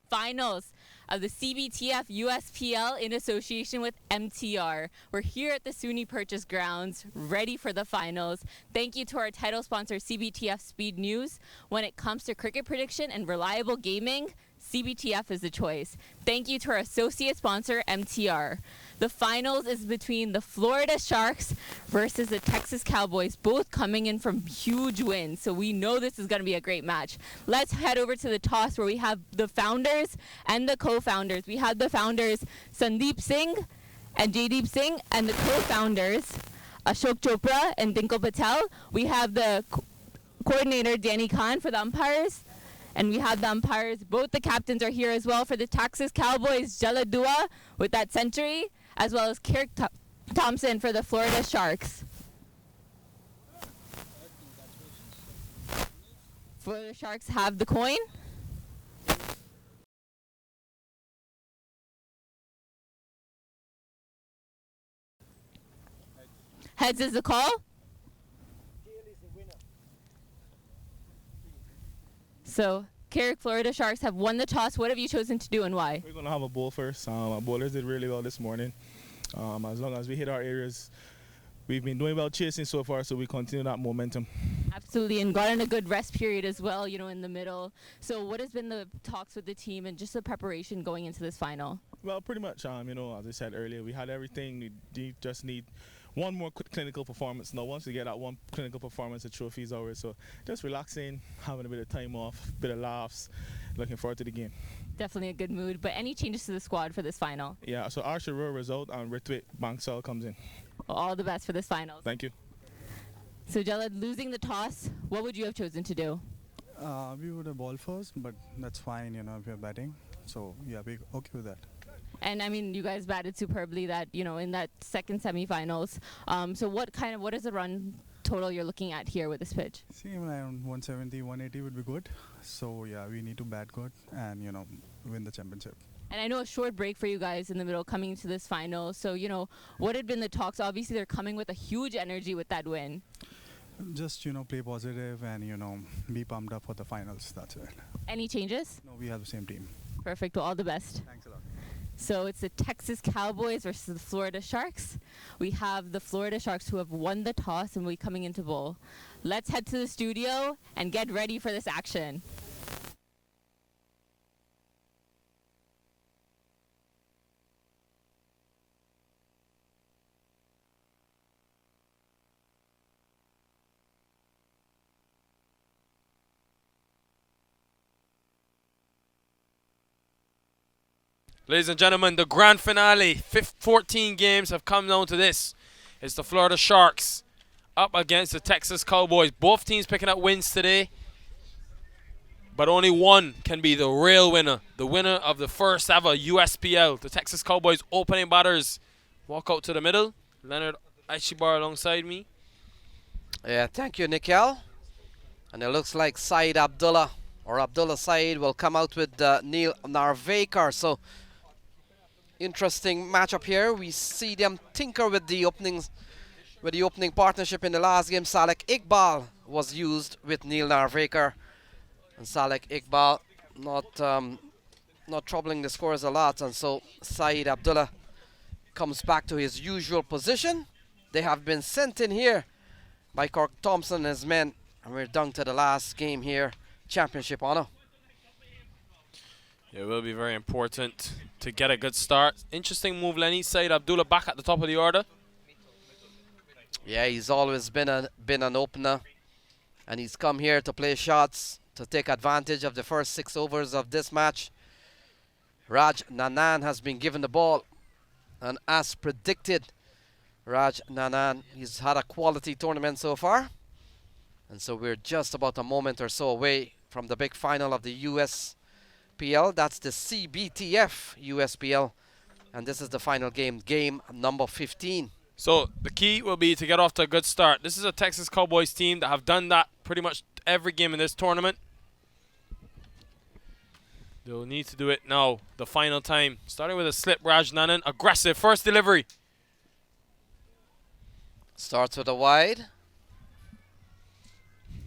finals of the CBTF USPL in association with MTR. We're here at the SUNY Purchase grounds, ready for the finals. Thank you to our title sponsor, CBTF Speed News. When it comes to cricket prediction and reliable gaming, CBTF is the choice. Thank you to our associate sponsor, MTR. The finals is between the Florida Sharks versus the Texas Cowboys, both coming in from huge wins. So we know this is going to be a great match. Let's head over to the toss where we have the founders and the co-founders. We have the founders, Sandeep Singh and Jaydeep Singh, and the co-founders, Ashok Chopra and Dinkle Patel. We have the coordinator, Danny Khan, for the umpires. And we have the umpires. Both the captains are here as well for the Texas Cowboys, Jalad Dua with that century, as well as Kirk Thompson for the Florida Sharks. Florida Sharks have the coin. Heads is the call. So, Carrick, Florida Sharks have won the toss. What have you chosen to do and why? We're going to have a bowl first. Our bowlers did really well this morning. As long as we hit our areas, we've been doing well chasing so far, so we continue that momentum. Absolutely, and got in a good rest period as well, in the middle. So what has been the talks with the team and just the preparation going into this final? Well, pretty much, as I said earlier, we had everything. We just need one more clinical performance. Now, once we get that one clinical performance, the trophy's ours. So just relaxing, having a bit of time off, bit of laughs, looking forward to the game. Definitely a good mood. But any changes to the squad for this final? Yeah, so Archer Rowe is out and Ritwik Bangsal comes in. Well, all the best for this final. Thank you. So Jalad, losing the toss, what would you have chosen to do? We would have balled first, but that's fine, if you're batting. So, yeah, we're okay with that. And I mean, you guys batted superbly that, in that second semifinals. So what is the run total you're looking at here with this pitch? See, around 170, 180 would be good. So, yeah, we need to bat good and, win the championship. And I know a short break for you guys in the middle coming into this final. So, what had been the talks? Obviously, they're coming with a huge energy with that win. Just, play positive and, be pumped up for the finals. That's it. Any changes? No, we have the same team. Perfect. Well, all the best. Thanks a lot. So it's the Texas Cowboys versus the Florida Sharks. We have the Florida Sharks who have won the toss and will be coming into bowl. Let's head to the studio and get ready for this action. Ladies and gentlemen, the grand finale, 14 games have come down to this. It's the Florida Sharks up against the Texas Cowboys. Both teams picking up wins today, but only one can be the real winner. The winner of the first ever USPL. The Texas Cowboys opening batters walk out to the middle. Leonard Aishibar alongside me. Yeah, thank you, Nikhil. And it looks like Saeed Abdullah or Abdullah Saeed will come out with Neil Narvekar. So interesting matchup here. We see them tinker with the opening partnership in the last game. Salek Iqbal was used with Neil Narvekar, and Salek Iqbal not troubling the scores a lot, and so Saeed Abdullah comes back to his usual position. They have been sent in here by Kirk Thompson and his men, and we're down to the last game here, championship honor. It will be very important to get a good start. Interesting move, Lenny. Saeed Abdullah back at the top of the order. Yeah, he's always been an opener, and he's come here to play shots to take advantage of the first 6 overs of this match. Raj Nanan has been given the ball, and as predicted, Raj Nanan, he's had a quality tournament so far, and so we're just about a moment or so away from the big final of the USPL. That's the CBTF USPL, and this is the final game, game number 15. So the key will be to get off to a good start. This is a Texas Cowboys team that have done that pretty much every game in this tournament. They'll need to do it now, the final time. Starting with a slip, Raj Nanan, aggressive first delivery. Starts with a wide.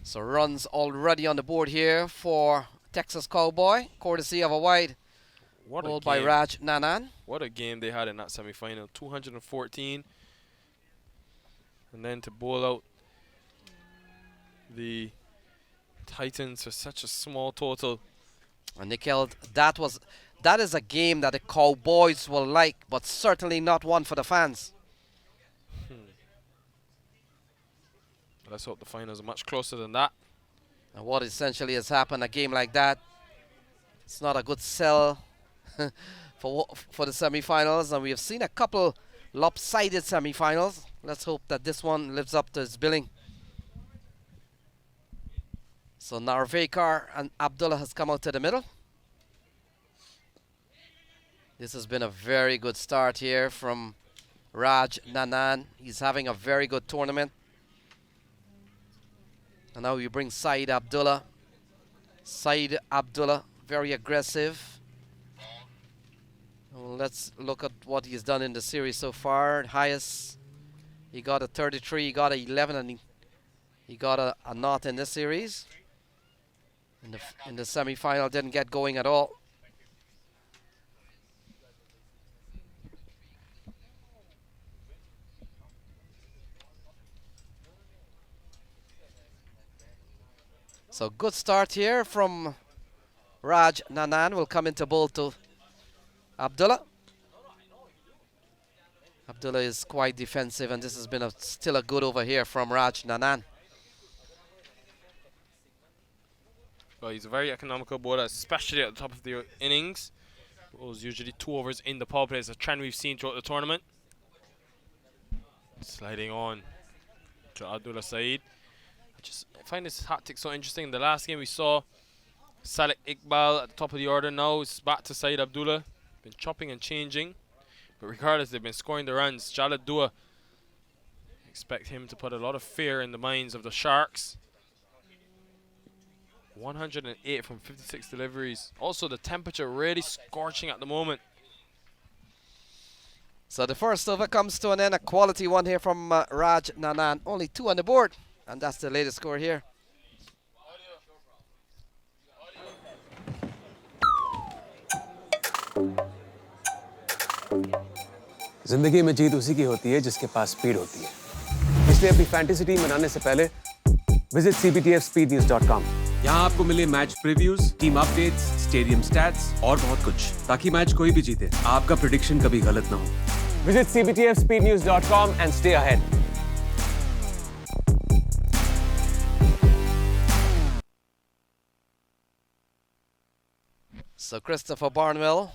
So runs already on the board here for Texas Cowboy, courtesy of a wide What a Bowled by game. Raj Nanan. What a game they had in that semi-final. 214. And then to bowl out the Titans for such a small total. And Nikhil, that is a game that the Cowboys will like, but certainly not one for the fans. Let's hope the finals are much closer than that. And what essentially has happened, a game like that, it's not a good sell for the semi-finals. And we have seen a couple lopsided semi-finals. Let's hope that this one lives up to its billing. So Narvekar and Abdullah has come out to the middle. This has been a very good start here from Raj Nanan. He's having a very good tournament. And now you bring Saeed Abdullah. Saeed Abdullah, very aggressive. Well, let's look at what he's done in the series so far. Highest, he got a 33, he got a 11, and he got a knot in this series. In the semi-final, didn't get going at all. So good start here from Raj Nanan. Will come into bowl to Abdullah. Abdullah is quite defensive, and this has been still a good over here from Raj Nanan. Well, he's a very economical bowler, especially at the top of the innings. Bowls usually 2 overs in the power play. It's a trend we've seen throughout the tournament. Sliding on to Abdullah Saeed. I find this tactic so interesting. In the last game we saw Salek Iqbal at the top of the order. Now it's back to Saeed Abdullah. Been chopping and changing. But regardless, they've been scoring the runs. Jalad Dua, expect him to put a lot of fear in the minds of the Sharks. 108 from 56 deliveries. Also, the temperature really scorching at the moment. So the first over comes to an end. A quality one here from Raj Nanan. Only 2 on the board. And that's the latest score here. जिंदगी में जीत उसी की होती है जिसके पास speed होती है। इसलिए अपनी फैंटेसी टीम बनाने से पहले विजिट cbtfspeednews.com। यहाँ आपको मिले match previews, team updates, stadium stats और बहुत कुछ, ताकि मैच कोई भी जीते, आपका प्रेडिक्शन कभी गलत ना हो। Visit cbtfspeednews.com and stay ahead. So Christopher Barnwell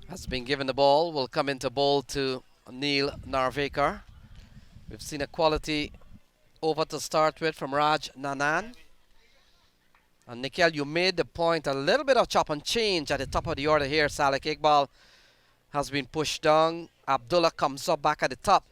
has been given the ball. Will come into bowl to Neil Narvekar. We've seen a quality over to start with from Raj Nanan. And Nikhil, you made the point, a little bit of chop and change at the top of the order here. Salek Iqbal has been pushed down. Abdullah comes up back at the top.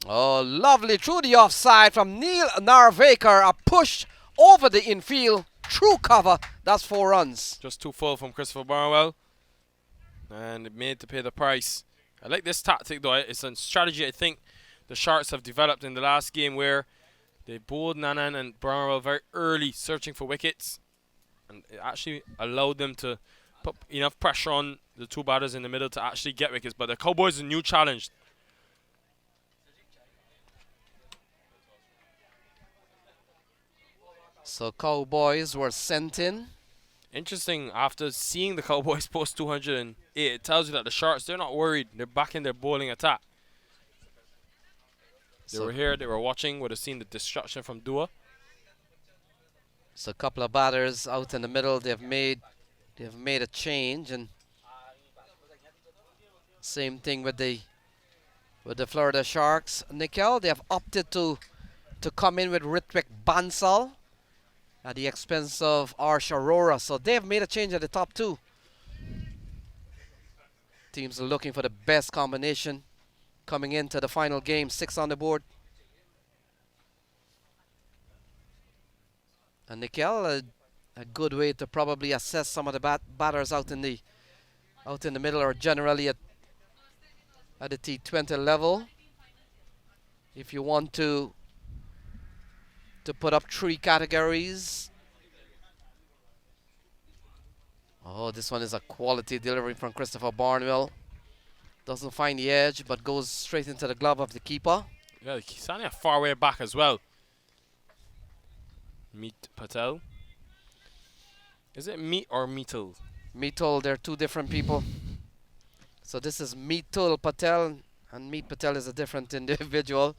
Oh, lovely through the offside from Neil Narvekar. A push over the infield, through cover. That's 4 runs. Just too full from Christopher Barnwell. And it made to pay the price. I like this tactic though. It's a strategy I think the Sharks have developed in the last game where they bowled Nanan and Barnwell very early, searching for wickets. And it actually allowed them to put enough pressure on the 2 batters in the middle to actually get wickets. But the Cowboys a new challenge. So Cowboys were sent in. Interesting, after seeing the Cowboys post 208, it tells you that the Sharks, they're not worried. They're back in their bowling attack. They were here, they were watching, would have seen the destruction from Dua. So a couple of batters out in the middle. They've made a change, and same thing with the Florida Sharks. Nikhil, they have opted to come in with Ritwik Bansal at the expense of Arsh Arora. So they've made a change at the top 2. Teams are looking for the best combination coming into the final game. 6 on the board. And Nikhil, a good way to probably assess some of the batters out in the middle, or generally at the T20 level. If you want to put up 3 categories, Oh, this one is a quality delivery from Christopher Barnwell. Doesn't find the edge, but goes straight into the glove of the keeper. Yeah, he's standing a far way back as well. Meet Patel. Is it Meet or Meetle? Meetul, they're two different people. So this is Meetul Patel, and Meet Patel is a different individual.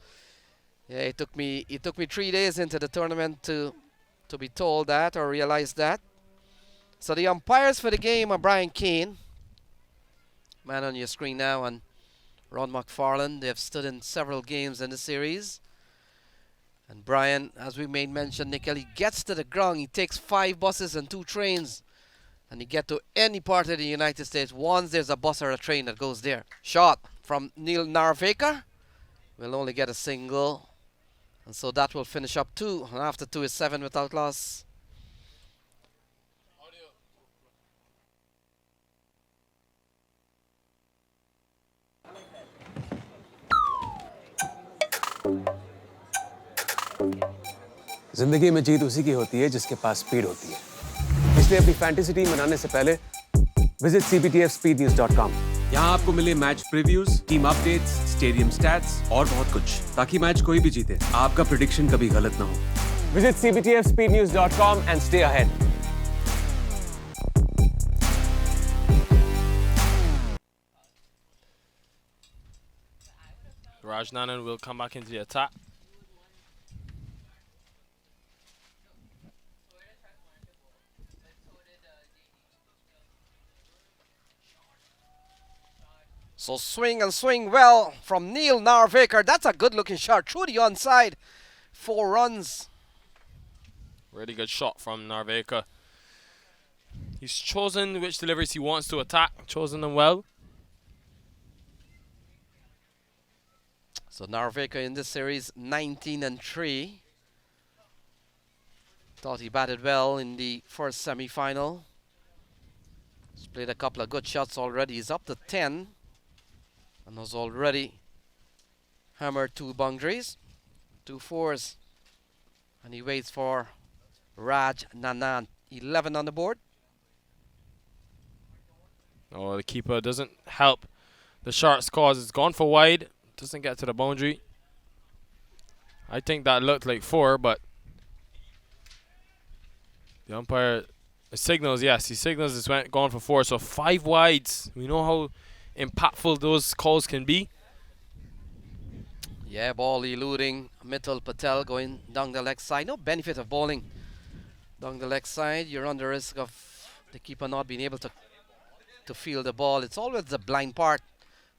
Yeah, it took me 3 days into the tournament to be told that or realize that. So the umpires for the game are Brian Kane, man on your screen now, and Ron McFarland. They have stood in several games in the series. And Brian, as we made mention, Nickel, he gets to the ground. He takes 5 buses and 2 trains, and he get to any part of the United States once there's a bus or a train that goes there. Shot from Neil Narvaker. Will only get a single. And so that will finish up 2. And after 2 is 7 without loss. जिंदगी में जीत उसी की होती है जिसके पास speed होती है। इसलिए अपनी फैंटेसी टीम बनाने से पहले विजिट cbtfspeednews.com। यहाँ आपको मिले match previews, team updates, stadium stats और बहुत कुछ, ताकि मैच कोई भी जीते, आपका प्रेडिक्शन कभी गलत ना हो। Visit cbtfspeednews.com and stay ahead. Rajnanan will come back into the attack. So swing and swing well from Neil Narvaker. That's a good looking shot through the onside. 4 runs. Really good shot from Narvaker. He's chosen which deliveries he wants to attack, chosen them well. So Narvaker in this series 19-3. Thought he batted well in the first semi-final. He's played a couple of good shots already. He's up to 10. And has already hammered 2 boundaries, 2 fours. And he waits for Raj Nanan. 11 on the board. Oh, the keeper doesn't help the Sharks' cause. It's gone for wide. Doesn't get to the boundary. I think that looked like 4, but the umpire signals, yes, he signals it's gone for 4. So 5 wides. We know how impactful those calls can be. Yeah, ball eluding. Mittal Patel going down the leg side. No benefit of bowling down the leg side. You're on the risk of the keeper not being able to field the ball. It's always the blind part,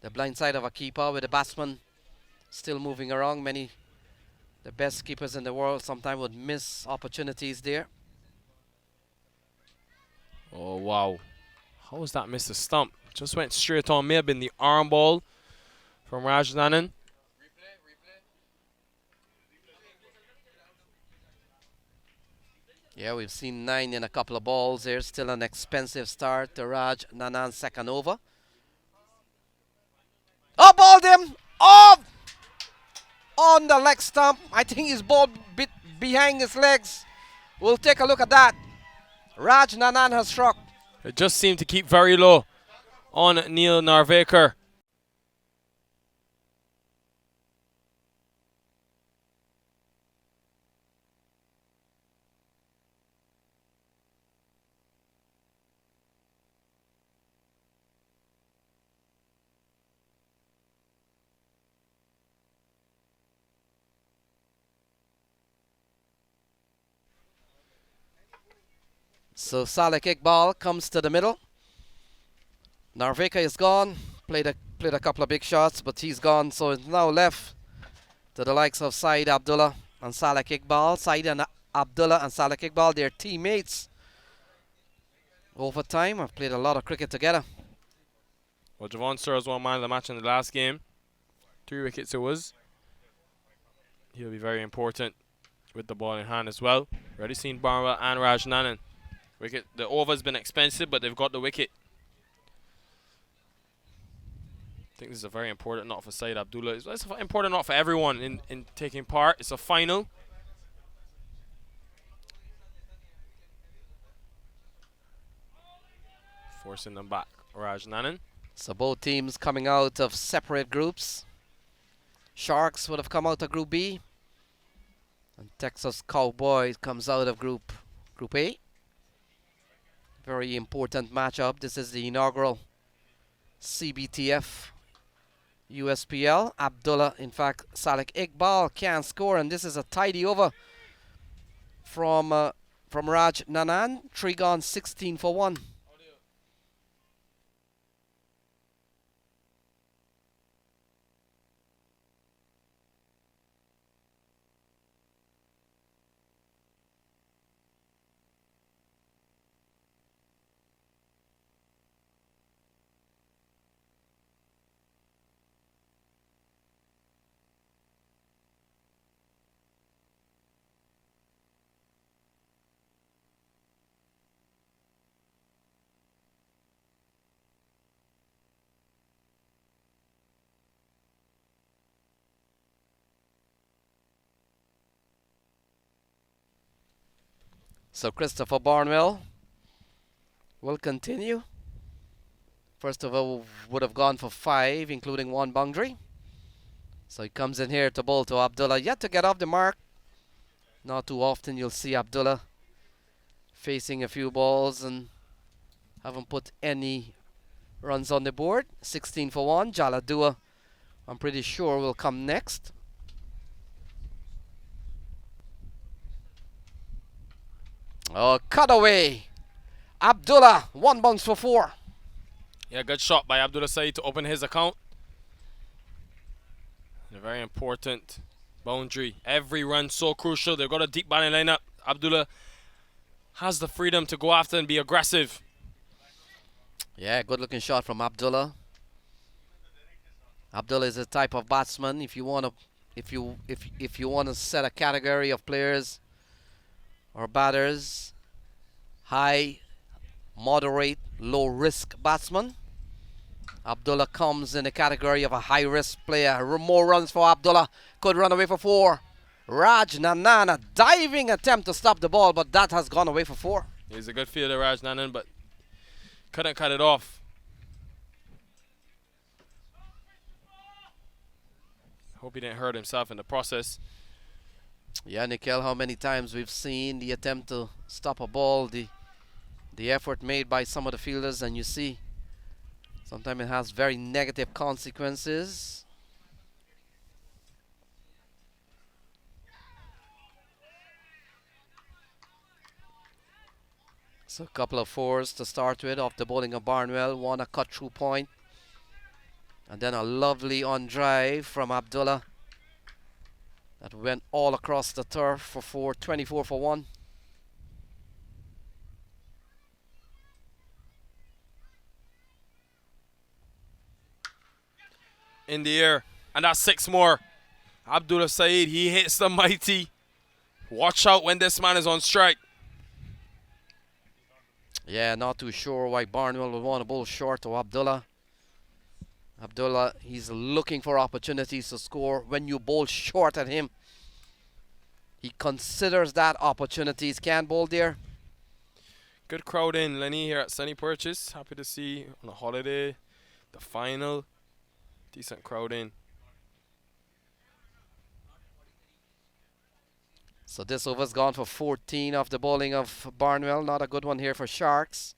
the blind side of a keeper, with the batsman still moving around. The best keepers in the world sometimes would miss opportunities there. Oh, wow. How was that missed a stump? Just went straight on. May have been the arm ball from Rajnanan. Yeah, we've seen 9 in a couple of balls here. Still an expensive start to Raj Nanan's second over. Oh, balled him! Oh! On the leg stump. I think his ball bit behind his legs. We'll take a look at that. Raj Nanan has struck. It just seemed to keep very low on Neil Narvaker. So Saleh Iqbal comes to the middle. Narvaker is gone. Played a couple of big shots, but he's gone. So it's now left to the likes of Saeed Abdullah and Saleh Iqbal. Saeed and Abdullah and Saleh Iqbal, they're teammates. Over time, I've played a lot of cricket together. Well, Javon Searles won man of the match in the last game. 3 wickets it was. He'll be very important with the ball in hand as well. Already seen Barnwell and Rajnanan. Wicket. The over's been expensive, but they've got the wicket. I think this is a very important knot for Saeed Abdullah. It's an important knot for everyone in taking part. It's a final. Forcing them back. Raj Nanan. So both teams coming out of separate groups. Sharks would have come out of Group B. And Texas Cowboys comes out of Group A. Very important matchup. This is the inaugural CBTF USPL. Abdullah, in fact, Salek Iqbal can't score, and this is a tidy over from Raj Nanan. 3 gone, 16 for 1. So Christopher Barnwell will continue. First of all, would have gone for 5, including 1 boundary. So he comes in here to bowl to Abdullah, yet to get off the mark. Not too often you'll see Abdullah facing a few balls and haven't put any runs on the board. 16 for 1. Jaladua, I'm pretty sure, will come next. Oh, cut away. Abdullah, 1 bounce for 4. Yeah, good shot by Abdullah Saeed to open his account. A very important boundary. Every run so crucial. They've got a deep batting lineup. Abdullah has the freedom to go after and be aggressive. Yeah, good looking shot from Abdullah. Abdullah is a type of batsman. If you want to set a category of players or batters, high, moderate, low risk batsman, Abdullah comes in the category of a high risk player. More runs for Abdullah. Could run away for 4. Raj Nanan, a diving attempt to stop the ball, but that has gone away for 4. He's a good fielder, Raj Nanan, but couldn't cut it off. Hope he didn't hurt himself in the process. Yeah, Nikhil, how many times we've seen the attempt to stop a ball, the effort made by some of the fielders, and you see sometimes it has very negative consequences. So a couple of 4s to start with off the bowling of Barnwell. 1 a cut through point. And then a lovely on drive from Abdullah that went all across the turf for 4, 24 for 1. In the air, and that's 6 more. Abdullah Saeed, he hits the mighty. Watch out when this man is on strike. Yeah, not too sure why Barnwell would want to bowl short to Abdullah. Abdullah, he's looking for opportunities to score. When you bowl short at him, he considers that opportunities. Can't bowl there. Good crowd in, Lenny, here at Sunny Purchase. Happy to see on a holiday, the final. Decent crowd in. So this over's gone for 14 off the bowling of Barnwell. Not a good one here for Sharks.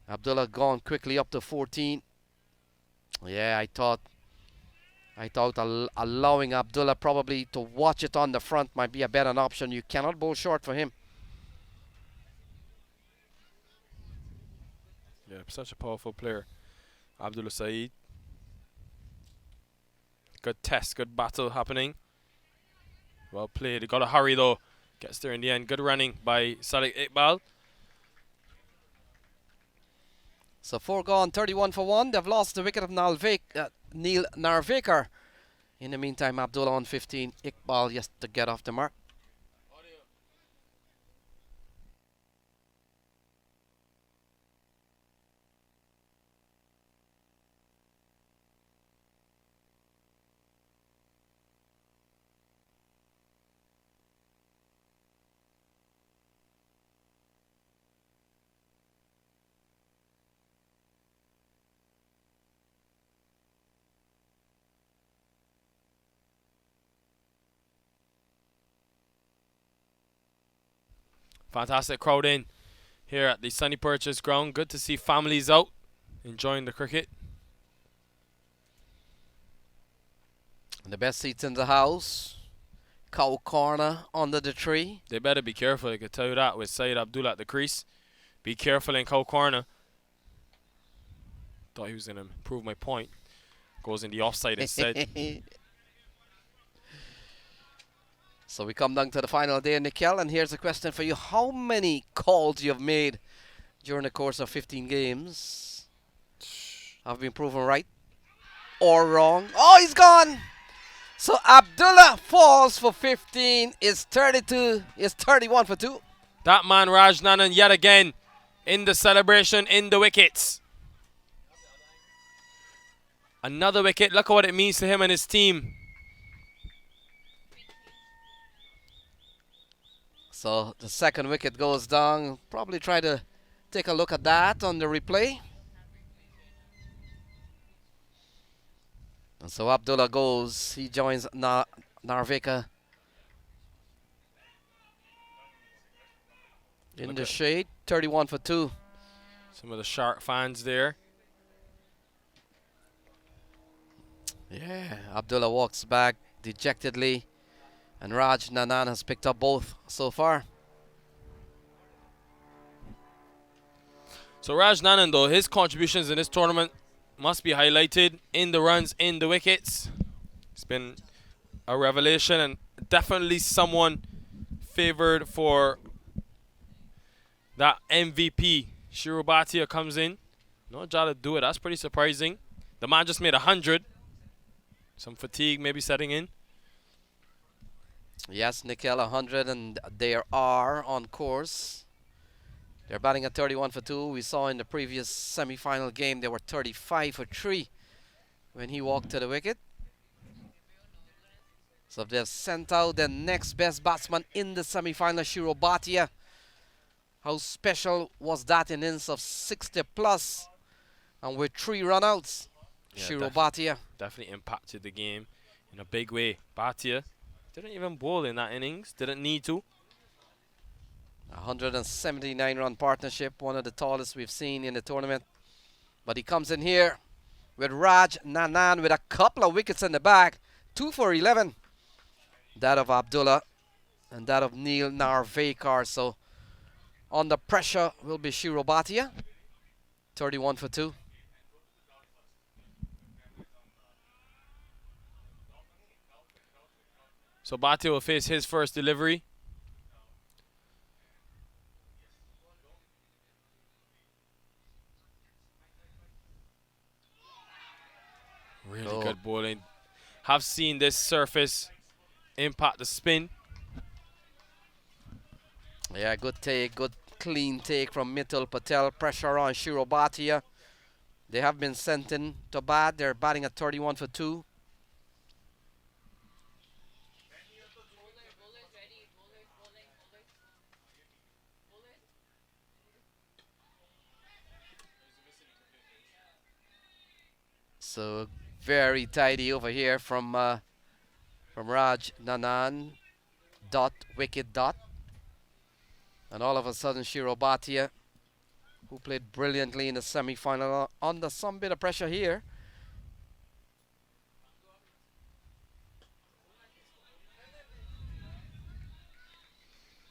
Abdullah gone quickly up to 14. Yeah, I thought allowing Abdullah probably to watch it on the front might be a better option. You cannot bowl short for him. Yeah, such a powerful player, Abdullah Saeed. Good test, good battle happening. Well played. Got to hurry though. Gets there in the end. Good running by Salek Iqbal. So 4 gone, 31 for 1. They've lost the wicket of Neil Narvekar. In the meantime, Abdullah on 15. Iqbal just to get off the mark. Fantastic crowd in here at the Sunny Purchase ground. Good to see families out enjoying the cricket. And the best seats in the house. Cow corner under the tree. They better be careful, I can tell you that, with Syed Abdullah at the crease. Be careful in cow corner. Thought he was going to prove my point. Goes in the offside instead. So we come down to the final day, Nikhil, and here's a question for you. How many calls you have made during the course of 15 games have been proven right or wrong? Oh, he's gone! So Abdullah falls for 15, is 32, is 31 for 2. That man Raj Nanan yet again in the celebration in the wickets. Another wicket. Look at what it means to him and his team. So the second wicket goes down. Probably try to take a look at that on the replay. And so Abdullah goes. He joins Narvika in the shade. 31 for 2. Some of the Shark fans there. Yeah, Abdullah walks back dejectedly. And Raj Nanan has picked up both so far. So Raj Nanan, though, his contributions in this tournament must be highlighted in the runs, in the wickets. It's been a revelation and definitely someone favored for that MVP. Shiro Bhatia comes in. No job to do it. That's pretty surprising. The man just made 100. Some fatigue maybe setting in. Yes, Nikhil, 100, and they are on course. They're batting at 31 for 2. We saw in the previous semi-final game they were 35 for 3 when he walked to the wicket. So they've sent out the next best batsman in the semi-final, Shiro Bhatia. How special was that innings of 60 plus and with 3 run-outs? Yeah, Shiro Bhatia. Definitely impacted the game in a big way. Bhatia didn't even bowl in that innings. Didn't need to. 179 run partnership, one of the tallest we've seen in the tournament. But he comes in here with Raj Nanan with a couple of wickets in the bag. 2 for 11. That of Abdullah and that of Neil Narvekar. So under pressure will be Shiro Bhatia. 31 for 2. So Bhatia will face his first delivery. Really good bowling. Have seen this surface impact the spin. Yeah, good take, good clean take from Mithil Patel. Pressure on Shiro Bhatia. They have been sent in to bat. They're batting at 31 for 2. So very tidy over here from Raj Nanan. Dot, wicket dot. And all of a sudden Shiro Bhatia, who played brilliantly in the semi-final, under some bit of pressure here.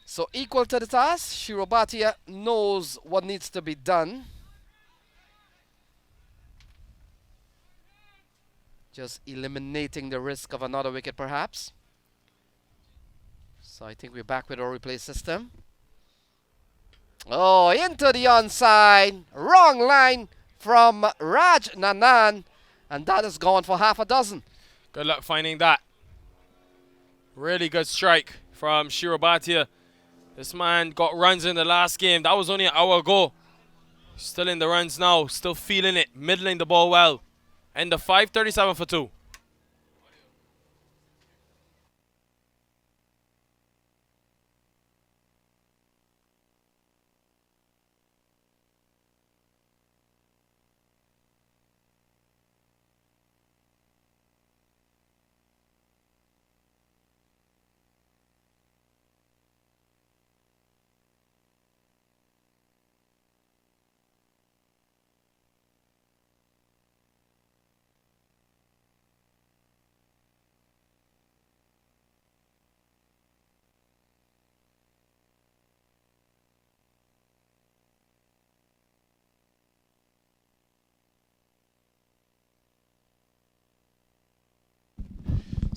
So equal to the task. Shiro Bhatia knows what needs to be done. Just eliminating the risk of another wicket perhaps. So I think we're back with our replay system. Oh, into the onside. Wrong line from Raj Nanan. And that is gone for half a dozen. Good luck finding that. Really good strike from Shiro Bhatia. This man got runs in the last game. That was only an hour ago. Still in the runs now. Still feeling it. Middling the ball well. And the 5:37 for 2.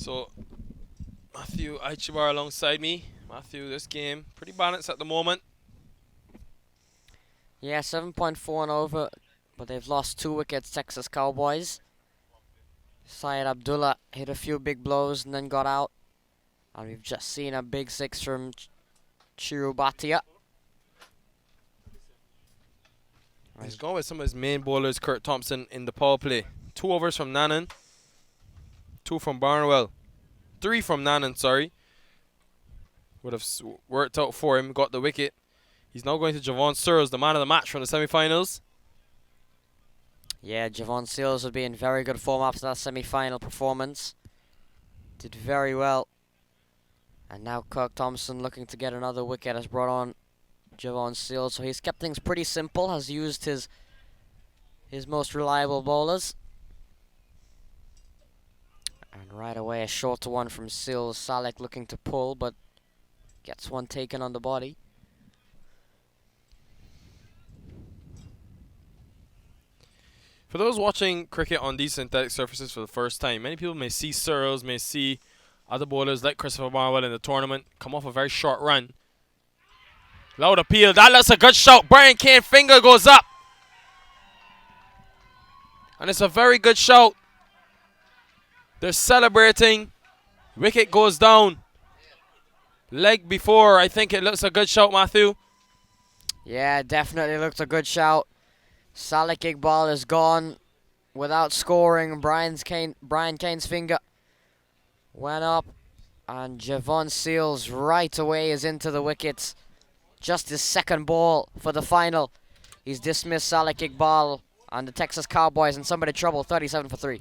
So, Matthew Aichibar alongside me. Matthew, this game, pretty balanced at the moment. Yeah, 7.4 and over, but they've lost 2 wickets, Texas Cowboys. Syed Abdullah hit a few big blows and then got out. And we've just seen a big 6 from Chiru Bhatia. He's going with some of his main bowlers, Kurt Thompson, in the power play. 2 overs from Nanan, 2 from Barnwell, 3 from Nanan, sorry. Would have worked out for him, got the wicket. He's now going to Javon Searles, the man of the match from the semi-finals. Yeah, Javon Searles would be in very good form after that semi-final performance. Did very well. And now Kirk Thompson looking to get another wicket has brought on Javon Searles. So he's kept things pretty simple, has used his most reliable bowlers. And right away a shorter one from Searles. Salek looking to pull, but gets one taken on the body. For those watching cricket on these synthetic surfaces for the first time, many people may see Searles, may see other bowlers like Christopher Barnwell in the tournament come off a very short run. Loud appeal. That looks a good shot. Brian Kane finger goes up. And it's a very good shout. They're celebrating. Wicket goes down. Leg before. I think it looks a good shout, Matthew. Yeah, definitely looked a good shout. Salek Iqbal is gone without scoring. Brian Kane's finger went up. And Javon Searles right away is into the wickets. Just his second ball for the final. He's dismissed Salek Iqbal and the Texas Cowboys in some bit of trouble, 37 for 3.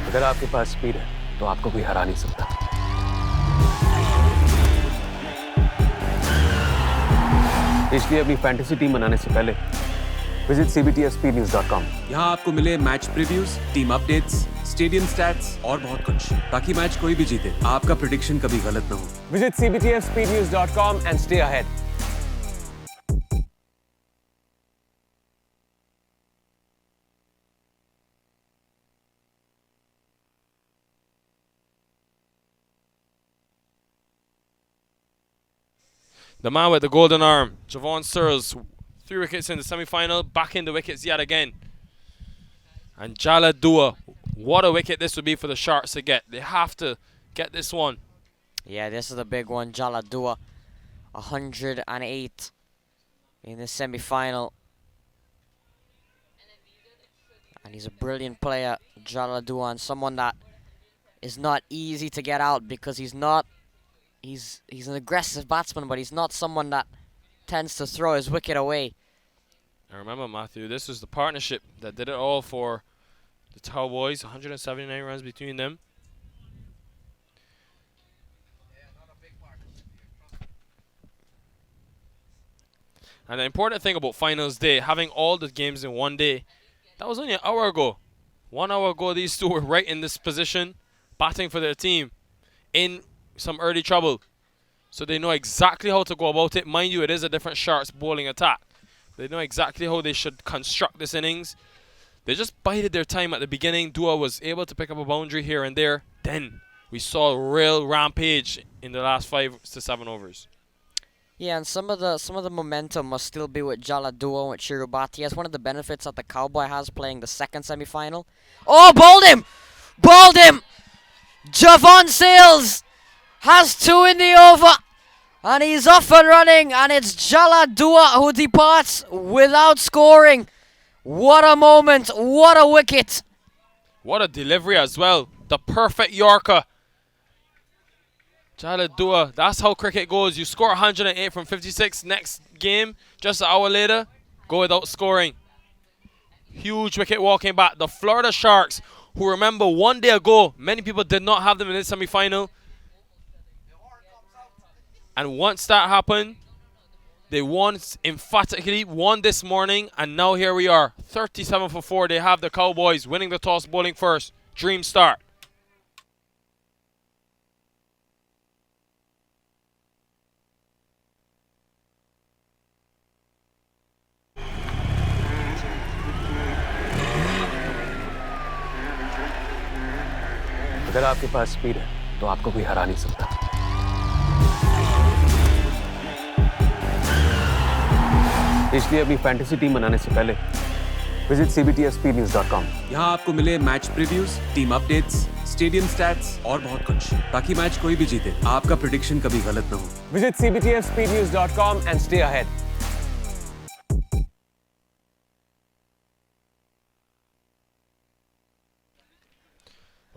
अगर आपके पास speed है तो आपको कोई हरा नहीं सकता इसलिए अपनी फैंटेसी टीम बनाने से पहले विजिट cbtfspeednews.com यहाँ आपको मिले match previews, team updates, stadium stats और बहुत कुछ ताकि मैच कोई भी जीते आपका प्रेडिक्शन कभी गलत ना हो visit cbtfspeednews.com and stay ahead The man with the golden arm, Javon Searles, 3 wickets in the semi-final, back in the wickets yet again. And Jala Dua, what a wicket this would be for the Sharks to get. They have to get this one. Yeah, this is the big one. Jala Dua, 108 in the semi-final. And he's a brilliant player, Jala Dua, and someone that is not easy to get out because he's an aggressive batsman, but he's not someone that tends to throw his wicket away. And remember, Matthew, this was the partnership that did it all for the Cowboys. 179 runs between them. And the important thing about finals day, having all the games in one day, that was only an hour ago. 1 hour ago, these two were right in this position, batting for their team in some early trouble. So they know exactly how to go about it. Mind you, it is a different Sharks bowling attack. They know exactly how they should construct this innings. They just bided their time at the beginning. Dua was able to pick up a boundary here and there. Then we saw a real rampage in the last 5 to 7 overs. Yeah, and some of the momentum must still be with Jala Dua and with Chiru Bhatia. It's one of the benefits that the Cowboy has playing the second semi-final. Oh, bowled him! Bowled him! Javon Searles has 2 in the over. And he's off and running. And it's Jala Dua who departs without scoring. What a moment. What a wicket. What a delivery as well. The perfect Yorker. Jala Dua, that's how cricket goes. You score 108 from 56. Next game, just an hour later, go without scoring. Huge wicket walking back. The Florida Sharks, who remember 1 day ago, many people did not have them in this semi-final. And once that happened, they won emphatically, won this morning, and now here we are. 37 for 4, they have the Cowboys winning the toss, bowling first. Dream start. अगर आपके पास speed है तो आपको कोई हरा नहीं सकता। इसलिए अपनी फैंटेसी टीम बनाने से पहले विजिट cbtfspeednews.com। यहाँ आपको मिले match previews, team updates, stadium stats और बहुत कुछ, ताकि मैच कोई भी जीते आपका प्रेडिक्शन कभी गलत ना हो। Visit cbtfspeednews.com and stay ahead.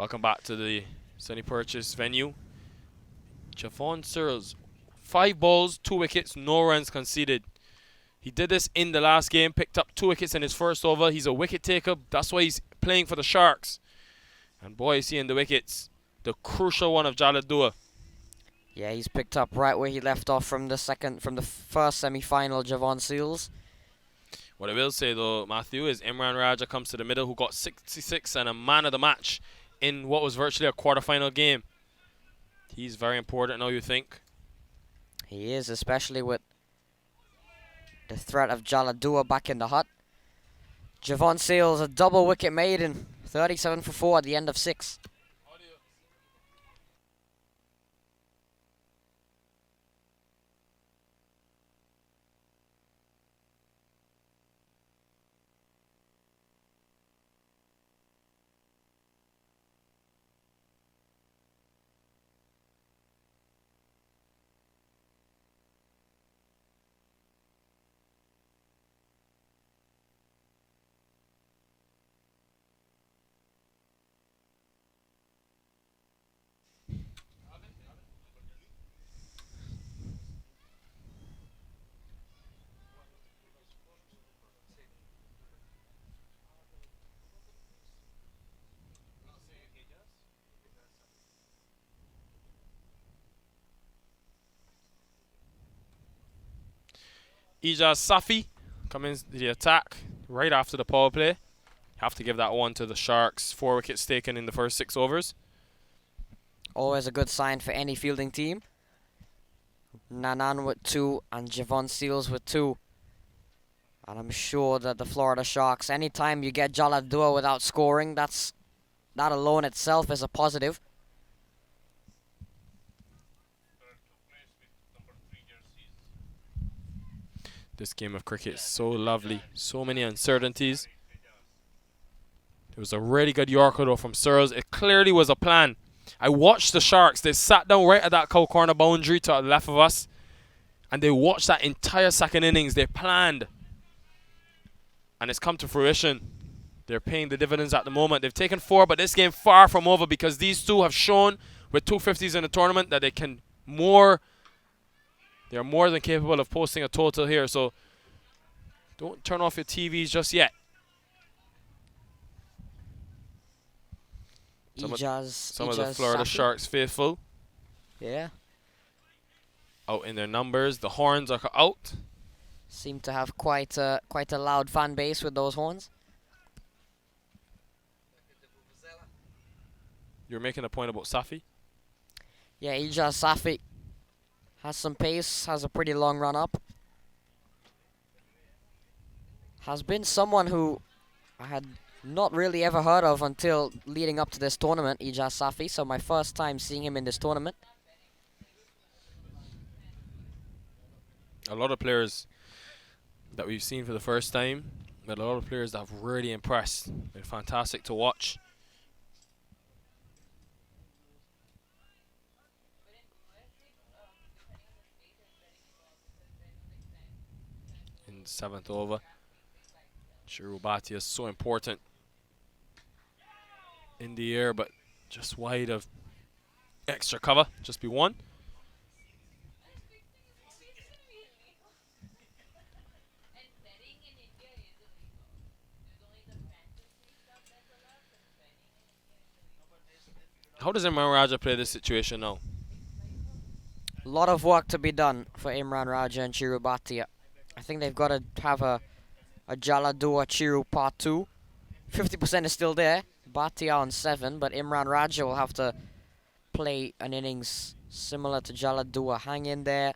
Welcome back to the Sunny Purchase venue. Javon Searles, 5 balls, 2 wickets, no runs conceded. He did this in the last game, picked up 2 wickets in his first over. He's a wicket taker. That's why he's playing for the Sharks. And boy, is he in the wickets. The crucial one of Jaladua. Yeah, he's picked up right where he left off from the first semi-final, Javon Searles. What I will say though, Matthew, is Imran Raja comes to the middle, who got 66 and a man of the match in what was virtually a quarter-final game. He's very important now, you think? He is, especially with the threat of Jaladua back in the hut. Javon Searles, a double wicket maiden, 37 for 4 at the end of 6. Ijaz Safi coming to the attack right after the power play. Have to give that one to the Sharks. 4 wickets taken in the first 6 overs. Always a good sign for any fielding team. Nanan with 2 and Javon Searles with 2. And I'm sure that the Florida Sharks, anytime you get Jaladua without scoring, that alone itself is a positive. This game of cricket is so lovely. So many uncertainties. There was a really good Yorker though from Searles. It clearly was a plan. I watched the Sharks. They sat down right at that cow corner boundary to the left of us. And they watched that entire second innings. They planned. And it's come to fruition. They're paying the dividends at the moment. They've taken 4, but this game far from over because these two have shown with 250s in the tournament that they can they're more than capable of posting a total here. So don't turn off your TVs just yet. Some of the Florida Sharks faithful. Yeah. Out in their numbers. The horns are out. Seem to have quite a loud fan base with those horns. You're making a point about Safi? Yeah, Ijaz Safi has some pace, has a pretty long run up. Has been someone who I had not really ever heard of until leading up to this tournament, Ijaz Safi. So my first time seeing him in this tournament. A lot of players that we've seen for the first time, but a lot of players that have really impressed. Been fantastic to watch. In the 7th over, Shirubati is so important in the air, but just wide of extra cover. Just be 1. How does Imran Raja play this situation now? A lot of work to be done for Imran Raja and Chiru Bhatia. I think they've got to have a Jaladua Chiru part 2. 50% is still there. Bhatia on 7, but Imran Raja will have to play an innings similar to Jaladua. Hang in there.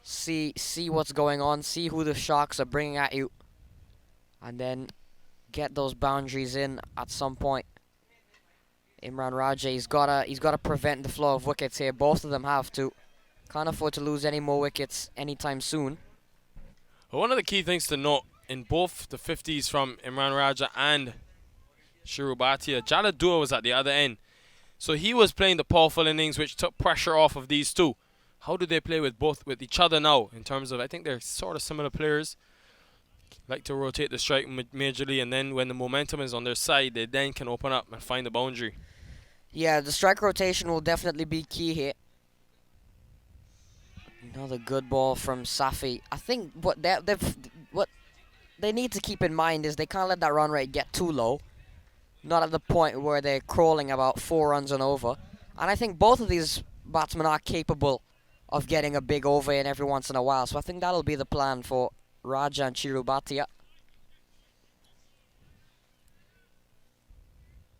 See what's going on. See who the Sharks are bringing at you. And then get those boundaries in at some point. Imran Raja, he's gotta prevent the flow of wickets here. Both of them have to. Can't afford to lose any more wickets anytime soon. Well, one of the key things to note in both the 50s from Imran Raja and Shiru Bhatia, Jala Dua was at the other end. So he was playing the powerful innings, which took pressure off of these two. How do they play with each other now? In terms of, I think they're sort of similar players. Like to rotate the strike majorly, and then when the momentum is on their side, they then can open up and find the boundary. Yeah, the strike rotation will definitely be key here. Another good ball from Safi. I think what they need to keep in mind is they can't let that run rate get too low. Not at the point where they're crawling about 4 runs and over. And I think both of these batsmen are capable of getting a big over in every once in a while. So I think that'll be the plan for Raja and Chiru Bhatia. I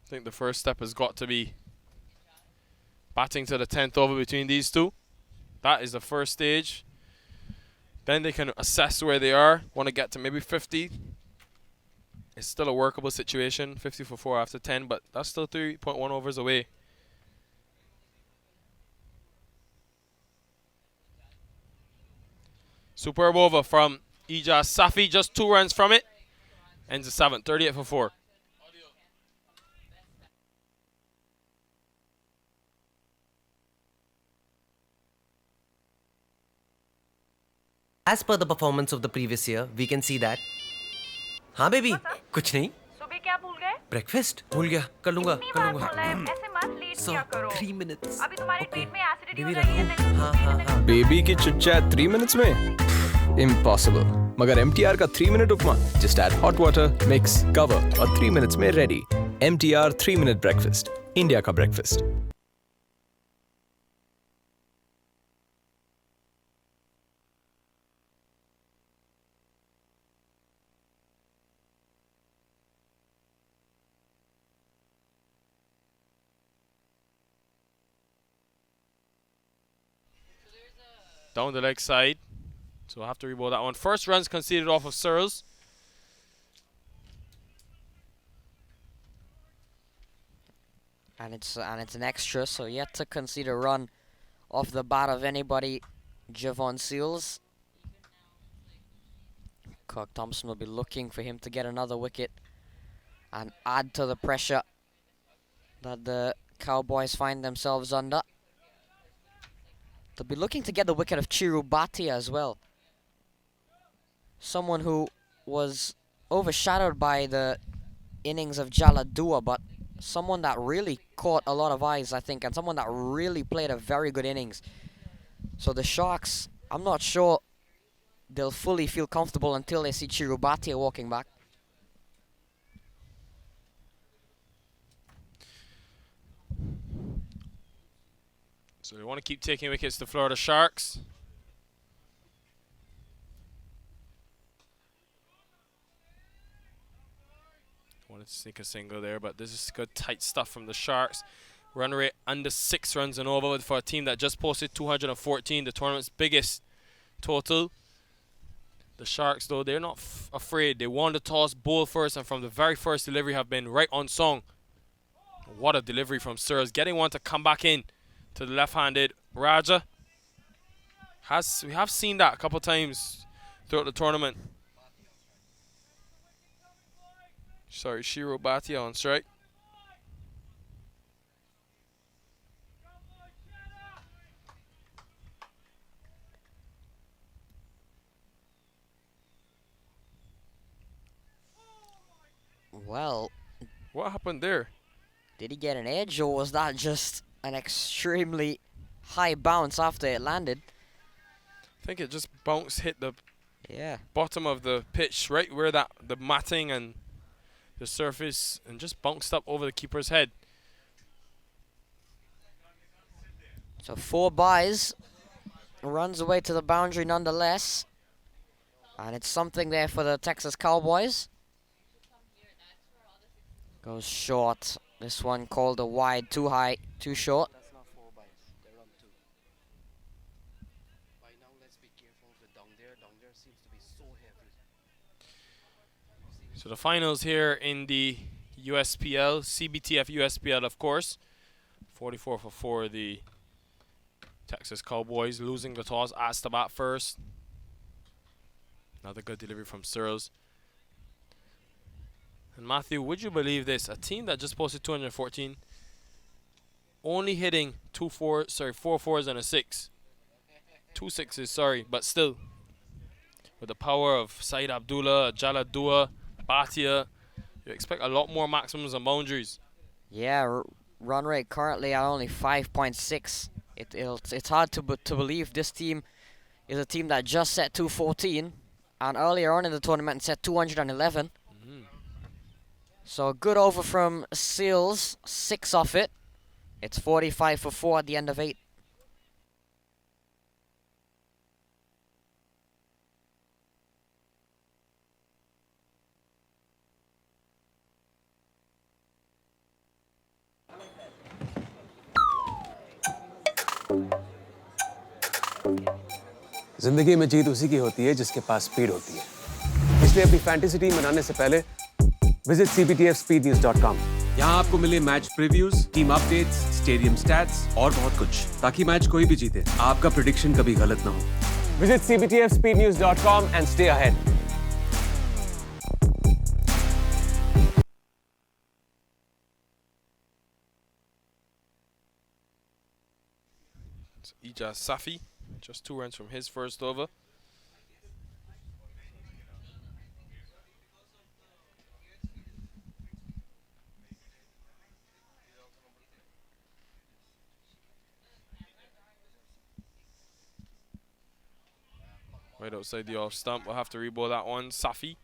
think the first step has got to be batting to the 10th over between these two. That is the first stage. Then they can assess where they are. Want to get to maybe 50. It's still a workable situation. 50 for 4 after 10, but that's still 3.1 overs away. Superb over from Ijaz Safi. Just 2 runs from it. Ends the 7th. 38 for 4. As per the performance of the previous year, we can see that. हाँ baby, कुछ नहीं. सुबह क्या भूल गए? Breakfast भूल गया. कर लूँगा. इतनी बार बोला है, ऐसे मत लेट So किया करो. 3 minutes. अभी तुम्हारे Okay. पेट में एसिडिटी हो बेबी रही है. रखूँ. हाँ. बेबी की चिट-चैट 3 मिनट्स में? Impossible. मगर MTR का 3 मिनट उपमा. Just add hot water, mix, cover और 3 मिनट्स में ready. MTR 3 minute breakfast. India का breakfast. Down the leg side. So we'll have to rebowl that one. First runs conceded off of Searles. And it's an extra, so yet to concede a run off the bat of anybody. Javon Seals. Kirk Thompson will be looking for him to get another wicket and add to the pressure that the Cowboys find themselves under. They'll be looking to get the wicket of Chiru Bhatia as well. Someone who was overshadowed by the innings of Jala Dua, but someone that really caught a lot of eyes, I think, and someone that really played a very good innings. So the Sharks, I'm not sure they'll fully feel comfortable until they see Chiru Bhatia walking back. So they want to keep taking wickets, the Florida Sharks. Wanted to sneak a single there, but this is good tight stuff from the Sharks. Run rate under 6 runs and over for a team that just posted 214, the tournament's biggest total. The Sharks, though, they're not afraid. They won the toss, bowl first, and from the very first delivery have been right on song. What a delivery from Searles, getting one to come back in to the left-handed Raja. We have seen that a couple times throughout the tournament. Sorry, Chiru Bhatia on strike. Well, what happened there? Did he get an edge, or was that just an extremely high bounce after it landed? I think it just bounced, hit the bottom of the pitch, right where the matting and the surface, and just bounced up over the keeper's head. So 4 byes, runs away to the boundary nonetheless, and it's something there for the Texas Cowboys. Goes short. This one called a wide, too high, too short. That's not 4 byes. They're on 2. By now, let's be careful with down there. Down there seems to be so heavy. So the finals here in the USPL, CBTF USPL, of course. 44 for 4, the Texas Cowboys losing the toss, asked to bat first. Another good delivery from Searles. And Matthew, would you believe this? A team that just posted 214, only hitting four fours and a 6. 2 6s, sorry, but still. With the power of Saeed Abdullah, Jala Dua, Bhatia, you expect a lot more maximums and boundaries. Yeah, run rate currently at only 5.6. It's hard to believe this team is a team that just set 214 and earlier on in the tournament set 211. So a good over from Seals, 6 off it. It's 45 for 4 at the end of 8. जिंदगी में जीत उसी की होती है जिसके पास speed होती है। इसलिए अपनी फैंटेसी टीम बनाने से पहले विजिट cbtfspeednews.com। यहाँ आपको मिले match previews, team updates, stadium stats और बहुत कुछ, ताकि मैच कोई भी जीते, आपका प्रेडिक्शन कभी गलत ना हो। Visit cbtfspeednews.com and stay ahead. So Ijaz Safi, just 2 runs from his first over. Right outside the off stump. We'll have to reball that one. Safi.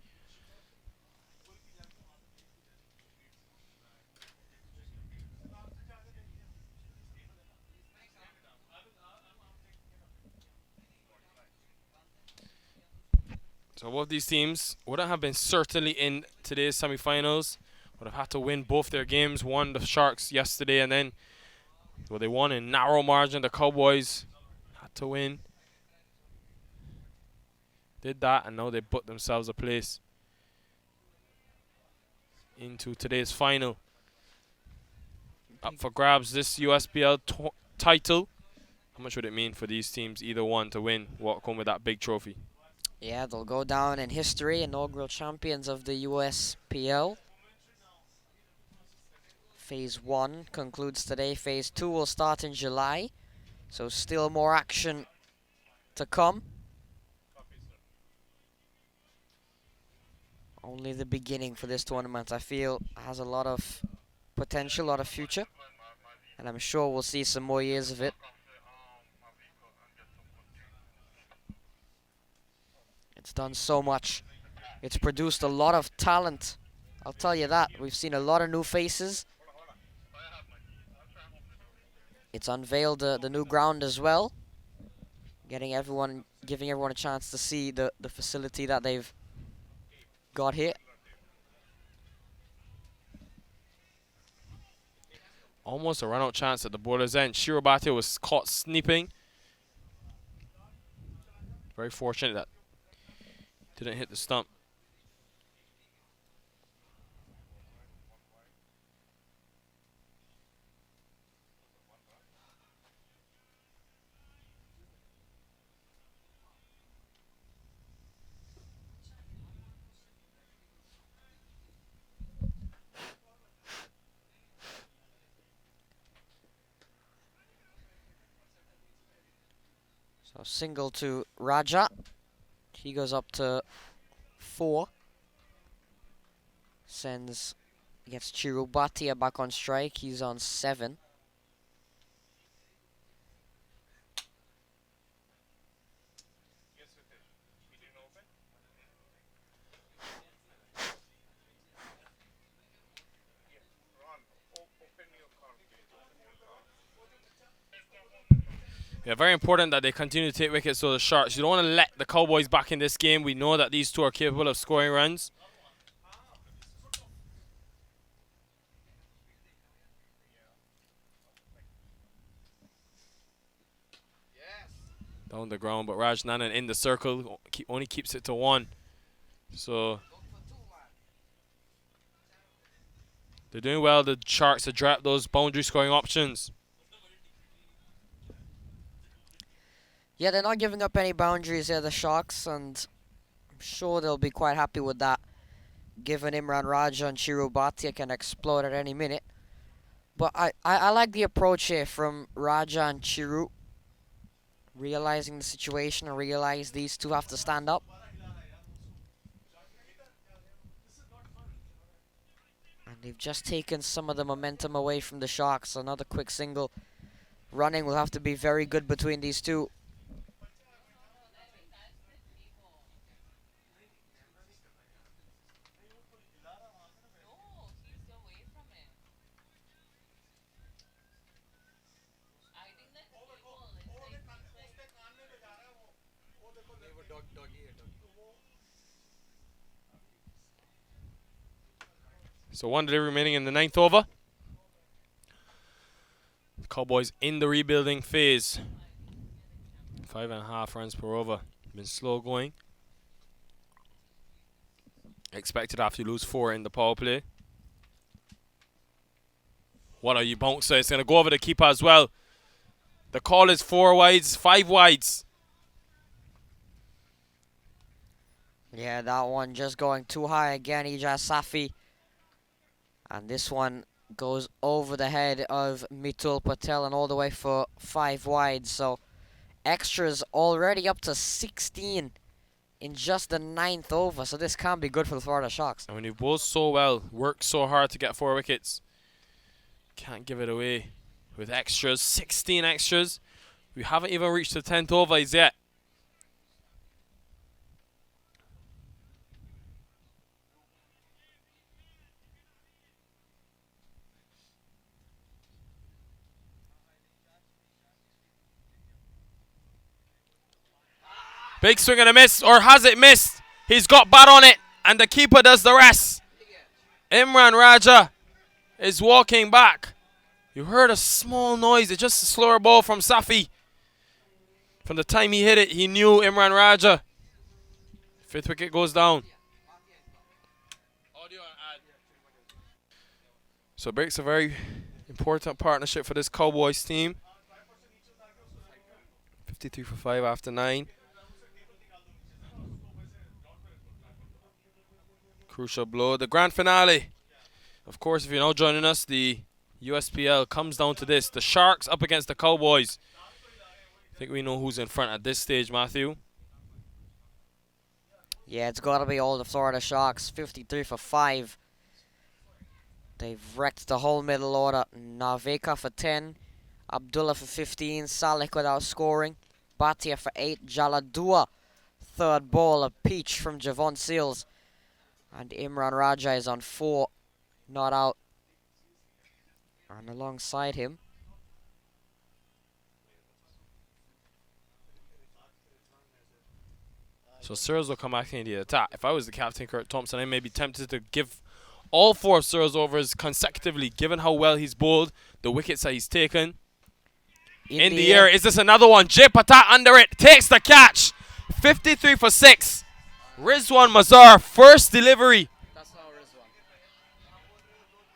So both these teams wouldn't have been certainly in today's semifinals. Would have had to win both their games. Won the Sharks yesterday, and then they won in narrow margin. The Cowboys had to win. Did that, and now they put themselves a place into today's final. Up for grabs, this USPL title. How much would it mean for these teams, either one, to win, walk home with that big trophy? Yeah, they'll go down in history, inaugural champions of the USPL. Phase 1 concludes today. Phase 2 will start in July. So still more action to come. Only the beginning for this tournament. I feel has a lot of potential, a lot of future. And I'm sure we'll see some more years of it. It's done so much. It's produced a lot of talent. I'll tell you that. We've seen a lot of new faces. It's unveiled the new ground as well. Giving everyone a chance to see the facility that they've got here. Almost a run-out chance at the border's end. Shirobate was caught sneaking. Very fortunate that didn't hit the stump. So single to Raja. He goes up to 4. Gets Chirubati back on strike. He's on 7. Yeah, very important that they continue to take wickets to the Sharks. You don't want to let the Cowboys back in this game. We know that these two are capable of scoring runs. Down the ground, but Raj Nanan in the circle only keeps it to 1. So They're doing well, the Sharks, to drop those boundary scoring options. Yeah, they're not giving up any boundaries here, the Sharks, and I'm sure they'll be quite happy with that, given Imran Raja and Chiru Bhatia can explode at any minute. But I like the approach here from Raja and Chiru, realizing the situation and realize these two have to stand up. And they've just taken some of the momentum away from the Sharks. Another quick single running will have to be very good between these two. So 1 delay remaining in the 9th over. The Cowboys in the rebuilding phase. 5.5 runs per over. Been slow going. Expected after you lose 4 in the power play. What are you bouncer? It's going to go over the keeper as well. The call is 4 wides, 5 wides. Yeah, that one just going too high again, Ijaz Safi. And this one goes over the head of Mitul Patel and all the way for 5 wide. So extras already up to 16 in just the 9th over. So this can be good for the Florida Sharks. And when you bowl so well, work so hard to get 4 wickets, can't give it away with extras. 16 extras. We haven't even reached the 10th overs yet. Big swing and a miss, or has it missed? He's got bat on it, and the keeper does the rest. Imran Raja is walking back. You heard a small noise. It's just a slower ball from Safi. From the time he hit it, he knew Imran Raja. 5th wicket goes down. So breaks a very important partnership for this Cowboys team. 53 for 5 after 9. Crucial blow. The grand finale. Of course, if you're now joining us, the USPL comes down to this. The Sharks up against the Cowboys. I think we know who's in front at this stage, Matthew. Yeah, it's got to be all the Florida Sharks. 53 for 5. They've wrecked the whole middle order. Naveka for 10. Abdullah for 15. Salik without scoring. Bhatia for 8. Jaladua. 3rd ball, a peach from Javon Seals. And Imran Raja is on 4. Not out. And alongside him, so Searles will come back in the attack. If I was the captain, Kurt Thompson, I may be tempted to give all 4 of Searles overs consecutively, given how well he's bowled, the wickets that he's taken. In the air, is this another one? Jay Patat under it, takes the catch. 53 for 6. Rizwan Mazhar, first delivery. That's not Rizwan.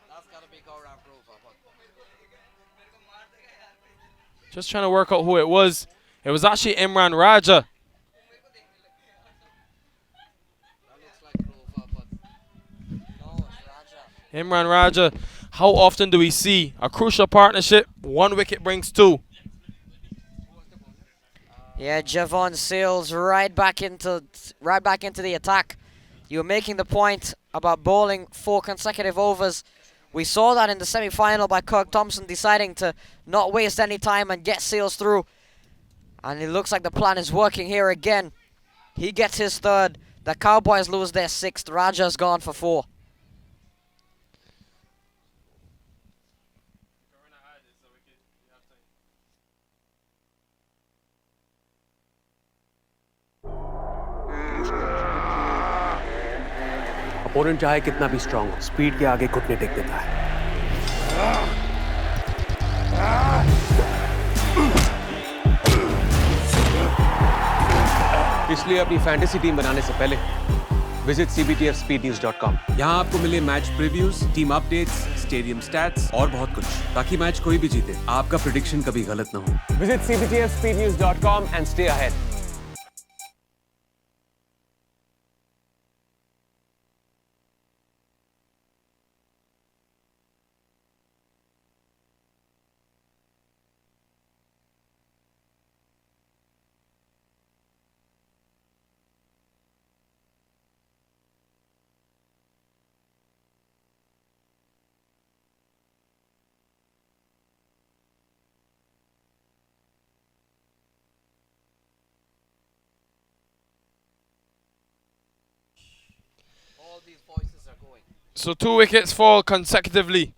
That's got to be Gaurav Grover. Just trying to work out who it was. It was actually Imran Raja. That looks like Grover, but no, it's Raja. Imran Raja. How often do we see a crucial partnership? 1 wicket brings 2. yeah, Javon Seals right back into the attack. You were making the point about bowling 4 consecutive overs. We saw that in the semi-final by Kirk Thompson deciding to not waste any time and get Seals through. And it looks like the plan is working here again. He gets his 3rd. The Cowboys lose their 6th. Raja's gone for 4. Opponent चाहे कितना भी strong हो, speed के आगे घुटने take देता है। इसलिए अपनी फैंटेसी टीम बनाने से पहले Visit cbtfspeednews.com. यहाँ आपको मिले match previews, team updates, stadium stats और बहुत कुछ, ताकि मैच कोई भी जीते, आपका प्रेडिक्शन कभी गलत ना हो. Visit cbtfspeednews.com and stay ahead. All these voices are going. So 2 wickets fall consecutively.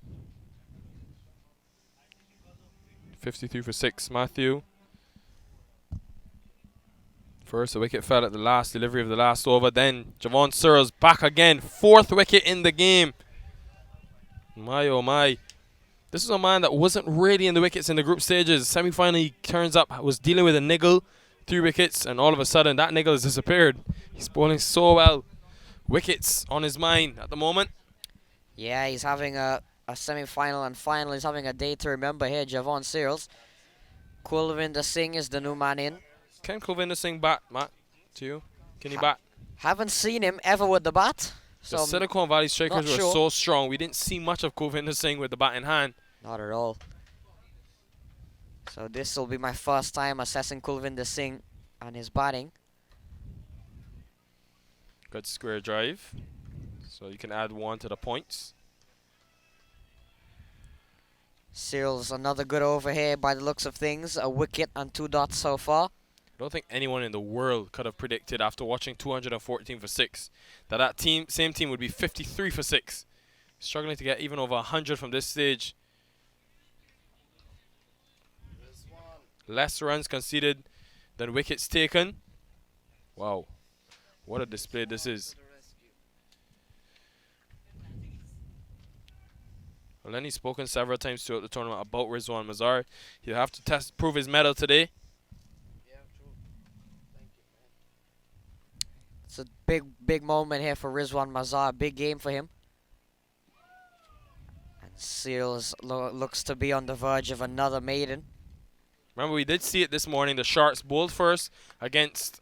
53 for 6, Matthew. First, a wicket fell at the last delivery of the last over. Then Javon Searles back again. 4th wicket in the game. My oh my. This is a man that wasn't really in the wickets in the group stages. Semi-final, he turns up, was dealing with a niggle. 3 wickets, and all of a sudden that niggle has disappeared. He's bowling so well. Wickets on his mind at the moment. Yeah, he's having a semi-final and final. He's having a day to remember here, Javon Searles. Kulvinder Singh is the new man in. Can Kulvinder Singh bat, Matt? To you? Can he bat? Haven't seen him ever with the bat. The So Silicon Valley strikers were sure. so strong. We didn't see much of Kulvinder Singh with the bat in hand. not at all. So this will be my first time assessing Kulvinder Singh and his batting. Good square drive. So you can add 1 to the points. Searles, another good over here by the looks of things. A wicket and 2 dots so far. I don't think anyone in the world could have predicted after watching 214 for 6 that same team would be 53 for 6. Struggling to get even over 100 from this stage. Less runs conceded than wickets taken. Wow. What a display this is. Well, Lenny's spoken several times throughout the tournament about Rizwan Mazar. He'll have to prove his mettle today. It's a big moment here for Rizwan Mazar. Big game for him. And Searles looks to be on the verge of another maiden. Remember, we did see it this morning. The Sharks bowled first against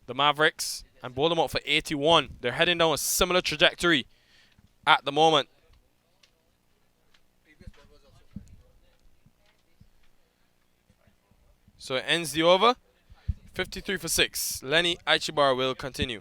the Mavericks and bowled them out for 81. They're heading down a similar trajectory at the moment. So it ends the over. 53 for 6. Lenny Aichibar will continue.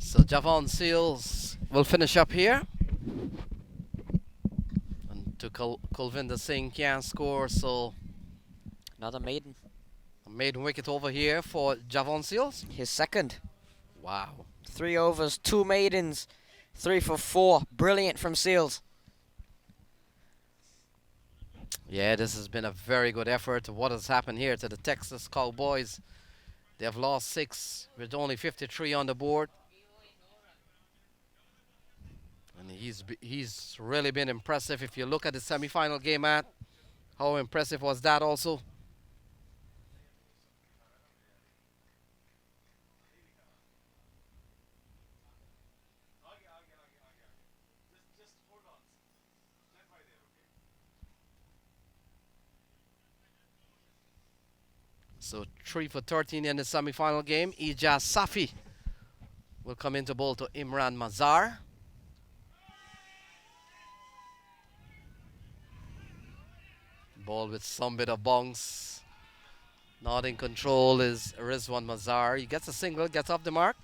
So Javon Searles will finish up here. And to Kulvinder Singh can't score, so Another maiden. a maiden wicket over here for Javon Searles. His second. Wow. 3 overs, 2 maidens, 3 for 4. Brilliant from Searles. Yeah, this has been a very good effort. What has happened here to the Texas Cowboys? They have lost 6 with only 53 on the board. And he's really been impressive. If you look at the semi-final game, Matt, how impressive was that also? So 3 for 13 in the semi-final game. Ijaz Safi will come into bowl to Imran Mazar. Ball with some bit of bounce. Not in control is Rizwan Mazar. He gets a single, gets off the mark.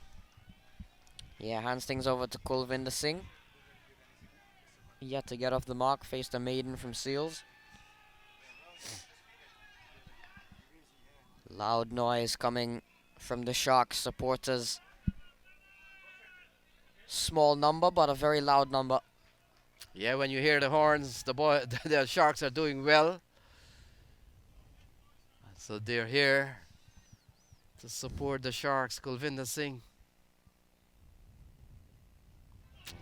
Yeah, hands things over to Kulvinder Singh. Yet to get off the mark, faced a maiden from Seals. Loud noise coming from the Sharks supporters. Small number, but a very loud number. Yeah, when you hear the horns, the Sharks are doing well. So they're here to support the Sharks. Kulvinder Singh.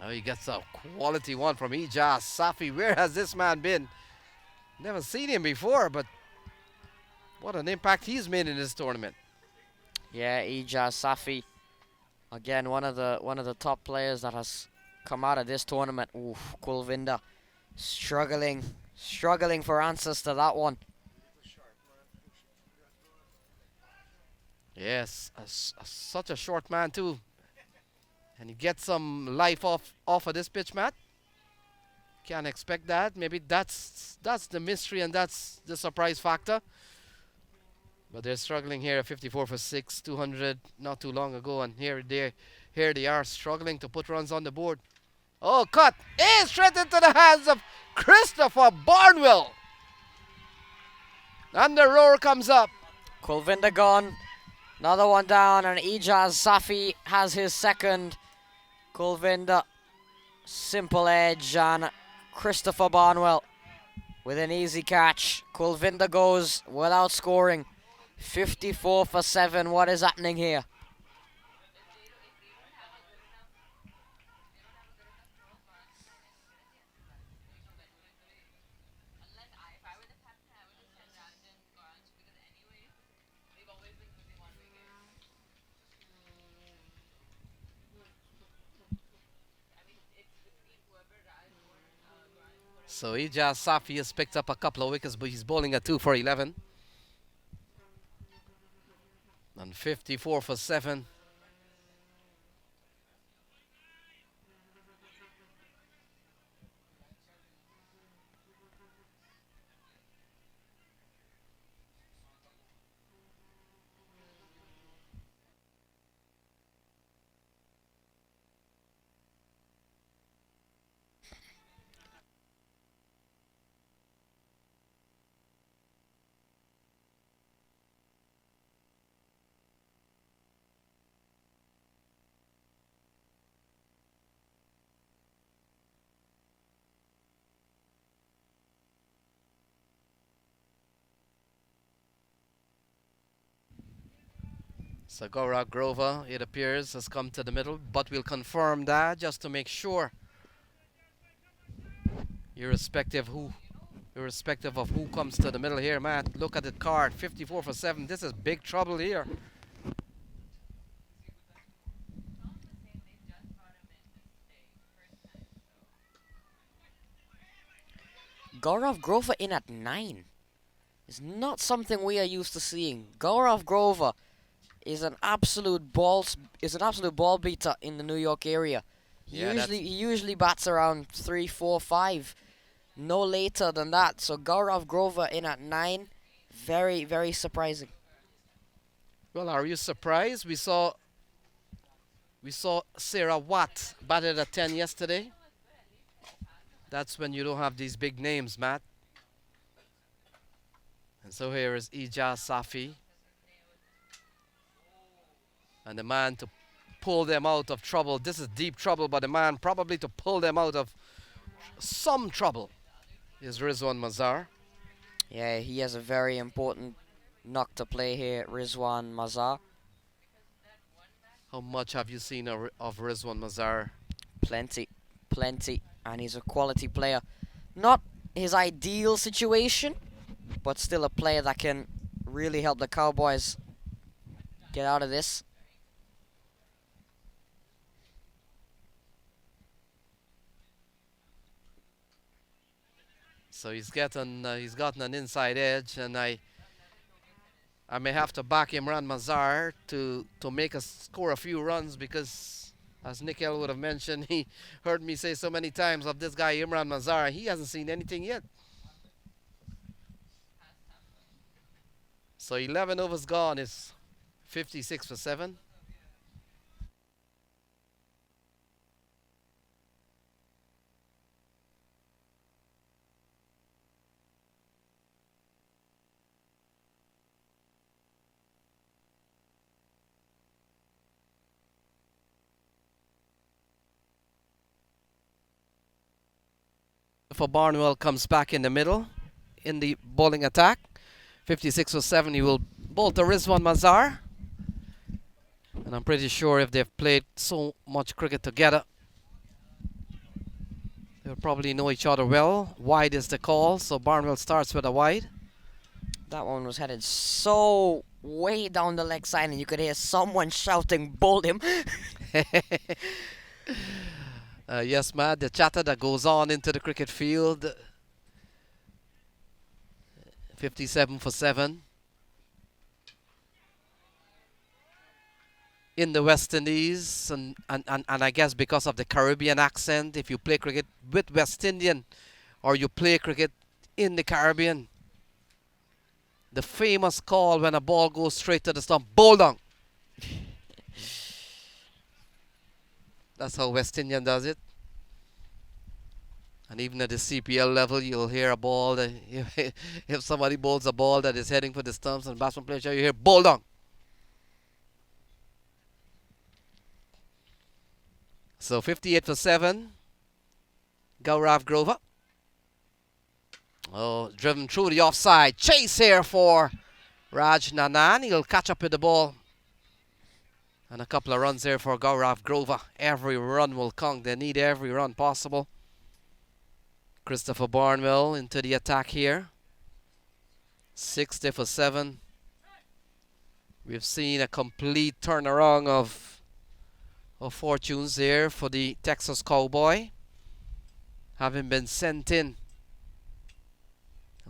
Oh, he gets a quality one from Ijaz Safi. Where has this man been? Never seen him before, but what an impact he's made in this tournament. Yeah, Ijaz Safi, again one of the top players that has come out of this tournament. Oof, Kulvinder struggling for answers to that one. Yes, such a short man too. And he gets some life off of this pitch, Matt. Can't expect that. Maybe that's the mystery and that's the surprise factor. But they're struggling here at 54 for 6, 200 not too long ago, and here they are struggling to put runs on the board. Oh, cut! Straight into the hands of Christopher Barnwell. And the roar comes up. Kulvinder gone. Another one down, and Ijaz Safi has his second. Kulvinder, simple edge, and Christopher Barnwell with an easy catch. Kulvinder goes without scoring. 54 for 7. What is happening here? So Ijaz Safi has picked up a couple of wickets, but he's bowling at 2 for 11. And 54 for 7. So Gaurav Grover, it appears, has come to the middle, but we'll confirm that just to make sure. Irrespective of who comes to the middle here, Matt. Look at the card, 54 for 7. This is big trouble here. Gaurav Grover in at 9 is not something we are used to seeing. Gaurav Grover is an absolute ball beater in the New York area. He usually bats around 3, 4, 5, no later than that. So Gaurav Grover in at 9, very, very surprising. Well, are you surprised? We saw Sarah Watt batted at 10 yesterday. That's when you don't have these big names, Matt. And so here is Ijaz Safi. And the man to pull them out of trouble. This is deep trouble, but the man probably to pull them out of some trouble is Rizwan Mazar. Yeah, he has a very important knock to play here, Rizwan Mazar. How much have you seen of Rizwan Mazar? Plenty. plenty, and he's a quality player. Not his ideal situation, but still a player that can really help the Cowboys get out of this. So he's gotten an inside edge, and I may have to back Imran Mazar to make us score a few runs, because as Nikhil would have mentioned, he heard me say so many times of this guy Imran Mazar, he hasn't seen anything yet. So 11 overs gone is 56 for 7. For Barnwell comes back in the middle in the bowling attack. 56 for 7. He will bowl to Rizwan Mazar. And I'm pretty sure if they've played so much cricket together, they'll probably know each other well. Wide is the call, so Barnwell starts with a wide. That one was headed so way down the leg side, and you could hear someone shouting, "Bowled him." Yes, Matt, the chatter that goes on into the cricket field. 57 for 7. In the West Indies, and I guess because of the Caribbean accent, if you play cricket with West Indian or you play cricket in the Caribbean, the famous call when a ball goes straight to the stump, bowl down. That's how West Indian does it. And even at the CPL level, you'll hear a ball that if somebody bowls a ball that is heading for the stumps and batsman plays, you hear bowl down. So 58 for 7. Gaurav Grover. Oh, driven through the offside. Chase here for Raj Nanan. He'll catch up with the ball. And a couple of runs there for Gaurav Grover. Every run will count. They need every run possible. Christopher Barnwell into the attack here. 60 for 7. We've seen a complete turnaround of fortunes here for the Texas Cowboy, having been sent in.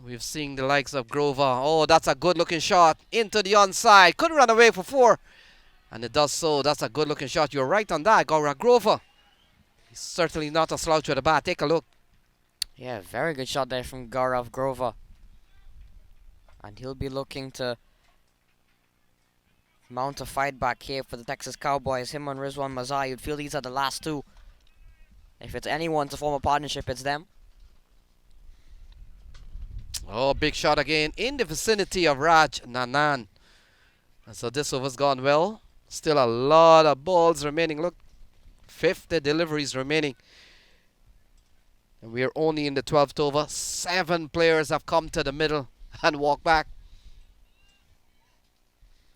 We've seen the likes of Grover. Oh, that's a good looking shot into the onside. Could run away for 4. And it does so. That's a good looking shot. You're right on that, Gaurav Grover. He's certainly not a slouch with a bat. Take a look. Yeah, very good shot there from Gaurav Grover. And he'll be looking to mount a fight back here for the Texas Cowboys. Him and Rizwan Mazar, you'd feel these are the last two. If it's anyone to form a partnership, it's them. Oh, big shot again in the vicinity of Raj Nanan. And so this over's gone well. Still a lot of balls remaining. Look, 50 deliveries remaining. And we are only in the 12th over. 7 players have come to the middle and walked back.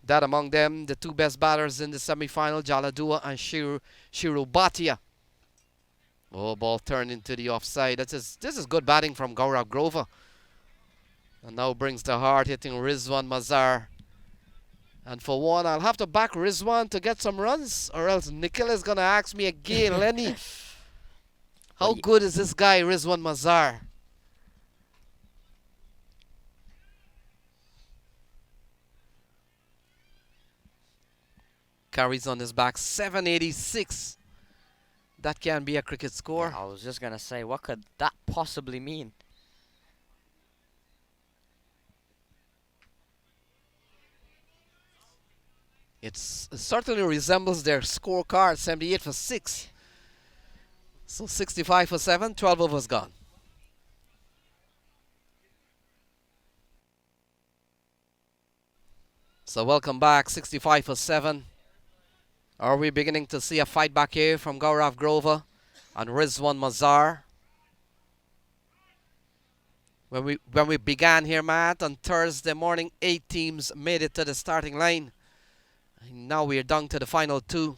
That among them, the 2 best batters in the semi-final, Jaladua and Shiru Bhatia. Oh, ball turned into the offside. This is good batting from Gaurav Grover. And now brings the hard-hitting Rizwan Mazar. And for one, I'll have to back Rizwan to get some runs, or else Nikhil is going to ask me again, Lenny, how good is this guy, Rizwan Mazar? Carries on his back, 786. That can be a cricket score. Yeah, I was just going to say, what could that possibly mean? It certainly resembles their scorecard, 78 for 6. So 65 for 7, 12 overs gone. So welcome back, 65 for 7. Are we beginning to see a fight back here from Gaurav Grover and Rizwan Mazar? When we began here, Matt, on Thursday morning, 8 teams made it to the starting line. And now we are down to the final 2.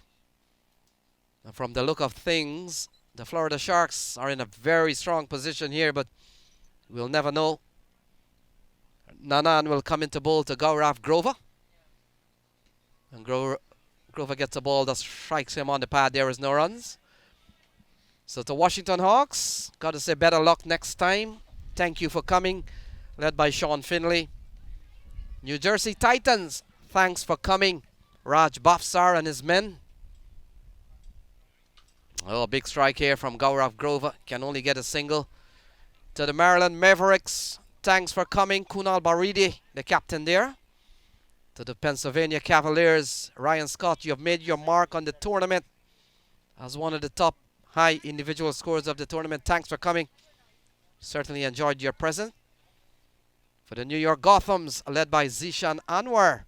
And from the look of things, The Florida Sharks are in a very strong position here, but we'll never know. Nanan will come into bowl to Gaurav Grover. And Grover gets a ball that strikes him on the pad. There is no runs. So to Washington Hawks, got to say better luck next time. Thank you for coming, led by Sean Finley. New Jersey Titans, thanks for coming, Raj Bafsar and his men. Oh, big strike here from Gaurav Grover. Can only get a single. To the Maryland Mavericks, thanks for coming, Kunal Baridi, the captain there. To the Pennsylvania Cavaliers, Ryan Scott, you have made your mark on the tournament as one of the top high individual scorers of the tournament. Thanks for coming. Certainly enjoyed your presence. For the New York Gothams, led by Zishan Anwar.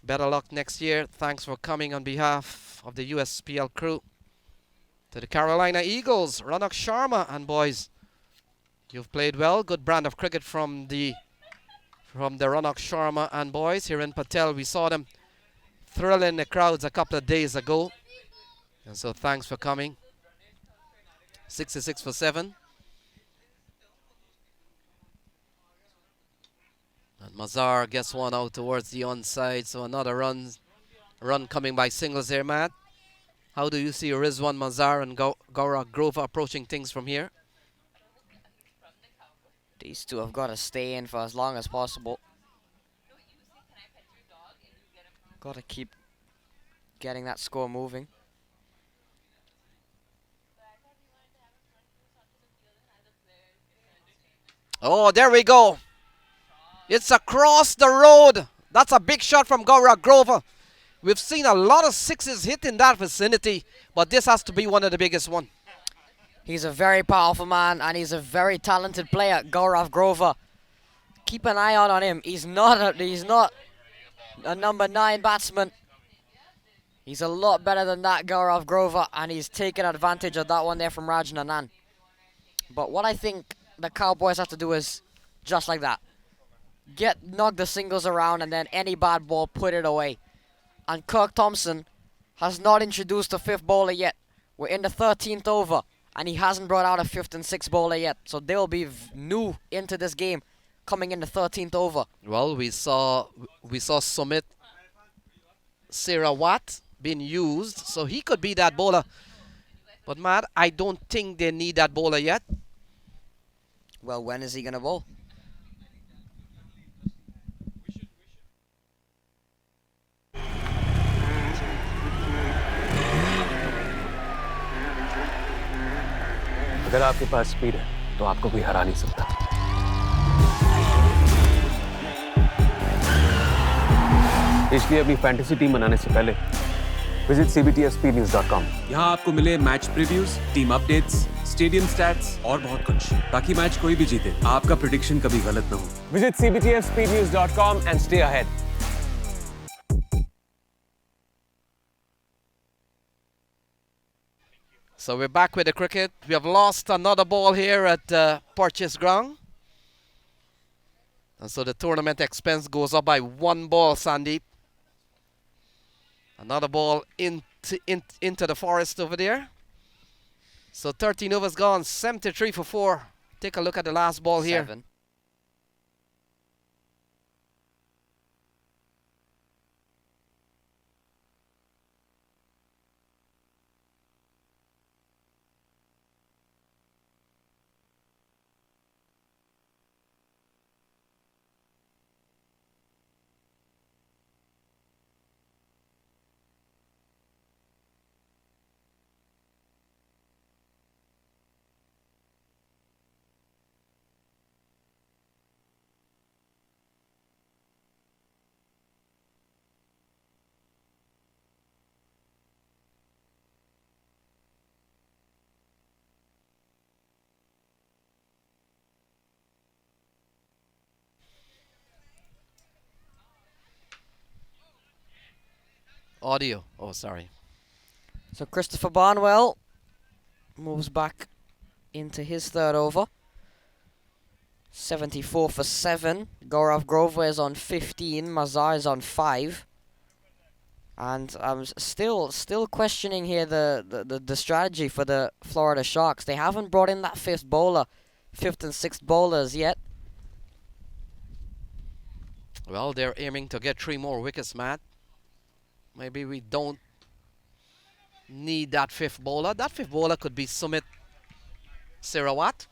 Better luck next year. Thanks for coming on behalf of the USPL crew. To the Carolina Eagles, Ranak Sharma and boys. You've played well. Good brand of cricket from the Ranak Sharma and boys here in Patel. We saw them thrilling the crowds a couple of days ago. And so thanks for coming. 66 for 7. And Mazar gets one out towards the onside. So another run coming by singles there, Matt. How do you see Rizwan Mazar and Gaurav Grover approaching things from here? These two have got to stay in for as long as possible. Got to keep getting that score moving. Oh, there we go. It's across the road. That's a big shot from Gaurav Grover. We've seen a lot of sixes hit in that vicinity, but this has to be one of the biggest one. He's a very powerful man, and he's a very talented player, Gaurav Grover. Keep an eye out on him. He's not a number 9 batsman. He's a lot better than that, Gaurav Grover, and he's taken advantage of that one there from Raj Nanan. But what I think the Cowboys have to do is just like that. Knock the singles around, and then any bad ball, put it away. And Kirk Thompson has not introduced a 5th bowler yet. We're in the 13th over, and he hasn't brought out a 5th and 6th bowler yet. So they'll be new into this game coming in the 13th over. Well, we saw Sumit Serawat being used, so he could be that bowler. But Matt, I don't think they need that bowler yet. Well, when is he going to bowl? अगर आपके पास speed है तो आपको कोई हरा नहीं सकता। इसलिए अपनी फैंटेसी टीम बनाने से पहले विजिट cbtfspeednews.com। यहाँ आपको मिले match previews, team updates, stadium stats और बहुत कुछ, ताकि मैच कोई भी जीते आपका प्रेडिक्शन कभी गलत ना हो। Visit cbtfspeednews.com and stay ahead। So we're back with the cricket. We have lost another ball here at Purchase Ground. And so the tournament expense goes up by 1 ball, Sandeep. Another ball into the forest over there. So 13 overs gone, 73 for 4. Take a look at the last ball here. 7. Audio. Oh, sorry. So Christopher Barnwell moves back into his 3rd over. 74 for 7. Gaurav Grover is on 15. Mazar is on 5. And I'm still questioning here the strategy for the Florida Sharks. They haven't brought in that fifth and sixth bowlers yet. Well, they're aiming to get 3 more wickets, Matt. Maybe we don't need that fifth bowler. That fifth bowler could be Sumit Sirawat.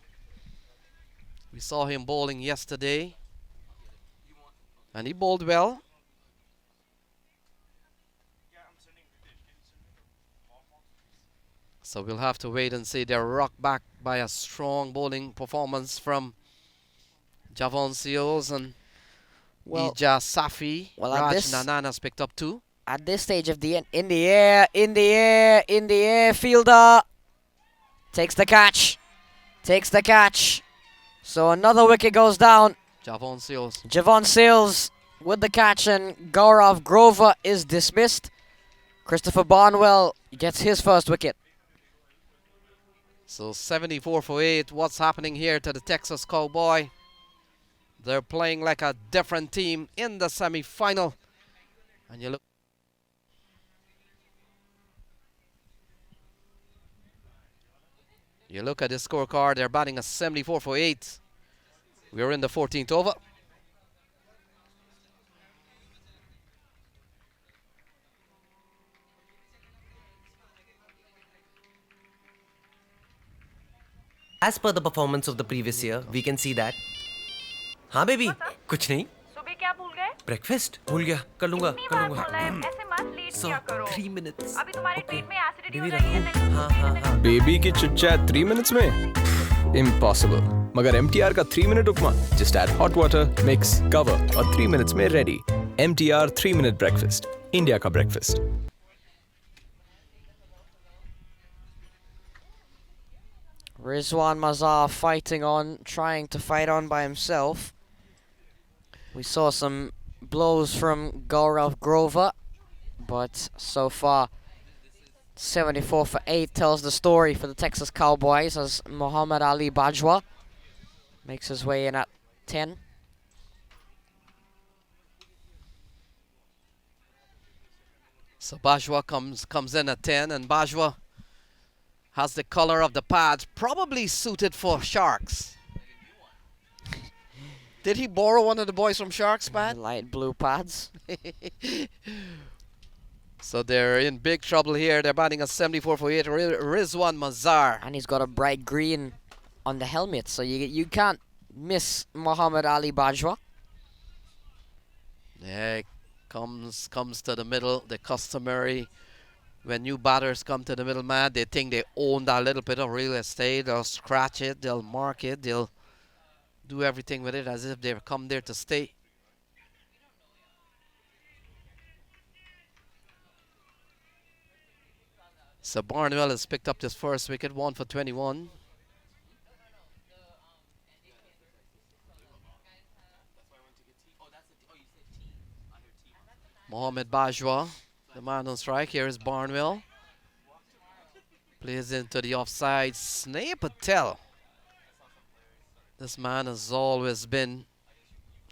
We saw him bowling yesterday, and he bowled well. So we'll have to wait and see. They're rocked back by a strong bowling performance from Javon Seals and Ija Safi. Raj Nanan has picked up 2. At this stage of the in the air, fielder takes the catch. So another wicket goes down. Javon Seals with the catch, and Gaurav Grover is dismissed. Christopher Barnwell gets his first wicket. So 74 for 8. What's happening here to the Texas Cowboy? They're playing like a different team in the semi-final. And you look at the scorecard, they're batting a 74 for 8. We're in the 14th over. As per the performance of the previous year, we can see that. हाँ baby, कुछ नहीं. सुबह क्या भूल गए? Breakfast भूल गया. कर लूँगा. ऐसे मत लेट किया करो. 3 minutes. अभी तुम्हारे पेट में एसिडिटी हो बेबी जाएगी. हाँ. बेबी की चिट चैट 3 minutes में? Impossible. मगर MTR का 3 minute उपमा. Just add hot water, mix, cover और 3 minutes में ready. MTR 3 minute breakfast. India का breakfast. Rizwan Mazar fighting on, trying to fight on by himself. We saw some blows from Gaurav Grover, but so far 74 for 8 tells the story for the Texas Cowboys as Muhammad Ali Bajwa makes his way in at 10. So Bajwa comes in at 10, and Bajwa has the color of the pads, probably suited for Sharks. Did he borrow one of the boys from Sharks, Pat? Light blue pads. So they're in big trouble here. They're batting a 74 for 8. Rizwan Mazar. And he's got a bright green on the helmet, so you can't miss Muhammad Ali Bajwa. Yeah, comes to the middle, the customary. When new batters come to the middle, man, they think they own that little bit of real estate. They'll scratch it, they'll mark it, they'll do everything with it as if they've come there to stay. So Barnwell has picked up his first wicket, 1 for 21. Mohamed Bajwa, the man on strike. Here is Barnwell. Plays into the offside. Sneh Patel. This man has always been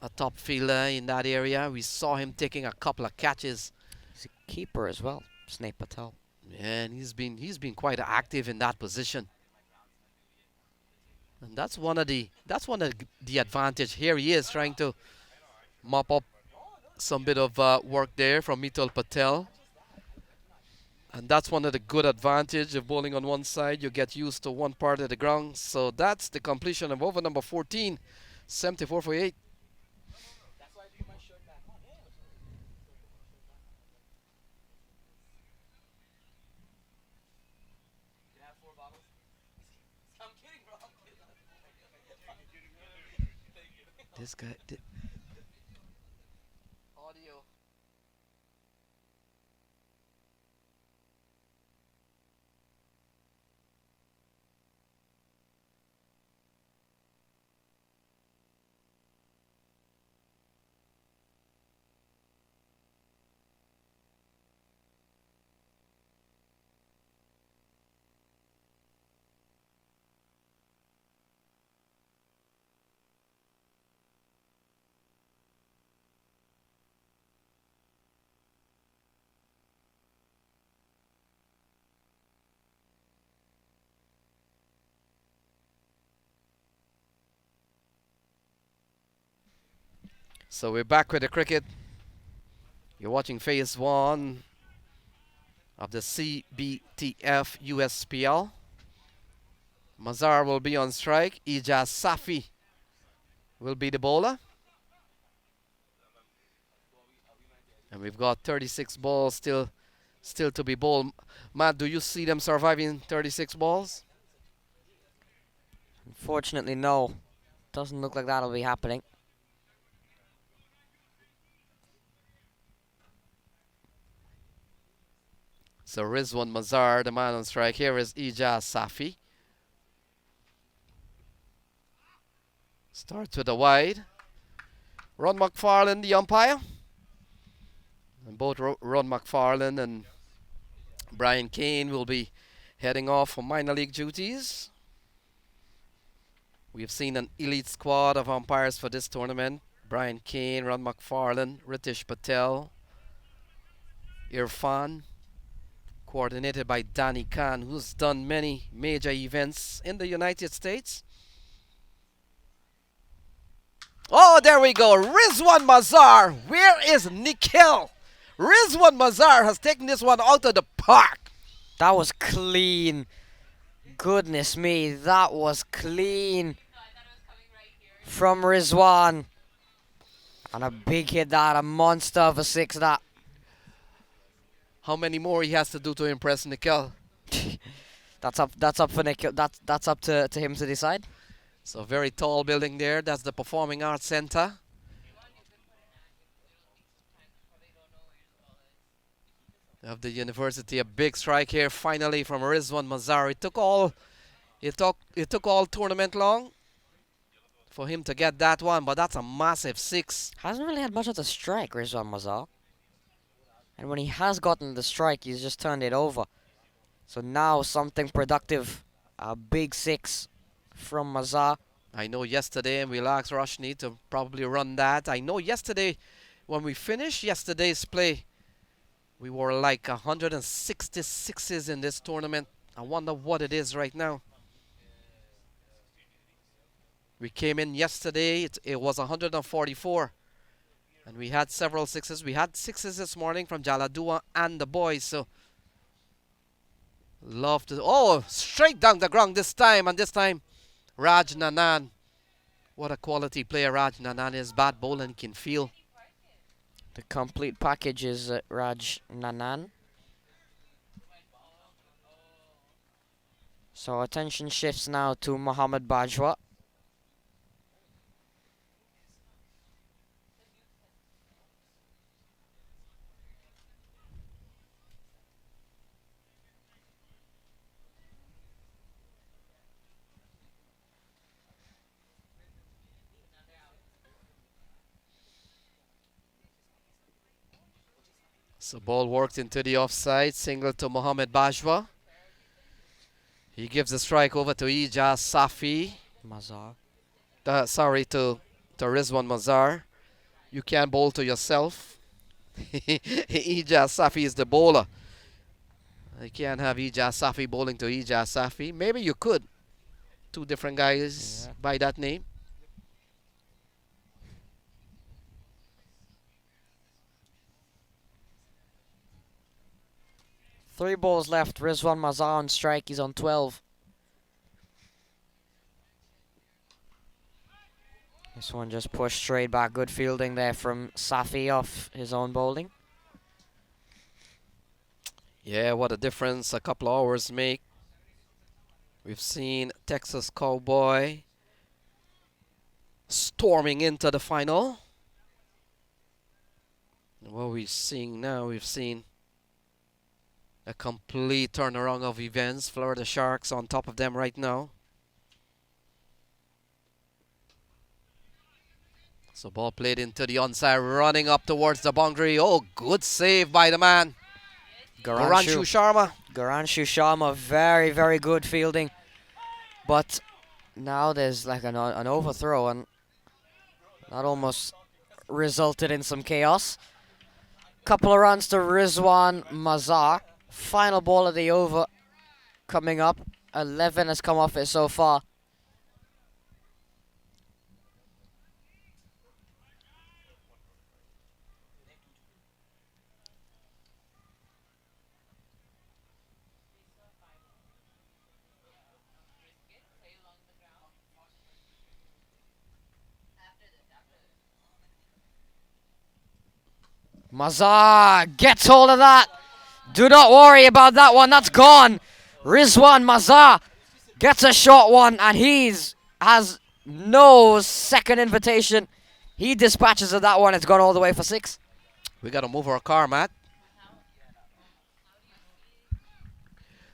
a top fielder in that area. We saw him taking a couple of catches. He's a keeper as well, Sneh Patel. Yeah, and he's been quite active in that position. And that's one of the advantage. Here he is trying to mop up some bit of work there from Mitul Patel. And that's one of the good advantage of bowling on one side. You get used to one part of the ground. So that's the completion of over number 14, 74 for 8. This guy did. Audio. So we're back with the cricket. You're watching phase 1 of the CBTF USPL. Mazhar will be on strike. Ijaz Safi will be the bowler. And we've got 36 balls still to be bowled. Matt, do you see them surviving 36 balls? Unfortunately, no. Doesn't look like that'll be happening. So Rizwan Mazhar, the man on strike. Here is Ijaz Safi. Starts with a wide. Ron McFarlane, the umpire. And both Ron McFarlane and Brian Kane will be heading off for minor league duties. We've seen an elite squad of umpires for this tournament. Brian Kane, Ron McFarlane, Ritesh Patel, Irfan, coordinated by Danny Khan, who's done many major events in the United States. Oh, there we go. Rizwan Mazhar. Where is Nikhil? Rizwan Mazhar has taken this one out of the park. That was clean. Goodness me, that was clean. From Rizwan. And a big hit that, a monster of a 6 that. How many more he has to do to impress Nikhil? That's up for Nikhil. That's up to him to decide. So very tall building there. That's the Performing Arts Center. Of the university, a big strike here finally from Rizwan Mazhar. It took all tournament long for him to get that one, but that's a massive 6. Hasn't really had much of the strike, Rizwan Mazhar. And when he has gotten the strike, he's just turned it over. So now something productive. A big 6 from Mazhar. I know yesterday, and we'll ask Roshni to probably run that. I know yesterday, when we finished yesterday's play, we were like 166s in this tournament. I wonder what it is right now. We came in yesterday, it was 144. And we had several 6s. We had 6s this morning from Jaladua and the boys. So, love to... Oh, straight down the ground this time. And this time, Raj Nanan. What a quality player Raj Nanan is. Bat bowling can feel. The complete package is Raj Nanan. So attention shifts now to Mohammad Bajwa. So ball worked into the offside, single to Mohammad Bajwa. He gives the strike over to Ijaz Safi. Mazhar. Sorry, to Rizwan Mazhar. You can't bowl to yourself. Ijaz Safi is the bowler. You can't have Ijaz Safi bowling to Ijaz Safi. Maybe you could. 2 different guys by that name. Three balls left. Rizwan Mazhar on strike. He's on 12. This one just pushed straight back. Good fielding there from Safi off his own bowling. Yeah, what a difference a couple of hours make. We've seen Texas Cowboy storming into the final. And what we're seeing now, we've seen a complete turnaround of events. Florida Sharks on top of them right now. So ball played into the onside, running up towards the boundary. Oh, good save by the man. Garanshu Sharma. Garanshu Sharma, very, very good fielding. But now there's like an overthrow, and that almost resulted in some chaos. Couple of runs to Rizwan Mazhar. Final ball of the over coming up. 11 has come off it so far. Mazar gets hold of that. Do not worry about that one. That's gone. Rizwan Mazar gets a short one, and has no second invitation. He dispatches of that one. It's gone all the way for 6. We got to move our car, Matt.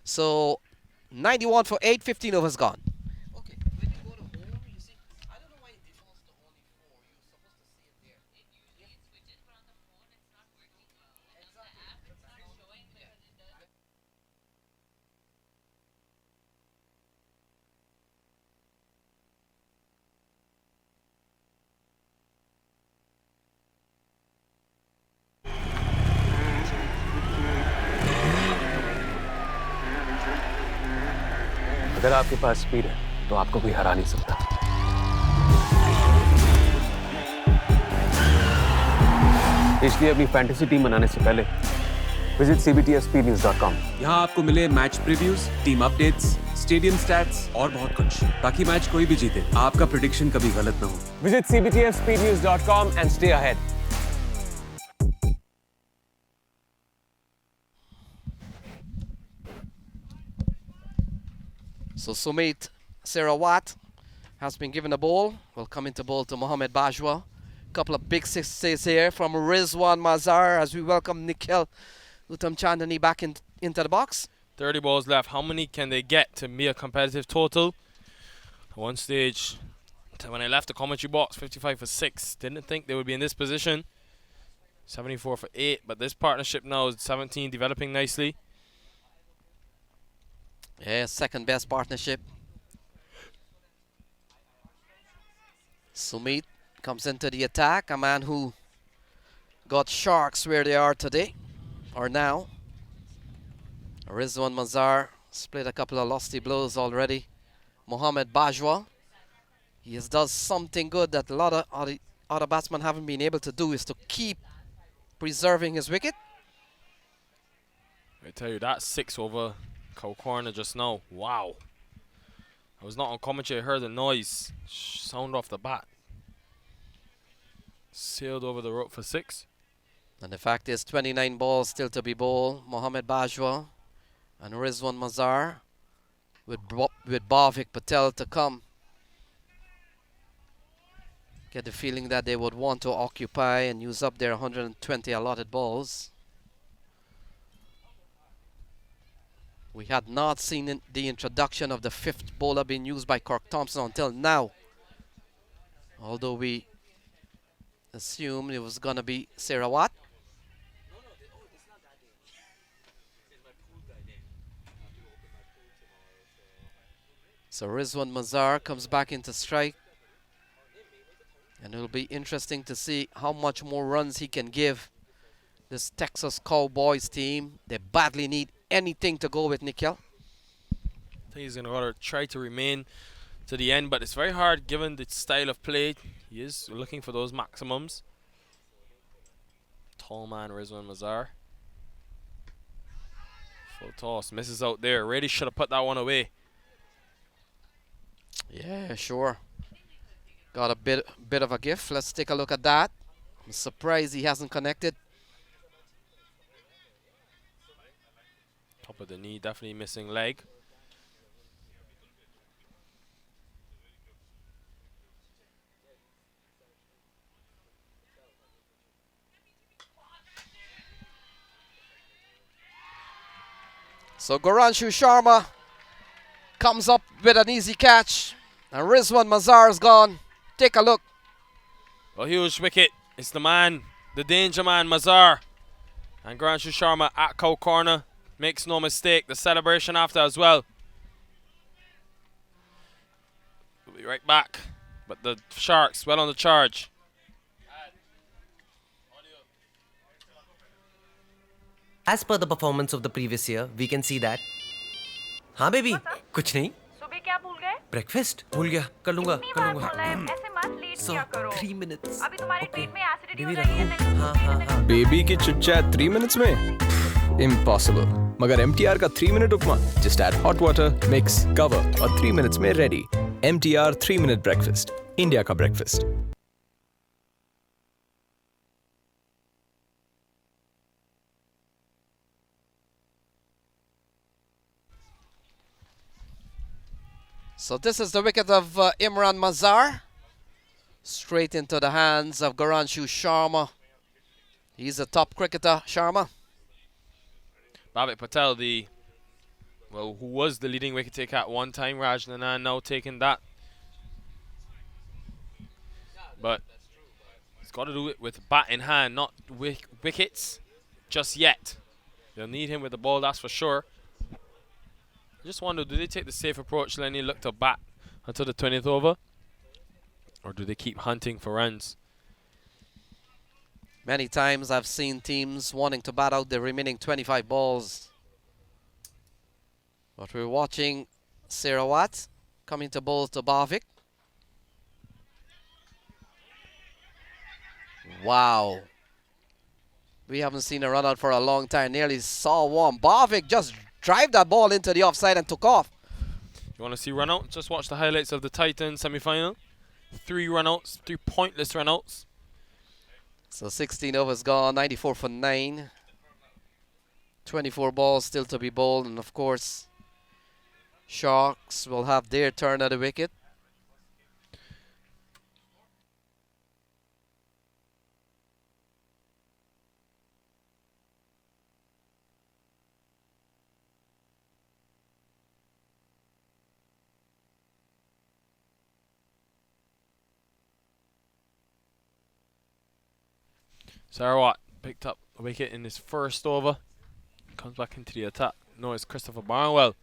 So 91 for 8, 15 overs gone. अगर आपके पास speed है तो आपको कोई हरा नहीं सकता। इसलिए अपनी फैंटेसी टीम बनाने से पहले विजिट cbtfspeednews.com। यहाँ आपको मिले match previews, team updates, stadium stats और बहुत कुछ, ताकि मैच कोई भी जीते आपका प्रेडिक्शन कभी गलत ना हो। Visit cbtfspeednews.com and stay ahead। So Sumit Serawat has been given the ball. Will come into ball to Mohamed Bajwa. Couple of big sixes here from Rizwan Mazar as we welcome Nikhil Uttam Chandani back into the box. 30 balls left. How many can they get to be a competitive total? At one stage, when I left the commentary box, 55 for 6. Didn't think they would be in this position. 74 for 8. But this partnership now is 17, developing nicely. Yeah, second best partnership. Sumit comes into the attack, a man who got Sharks where they are today, or now. Rizwan Mazar split a couple of lusty blows already. Mohamed Bajwa, he has does something good that a lot of other batsmen haven't been able to do, is to keep preserving his wicket. I tell you, that 6 over Cow corner just now. Wow. I was not on commentary. I heard the noise. Sound off the bat. Sailed over the rope for 6. And the fact is 29 balls still to be bowled. Mohamed Bajwa and Rizwan Mazar with Bhavik Patel to come. Get the feeling that they would want to occupy and use up their 120 allotted balls. We had not seen the introduction of the 5th bowler being used by Kirk Thompson until now. Although we assumed it was going to be Serawat. So Rizwan Mazar comes back into strike. And it'll be interesting to see how much more runs he can give this Texas Cowboys team. They badly need anything to go with, Nikhil. I think he's going to try to remain to the end, but it's very hard given the style of play. He is looking for those maximums. Tall man Rizwan Mazar. Full toss, misses out there. Really should have put that one away. Yeah, sure. Got a bit of a gift. Let's take a look at that. I'm surprised he hasn't connected. Top of the knee, definitely missing leg. So Goranshu Sharma comes up with an easy catch. And Rizwan Mazar's gone. Take a look. A huge wicket. It's the man, the danger man, Mazar. And Goranshu Sharma at cow corner. Makes no mistake. The celebration after as well. We'll be right back. But the Sharks well on the charge. As per the performance of the previous year, we can see that. हाँ baby, कुछ नहीं. सुबह क्या भूल गए? Breakfast भूल गया. कर लूँगा. ऐसे मत लेट किया करो. 3 minutes. अभी तुम्हारे पेट में एसिडिटी हो बेबी जाएगी. हाँ. बेबी की चिट-चैट 3 minutes में? Impossible. मगर MTR का 3-minute उपमा. Just add hot water, mix, cover और 3 minutes में ready. MTR 3-minute breakfast. India का breakfast. So this is the wicket of Imran Mazar. Straight into the hands of Garanshu Sharma. He's a top cricketer, Sharma. Bhavik Patel, who was the leading wicket taker at one time, Rajnanan now taking that. But he's got to do it with bat in hand, not wickets just yet. They'll need him with the ball, that's for sure. I just wonder, do they take the safe approach, Lenny, look to bat until the 20th over? Or do they keep hunting for runs? Many times I've seen teams wanting to bat out the remaining 25 balls. But we're watching Serawat coming to bowl to Bhavik. Wow. We haven't seen a run out for a long time. Nearly saw one. Bhavik just drive that ball into the offside and took off. You want to see run out? Just watch the highlights of the Titans semi-final. 3 run-outs, 3 pointless run-outs. So 16 overs gone, 94 for 9. 24 balls still to be bowled, and of course, Sharks will have their turn at the wicket. Sarawat picked up a wicket in his first over. Comes back into the attack. No, it's Christopher Barnwell.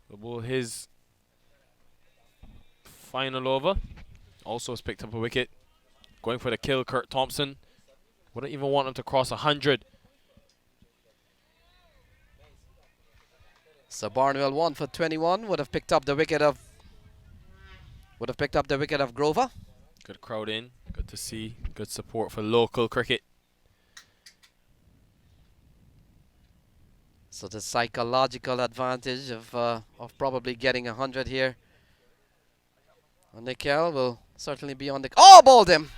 Will bowl his final over. Also has picked up a wicket. Going for the kill, Kurt Thompson. Wouldn't even want him to cross 100. So Barnwell 1 for 21 would have picked up the wicket of Grover. Good crowd in. Good to see. Good support for local cricket. So the psychological advantage of probably getting 100 here. And Nikhil will certainly be on the... Oh, bowled him!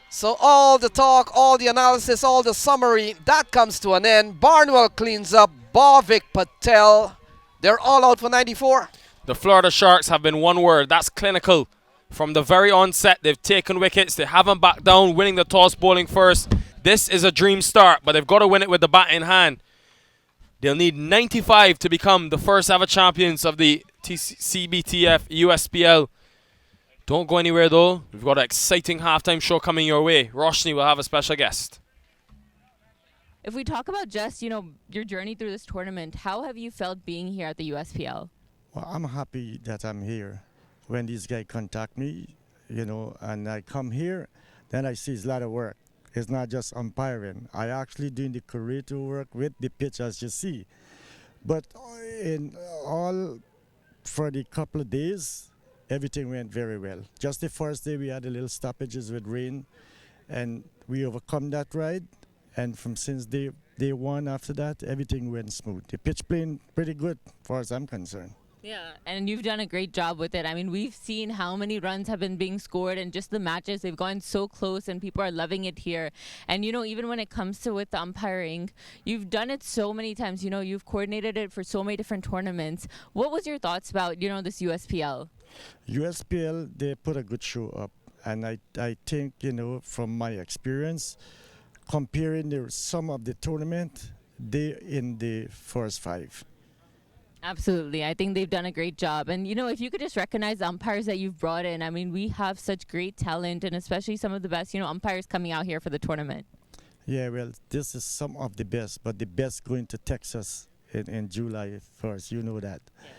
So all the talk, all the analysis, all the summary, that comes to an end. Barnwell cleans up. Bhavik Patel, they're all out for 94. The Florida Sharks have been one word. That's clinical. From the very onset, they've taken wickets. They haven't backed down, winning the toss, bowling first. This is a dream start, but they've got to win it with the bat in hand. They'll need 95 to become the first ever champions of the CBTF USPL. Don't go anywhere though. We've got an exciting halftime show coming your way. Roshni will have a special guest. If we talk about just, your journey through this tournament, how have you felt being here at the USPL? Well, I'm happy that I'm here. When these guys contact me, and I come here, then I see it's a lot of work. It's not just umpiring. I actually doing the creative work with the pitch, as you see. But in all, for the couple of days, everything went very well. Just the first day, we had a little stoppages with rain, and we overcome that ride. And from since day one after that, everything went smooth. The pitch playing pretty good, as far as I'm concerned. Yeah, and you've done a great job with it. I mean, we've seen how many runs have been being scored, and just the matches, they've gone so close, and people are loving it here. And, even when it comes to with the umpiring, you've done it so many times. You've coordinated it for so many different tournaments. What was your thoughts about, this USPL? USPL, they put a good show up. And I think, from my experience, comparing some of the tournament, they in the first 5. Absolutely. I think they've done a great job. And, if you could just recognize the umpires that you've brought in, I mean, we have such great talent, and especially some of the best, umpires coming out here for the tournament. Yeah, well, this is some of the best, but the best going to Texas in July 1st. You know that. Yeah.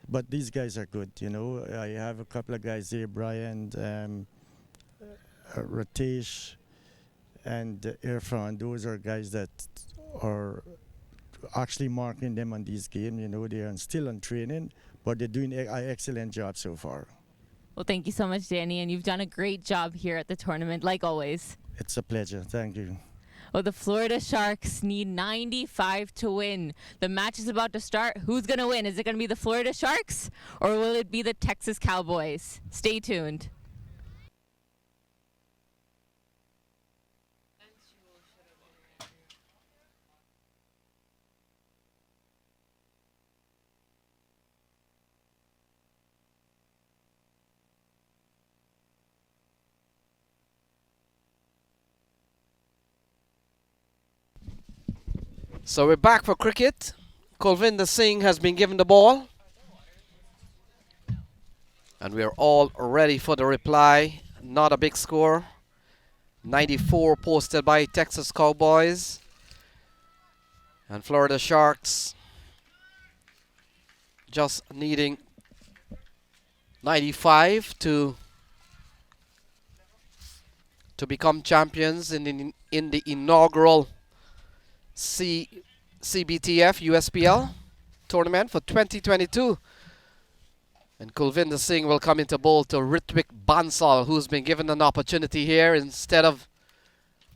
But these guys are good, I have a couple of guys here, Brian, Ratesh, and Irfan. Those are guys that are actually marking them on these games. They are still on training, but they're doing an excellent job so far. Well, thank you so much, Danny, and you've done a great job here at the tournament, like always. It's a pleasure. Thank you. Well, the Florida Sharks need 95 to win. The match is about to start. Who's going to win? Is it going to be the Florida Sharks, or will it be the Texas Cowboys? Stay tuned. So we're back for cricket. Kulvinder Singh has been given the ball. And we are all ready for the reply. Not a big score. 94 posted by Texas Cowboys. And Florida Sharks just needing 95 to become champions in the inaugural CBTF USPL tournament for 2022. And Kulvinder Singh will come into bowl to Ritwik Bansal, who's been given an opportunity here instead of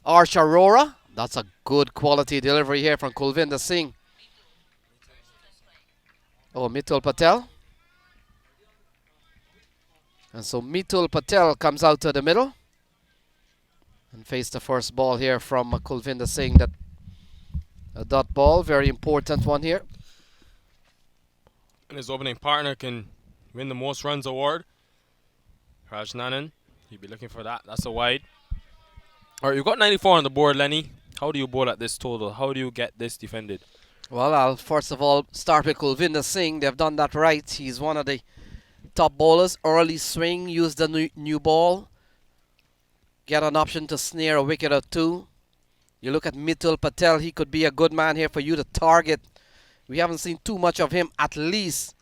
Arsh Arora. That's a good quality delivery here from Kulvinder Singh. Oh, Mitul Patel. And so Mitul Patel comes out to the middle and face the first ball here from Kulvinder Singh. That a dot ball, very important one here. And his opening partner can win the most runs award. Raj Nanan, he'd be looking for that. That's a wide. All right, you've got 94 on the board, Lenny. How do you bowl at this total? How do you get this defended? Well, I'll first of all start with Kulvinder Singh. They've done that right. He's one of the top bowlers. Early swing, use the new ball. Get an option to snare a wicket or two. You look at Mitul Patel. He could be a good man here for you to target. We haven't seen too much of him. At least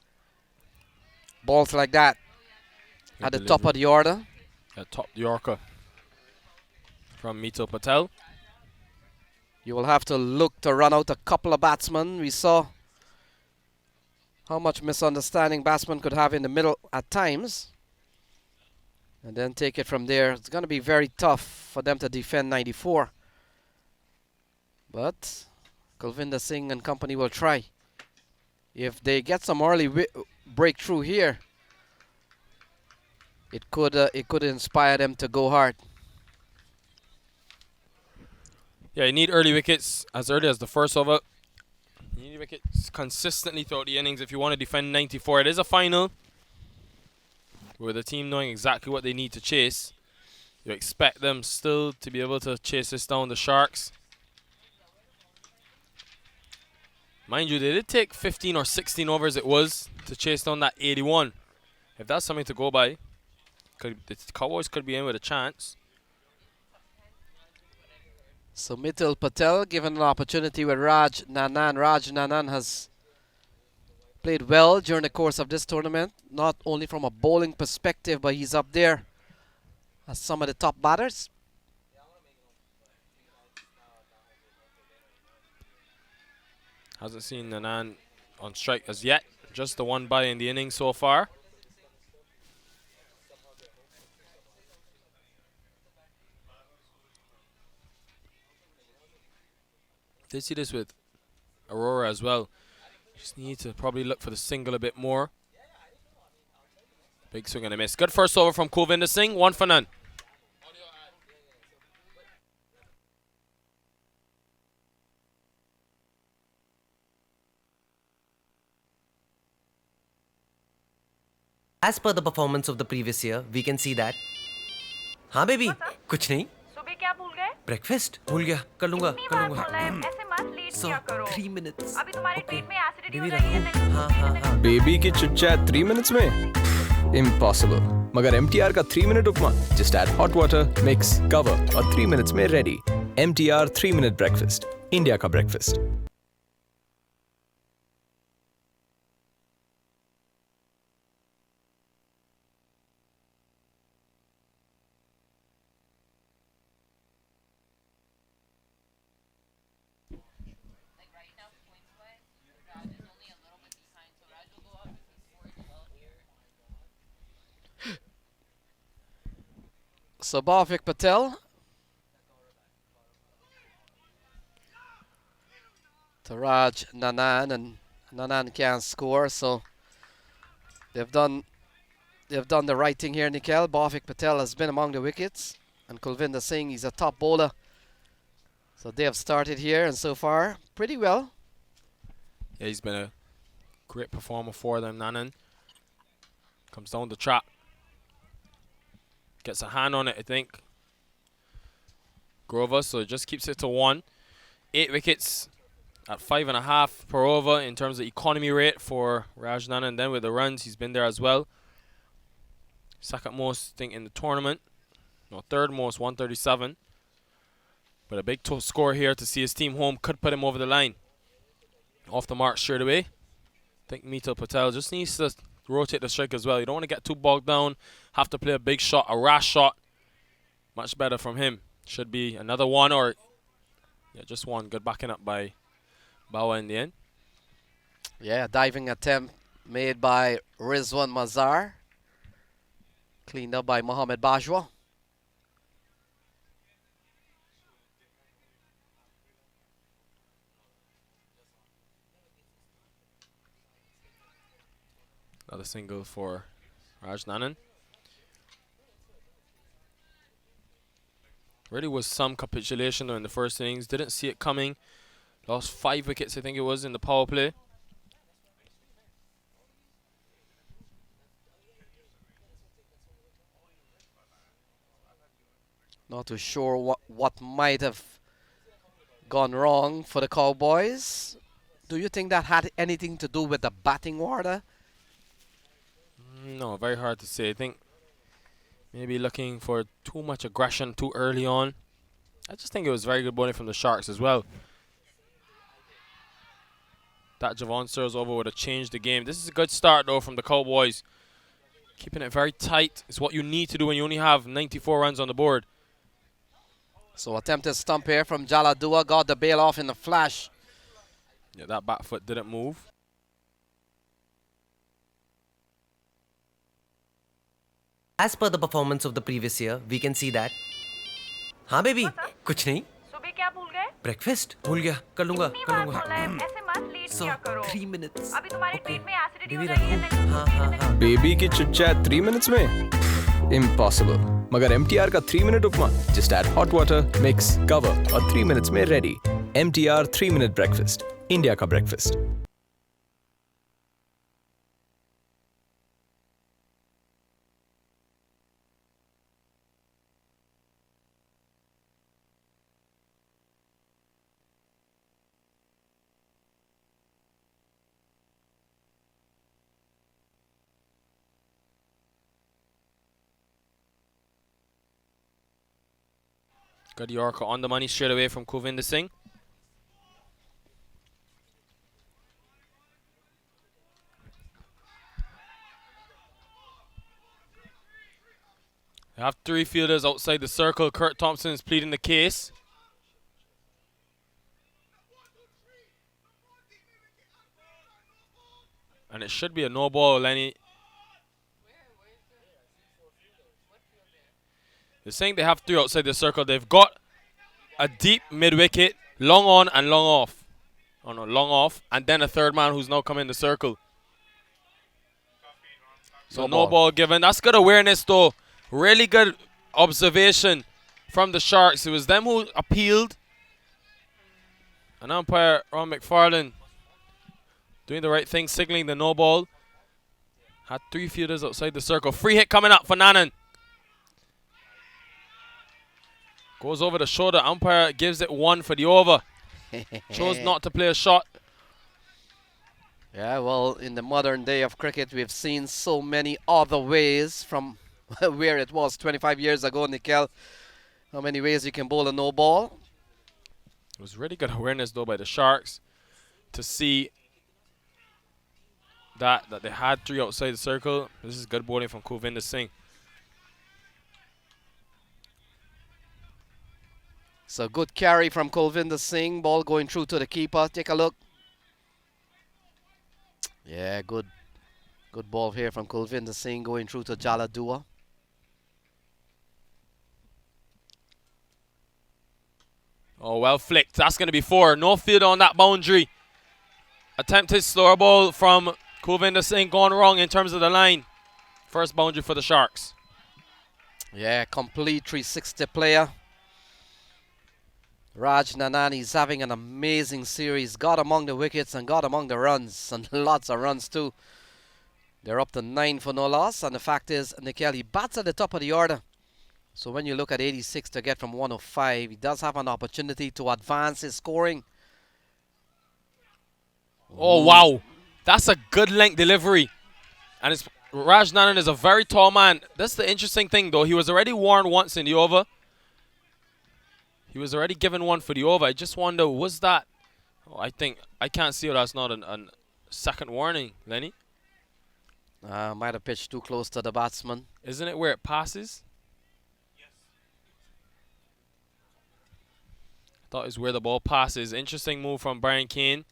balls like that at the top of the order. Top Yorker from Mitul Patel. You will have to look to run out a couple of batsmen. We saw how much misunderstanding batsmen could have in the middle at times. And then take it from there. It's going to be very tough for them to defend 94. But Kulvinder Singh and company will try. If they get some early breakthrough here, it could inspire them to go hard. Yeah, you need early wickets as early as the first over. You need wickets consistently throughout the innings if you want to defend 94. It is a final with the team knowing exactly what they need to chase. You expect them still to be able to chase this down, the Sharks. Mind you, they did take 15 or 16 overs it was to chase down that 81. If that's something to go by, the Cowboys could be in with a chance. So Mitul Patel given an opportunity with Raj Nanan. Raj Nanan has played well during the course of this tournament, not only from a bowling perspective, but he's up there as some of the top batters. Hasn't seen Nanan on strike as yet. Just the one by in the inning so far. Did see this with Aurora as well. Just need to probably look for the single a bit more. Big swing and a miss. Good first over from Kulvinder Singh. 1 for none. As per the performance of the previous year, we can see that. हाँ baby कुछ नहीं सुबह क्या भूल गए? Breakfast भूल गया कर लूंगा इतनी बार बोला है, ऐसे मत लेट किया करो। 3 minutes अभी तुम्हारे पेट में एसिडिटी हो बेबी रही है रखूं हाँ हाँ हाँ बेबी की चिट-चैट 3 minutes में इम्पॉसिबल मगर MTR का 3 minute upma just add hot water mix cover और 3 minutes में ready MTR 3 minute breakfast India का breakfast So Bhavik Patel to Raj Nanan, and Nanan can't score, so they've done the right thing here, Nikhil. Bhavik Patel has been among the wickets, and Kulvinder Singh, he's a top bowler. So they have started here, and so far pretty well. Yeah, he's been a great performer for them, Nanan. Comes down the trap. Gets a hand on it, I think. Grover, so it just keeps it to 1. 8 wickets at 5.5 per over in terms of economy rate for Rajnan, and then with the runs, he's been there as well. Second most, I think, in the tournament. No, third most, 137. But a big score here to see his team home could put him over the line. Off the mark straight away. I think Mito Patel just needs to rotate the strike as well. You don't want to get too bogged down, have to play a big shot, a rash shot. Much better from him. Should be another one or, yeah, just one. Good backing up by Bawa in the end. Yeah, diving attempt made by Rizwan Mazar. Cleaned up by Mohamed Bajwa. Another single for Rajnanan. Really was some capitulation though in the first innings. Didn't see it coming. Lost 5 wickets, I think it was, in the power play. Not too sure what might have gone wrong for the Cowboys. Do you think that had anything to do with the batting order? No, very hard to say. I think maybe looking for too much aggression too early on. I just think it was very good bowling from the Sharks as well. That Javon Searles over would have changed the game. This is a good start though from the Cowboys. Keeping it very tight is what you need to do when you only have 94 runs on the board. So attempted stump here from Jaladua, got the bail off in a flash. Yeah, that back foot didn't move. As per the performance of the previous year, we can see that. हाँ baby, कुछ नहीं. सुबह क्या भूल गए? Breakfast? भूल गया. कर लूँगा. इतनी बार बोला है, ऐसे मत लेट किया करो. 3 minutes. अभी तुम्हारे पेट में एसिडिटी हो बेबी जाएगी and then हाँ हाँ हाँ. बेबी की चिट-चैट 3 minutes में? Impossible. मगर MTR का 3 minute उपमा. Just add hot water, mix, cover और 3 minutes में ready. MTR 3 minute breakfast. India का breakfast. Good Yorker on the money straight away from Kuvinder Singh. They have 3 fielders outside the circle. Kurt Thompson is pleading the case. And it should be a no ball, Lenny. They're saying they have 3 outside the circle. They've got a deep mid-wicket, long on and long off. Oh no, long off. And then a third man who's now come in the circle. So no ball given. That's good awareness though. Really good observation from the Sharks. It was them who appealed. And umpire Ron McFarlane doing the right thing, signaling the no ball. Had 3 fielders outside the circle. Free hit coming up for Nanan. Goes over the shoulder. Umpire gives it 1 for the over. Chose not to play a shot. Yeah, well, in the modern day of cricket, we've seen so many other ways from where it was 25 years ago, Nikhil. How many ways you can bowl a no ball? It was really good awareness, though, by the Sharks to see that they had 3 outside the circle. This is good bowling from Kuvinder Singh. So good carry from Kulvinder Singh. Ball going through to the keeper. Take a look. Yeah, good ball here from Kulvinder Singh going through to Jaladua. Oh, well flicked. That's going to be 4. No field on that boundary. Attempted slower ball from Kulvinder Singh gone wrong in terms of the line. First boundary for the Sharks. Yeah, complete 360 player. Raj Nanani's having an amazing series. Got among the wickets and got among the runs. And lots of runs too. They're up to 9 for no loss. And the fact is, Nikhil, he bats at the top of the order. So when you look at 86 to get from 105, he does have an opportunity to advance his scoring. Oh, wow. That's a good length delivery. And it's Raj Nanan is a very tall man. That's the interesting thing, though. He was already warned once in the over. He was already given one for the over. I just wonder, was that... Oh, I can't see how that's not a second warning, Lenny. Might have pitched too close to the batsman. Isn't it where it passes? Yes. I thought it was where the ball passes. Interesting move from Brian Kane.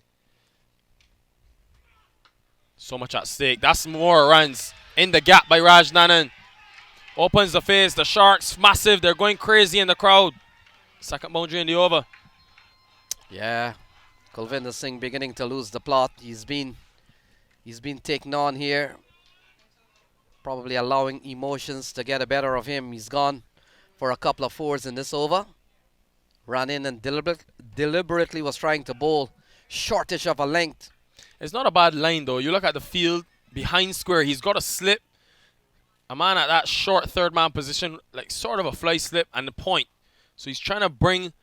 So much at stake. That's more runs in the gap by Raj Nanan. Opens the face. The Sharks, massive. They're going crazy in the crowd. Second boundary in the over. Yeah. Kulvinder Singh beginning to lose the plot. He's been taken on here. Probably allowing emotions to get the better of him. He's gone for a couple of fours in this over. Ran in and deliberately was trying to bowl shortish of a length. It's not a bad line, though. You look at the field behind square. He's got a slip. A man at that short third man position, like sort of a fly slip and the point. So he's trying to bring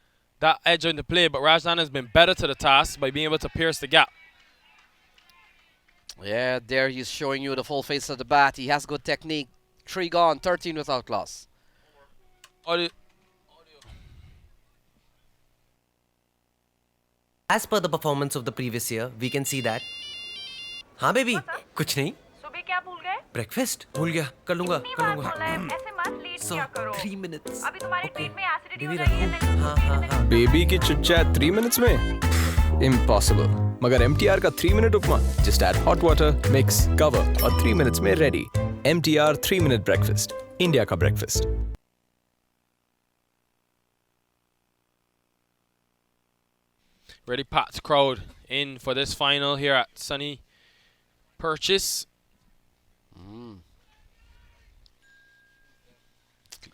that edge into play, but Rajnan has been better to the task by being able to pierce the gap. Yeah, there he's showing you the full face of the bat. He has good technique. 3 gone, 13 without loss. As per the performance of the previous year, we can see that. हाँ baby, कुछ नहीं. सुबह क्या भूल गए? Breakfast भूल गया. कर लूँगा. इतनी बार बोला है, ऐसे मत लेट किया करो. 3 minutes. अभी तुम्हारे पेट में एसिडिटी हो बेबी रही है. रखूँ. हाँ. बेबी की चिट चैट 3 minutes में? Impossible. मगर MTR का 3-minute उपमा. Just add hot water, mix, cover और 3 minutes में ready. MTR 3-minute breakfast. India का breakfast. Ready packed crowd in for this final here at Sunny Purchase.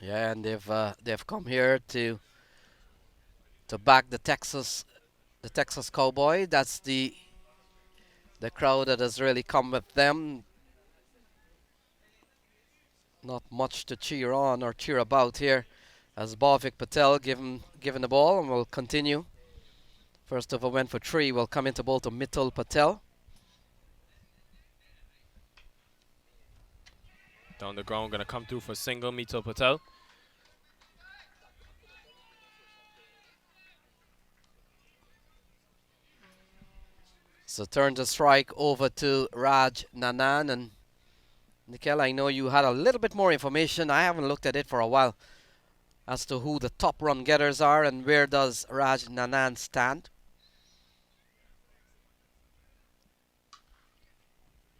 Yeah, and they've come here to back the Texas Cowboy. That's the crowd that has really come with them. Not much to cheer on or cheer about here, as Bhavik Patel given the ball and will continue. First over went for 3. Will come into ball to Mitul Patel. Down the ground, going to come through for single, Mitul Patel. So turn the strike over to Raj Nanan. And Nikhil, I know you had a little bit more information. I haven't looked at it for a while as to who the top run getters are and where does Raj Nanan stand.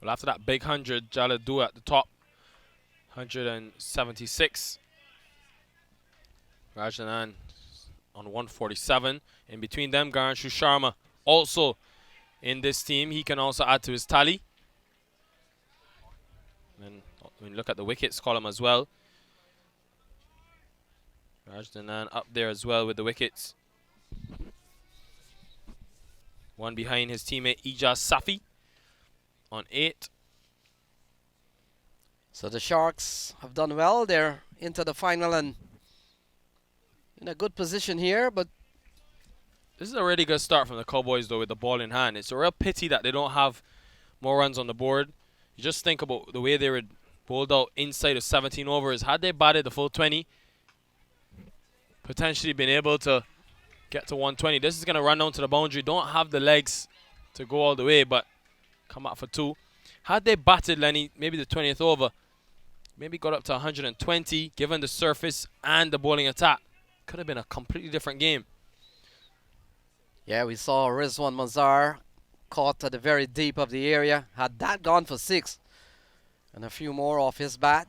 Well, after that big 100, Jaladu at the top, 176. Rajanan on 147. In between them, Garanshu Sharma also in this team. He can also add to his tally. And when you look at the wickets column as well, Rajanan up there as well with the wickets. One behind his teammate Ijaz Safi on 8. So the Sharks have done well. They're into the final and in a good position here, but this is a really good start from the Cowboys, though, with the ball in hand. It's a real pity that they don't have more runs on the board. You just think about the way they were bowled out inside of 17 overs. Had they batted the full 20, potentially been able to get to 120. This is going to run down to the boundary. Don't have the legs to go all the way, but come out for 2. Had they batted, Lenny, maybe the 20th over, maybe got up to 120, given the surface and the bowling attack, could have been a completely different game. Yeah, we saw Rizwan Mazar caught at the very deep of the area. Had that gone for 6 and a few more off his bat,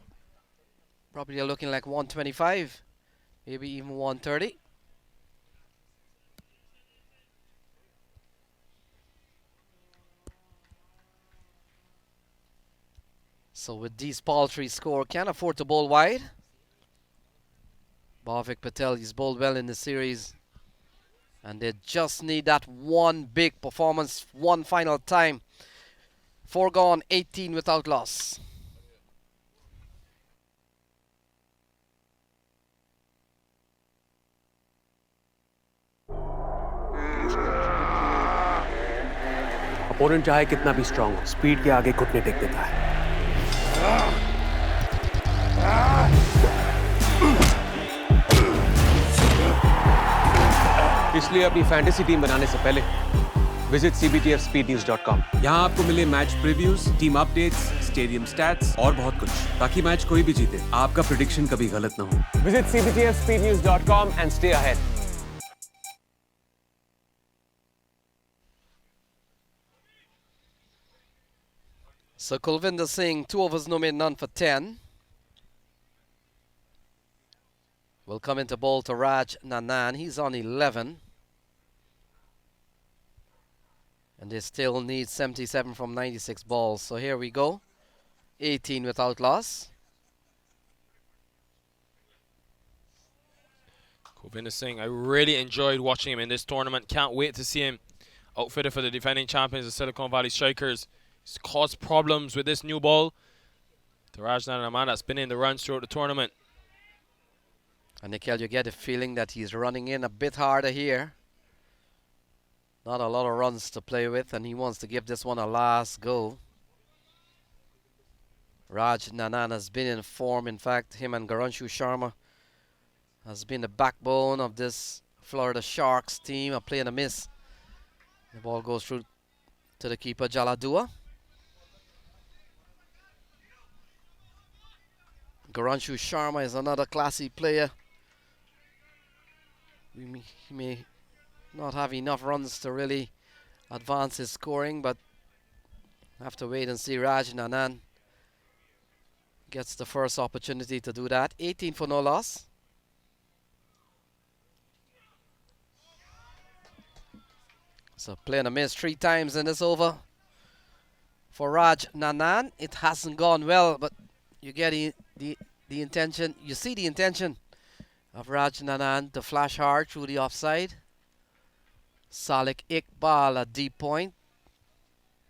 probably looking like 125, maybe even 130. So with these paltry score, can't afford to bowl wide. Bhavik Patel, he's bowled well in the series. And they just need that one big performance, one final time. 4 gone, 18 without loss. Opponent चाहे कितना भी strong हो, speed के आगे घुटने take देता है। इसलिए अपनी फैंटेसी टीम बनाने से पहले विजिट cbtfspeednews.com। यहाँ आपको मिले match previews, team updates, stadium stats और बहुत कुछ, ताकि मैच कोई भी जीते, आपका प्रेडिक्शन कभी गलत ना हो। Visit cbtfspeednews.com and stay ahead. So Kulvinder Singh, 2 overs no made, none for 10. Will come into ball to Raj Nanan. He's on 11. And they still need 77 from 96 balls. So here we go. 18 without loss. Kulvinder Singh, I really enjoyed watching him in this tournament. Can't wait to see him outfitted for the defending champions, the Silicon Valley Strikers. He's caused problems with this new ball. To Raj Nanan, that's been in the runs throughout the tournament. And Nikhil, you get a feeling that he's running in a bit harder here. Not a lot of runs to play with, and he wants to give this one a last go. Raj Nanan has been in form. In fact, him and Garanshu Sharma has been the backbone of this Florida Sharks team. A play and a miss. The ball goes through to the keeper, Jaladua. Garanshu Sharma is another classy player. He may not have enough runs to really advance his scoring, but have to wait and see. Raj Nanan gets the first opportunity to do that. 18 for no loss. So play and a miss 3 times in this over. For Raj Nanan, it hasn't gone well, but you get the intention. You see the intention of Raj Nanan to flash hard through the offside. Salik Iqbal at deep point.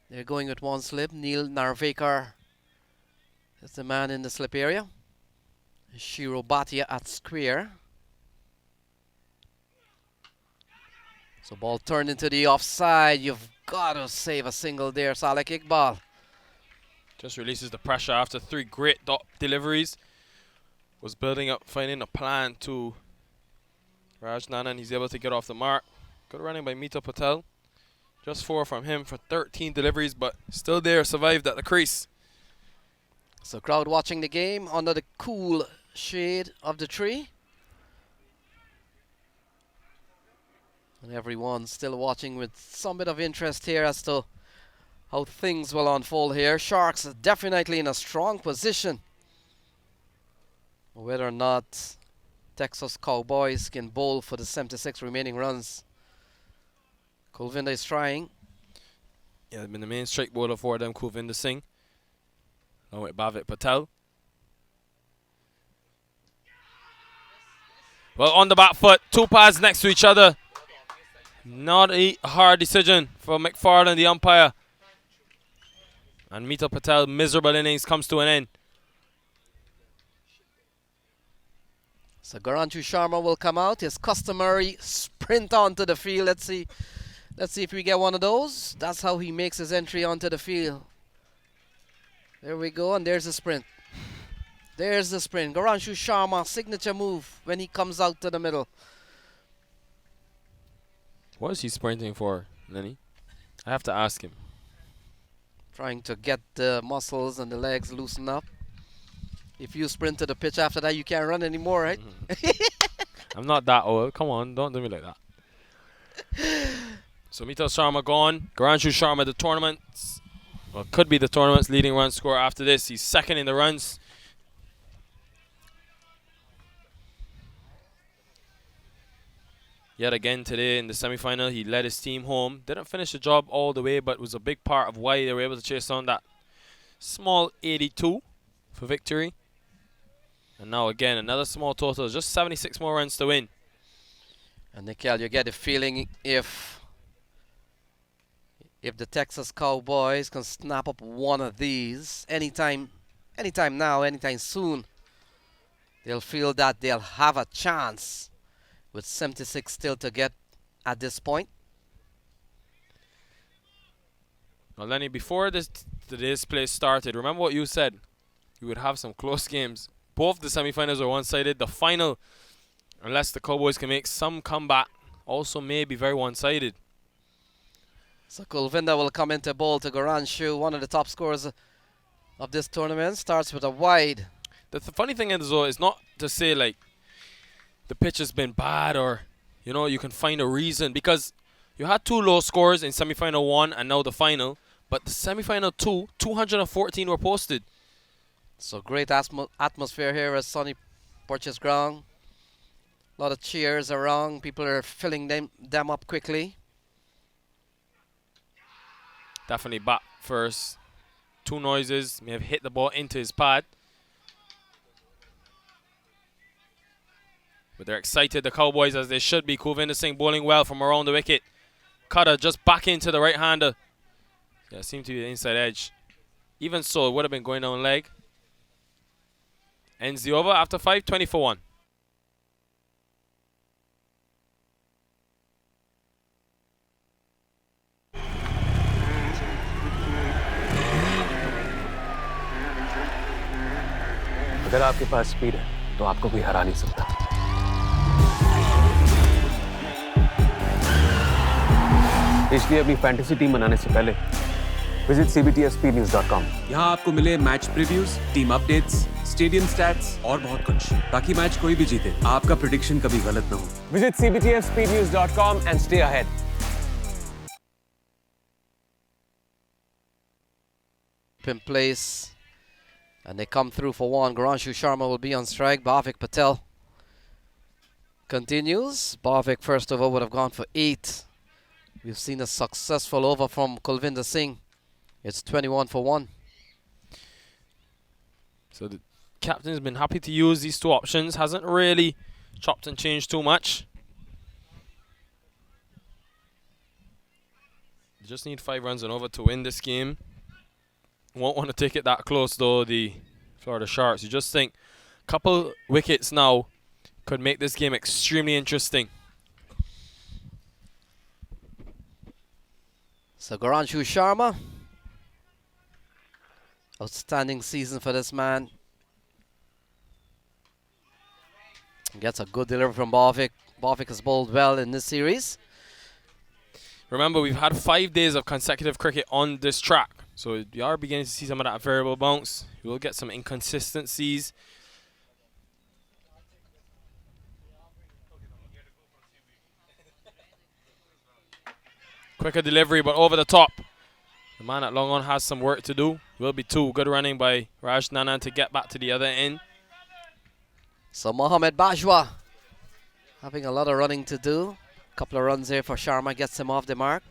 They're going with one slip. Neil Narvekar is the man in the slip area. Shiro Bhatia at square. So ball turned into the offside. You've got to save a single there, Salik Iqbal. Just releases the pressure after 3 great dot deliveries. Was building up, finding a plan to Raj Nanan. He's able to get off the mark. Good running by Mita Patel. Just 4 from him for 13 deliveries, but still there, survived at the crease. So crowd watching the game under the cool shade of the tree. And everyone still watching with some bit of interest here as to how things will unfold here. Sharks are definitely in a strong position. Whether or not Texas Cowboys can bowl for the 76 remaining runs. Kulvinder is trying. Yeah, been the main strike bowler for them, Kulvinder Singh, along with Bhavik Patel. Well, on the back foot, 2 pads next to each other. Not a hard decision for McFarlane, the umpire. And Mita Patel, miserable innings comes to an end. So Garanshu Sharma will come out. His customary sprint onto the field. Let's see if we get one of those. That's how he makes his entry onto the field. There we go, and there's the sprint. There's the sprint. Garanshu Sharma, signature move when he comes out to the middle. What is he sprinting for, Lenny? I have to ask him. Trying to get the muscles and the legs loosened up. If you sprint to the pitch after that, you can't run anymore, right? I'm not that old. Come on, don't do me like that. So Mita Sharma gone. Garanshu Sharma, the tournament's, well, could be the tournament's leading run scorer after this. He's second in the runs. Yet again today in the semi-final, he led his team home. Didn't finish the job all the way, but was a big part of why they were able to chase on that small 82 for victory. And now again, another small total, just 76 more runs to win. And Nikhil, you get the feeling if the Texas Cowboys can snap up one of these anytime now, anytime soon, they'll feel that they'll have a chance with 76 still to get at this point. Now, Lenny, before today's play started, remember what you said? You would have some close games. Both the semifinals are one-sided. The final, unless the Cowboys can make some comeback, also may be very one-sided. So Kulvinda will come into bowl to Garanshu, one of the top scorers of this tournament. Starts with a wide. The funny thing is, though, it's not to say like the pitch has been bad or, you know, you can find a reason, because you had 2 low scores in semifinal 1 and now the final, but the semifinal 2, 214 were posted. So great atmosphere here at Sunny Purchase Ground. A lot of cheers around. People are filling them up quickly. Definitely bat first. 2 noises, may have hit the ball into his pad. But they're excited, the Cowboys, as they should be. Kulvinder Singh bowling well from around the wicket. Cutter just back into the right-hander. Yeah, seemed to be the inside edge. Even so, it would have been going down leg. Ends the over after 5, 20 for 1. अगर आपके पास speed है तो आपको कोई हरा नहीं सकता। इसलिए अपनी फैंटेसी टीम बनाने से पहले विजिट cbtfspeednews.com। यहाँ आपको मिले match previews, team updates, stadium stats और बहुत कुछ, ताकि मैच कोई भी जीते आपका प्रेडिक्शन कभी गलत ना हो। Visit cbtfspeednews.com and stay ahead। In place, and they come through for 1. Garanshu Sharma will be on strike. Bhavik Patel continues. Bhavik first over would have gone for 8. We've seen a successful over from Kulvinder Singh. It's 21 for 1. So the captain's been happy to use these 2 options. Hasn't really chopped and changed too much. Just need 5 runs and over to win this game. Won't want to take it that close, though, the Florida Sharks. You just think a couple wickets now could make this game extremely interesting. So Garanshu Sharma, outstanding season for this man. Gets a good delivery from Bhavik. Bhavik has bowled well in this series. Remember, we've had 5 days of consecutive cricket on this track. So you are beginning to see some of that variable bounce. You will get some inconsistencies. Quicker delivery, but over the top. The man at long on has some work to do. Will be 2. Good running by Raj Nanan to get back to the other end. So Mohammad Bajwa having a lot of running to do. Couple of runs here for Sharma, gets him off the mark.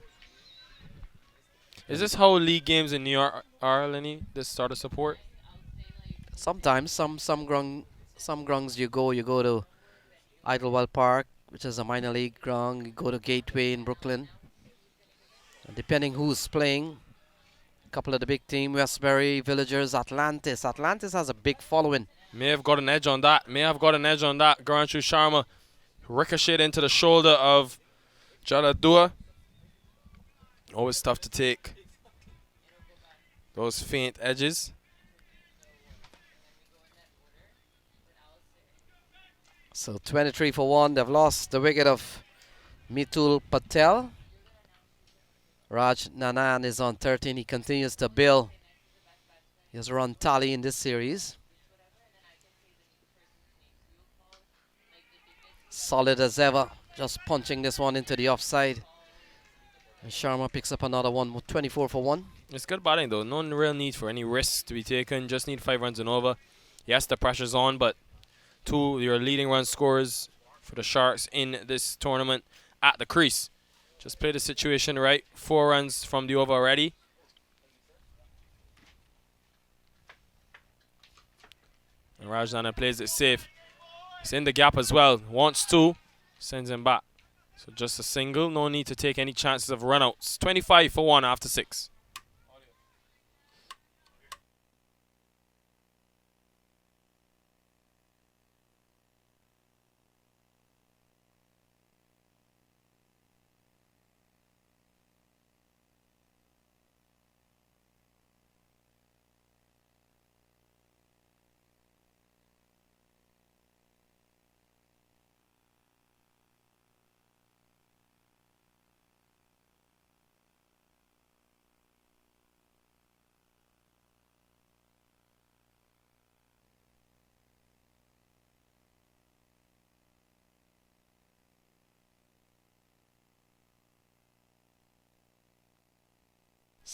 Is this how league games in New York are, Lenny? This sort of support? Sometimes, some grounds you go to Idlewild Park, which is a minor league ground. You go to Gateway in Brooklyn. And depending who's playing, a couple of the big team, Westbury, Villagers, Atlantis. Atlantis has a big following. May have got an edge on that. Garanshu Sharma ricocheted into the shoulder of Jaladua. Always tough to take those faint edges. So 23 for 1. They've lost the wicket of Mitul Patel. Raj Nanan is on 13. He continues to build his run tally in this series. Solid as ever. Just punching this one into the offside. And Sharma picks up another one, 24 for 1. It's good batting, though. No real need for any risks to be taken. Just need 5 runs and over. Yes, the pressure's on, but 2 your leading run scorers for the Sharks in this tournament at the crease. Just play the situation right. 4 runs from the over already. And Rajana plays it safe. He's in the gap as well. Wants 2. Sends him back. So just a single. No need to take any chances of runouts. 25 for 1 after 6.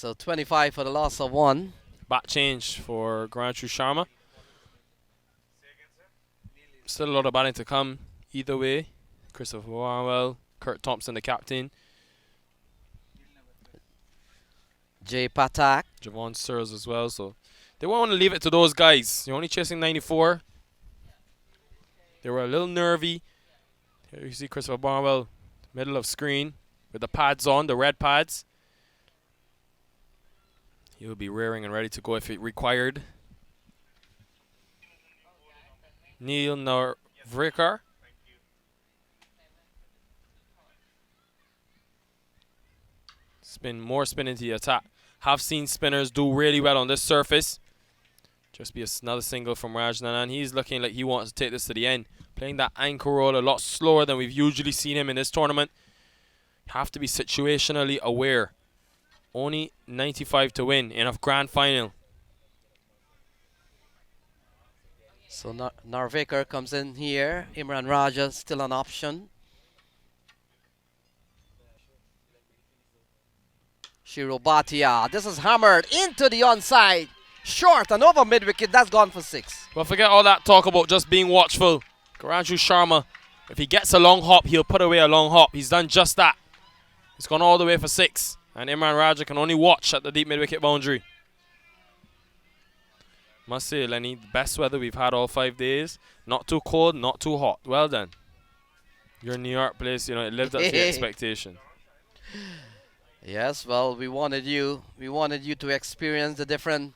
So 25 for the loss of 1. Back change for Garanchu Sharma. Still a lot of batting to come either way. Christopher Barnwell, Kurt Thompson, the captain. Jay Patak. Javon Sears as well. So they won't want to leave it to those guys. You're only chasing 94. They were a little nervy. Here you see Christopher Barnwell, middle of screen, with the pads on, the red pads. He'll be rearing and ready to go if it required. Neil Narvikar. More spin into the attack. Have seen spinners do really well on this surface. Just be another single from Raj Nanan. He's looking like he wants to take this to the end. Playing that anchor roll a lot slower than we've usually seen him in this tournament. Have to be situationally aware. Only 95 to win in a grand final. So Narvikar comes in here. Imran Raja still an option. Shiro Bhatia. This is hammered into the onside. Short and over mid-wicket. That's gone for 6. Well, forget all that talk about just being watchful. Garanchu Sharma, if he gets a long hop, he'll put away a long hop. He's done just that. He's gone all the way for 6. And Imran Raja can only watch at the deep mid-wicket boundary. Must say, Lenny, the best weather we've had all 5 days. Not too cold, not too hot. Well done. Your New York place, you know, it lived up to the expectation. Yes, well, we wanted you to experience the different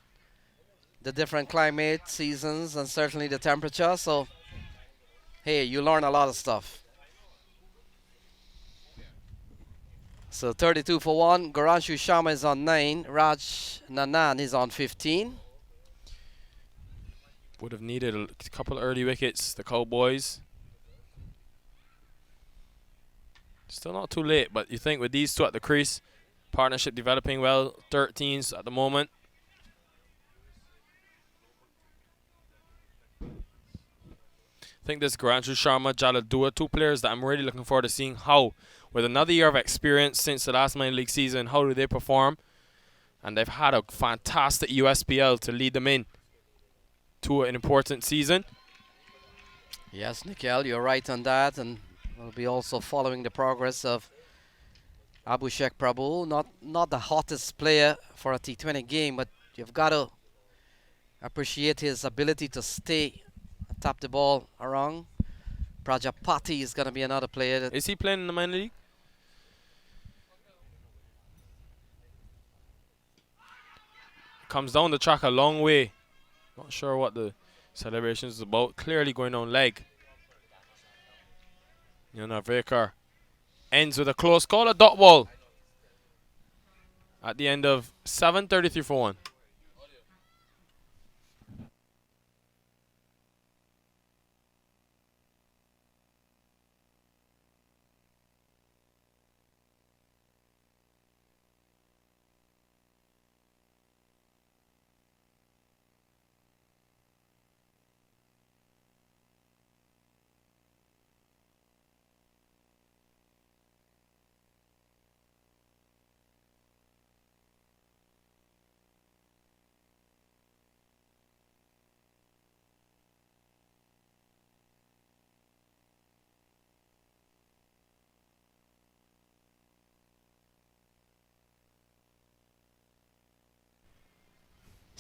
climate, seasons, and certainly the temperature. So, hey, you learn a lot of stuff. So 32 for 1. Garanchu Sharma is on 9. Raj Nanan is on 15. Would have needed a couple early wickets, the Cowboys. Still not too late, but you think with these two at the crease, partnership developing well, 13s at the moment. I think this Garanchu Sharma, Jaladua, 2 players that I'm really looking forward to seeing how, with another year of experience since the last minor league season, how do they perform? And they've had a fantastic USPL to lead them in to an important season. Yes, Nikhil, you're right on that, and we'll be also following the progress of Abhishek Prabhu. Not the hottest player for a T20 game, but you've got to appreciate his ability to stay, tap the ball around. Prajapati is going to be another player. Is he playing in the minor league? Comes down the track a long way. Not sure what the celebration is about. Clearly going on leg. Narvikar ends with a close call, a dot ball. At the end of 7, 33 for 1.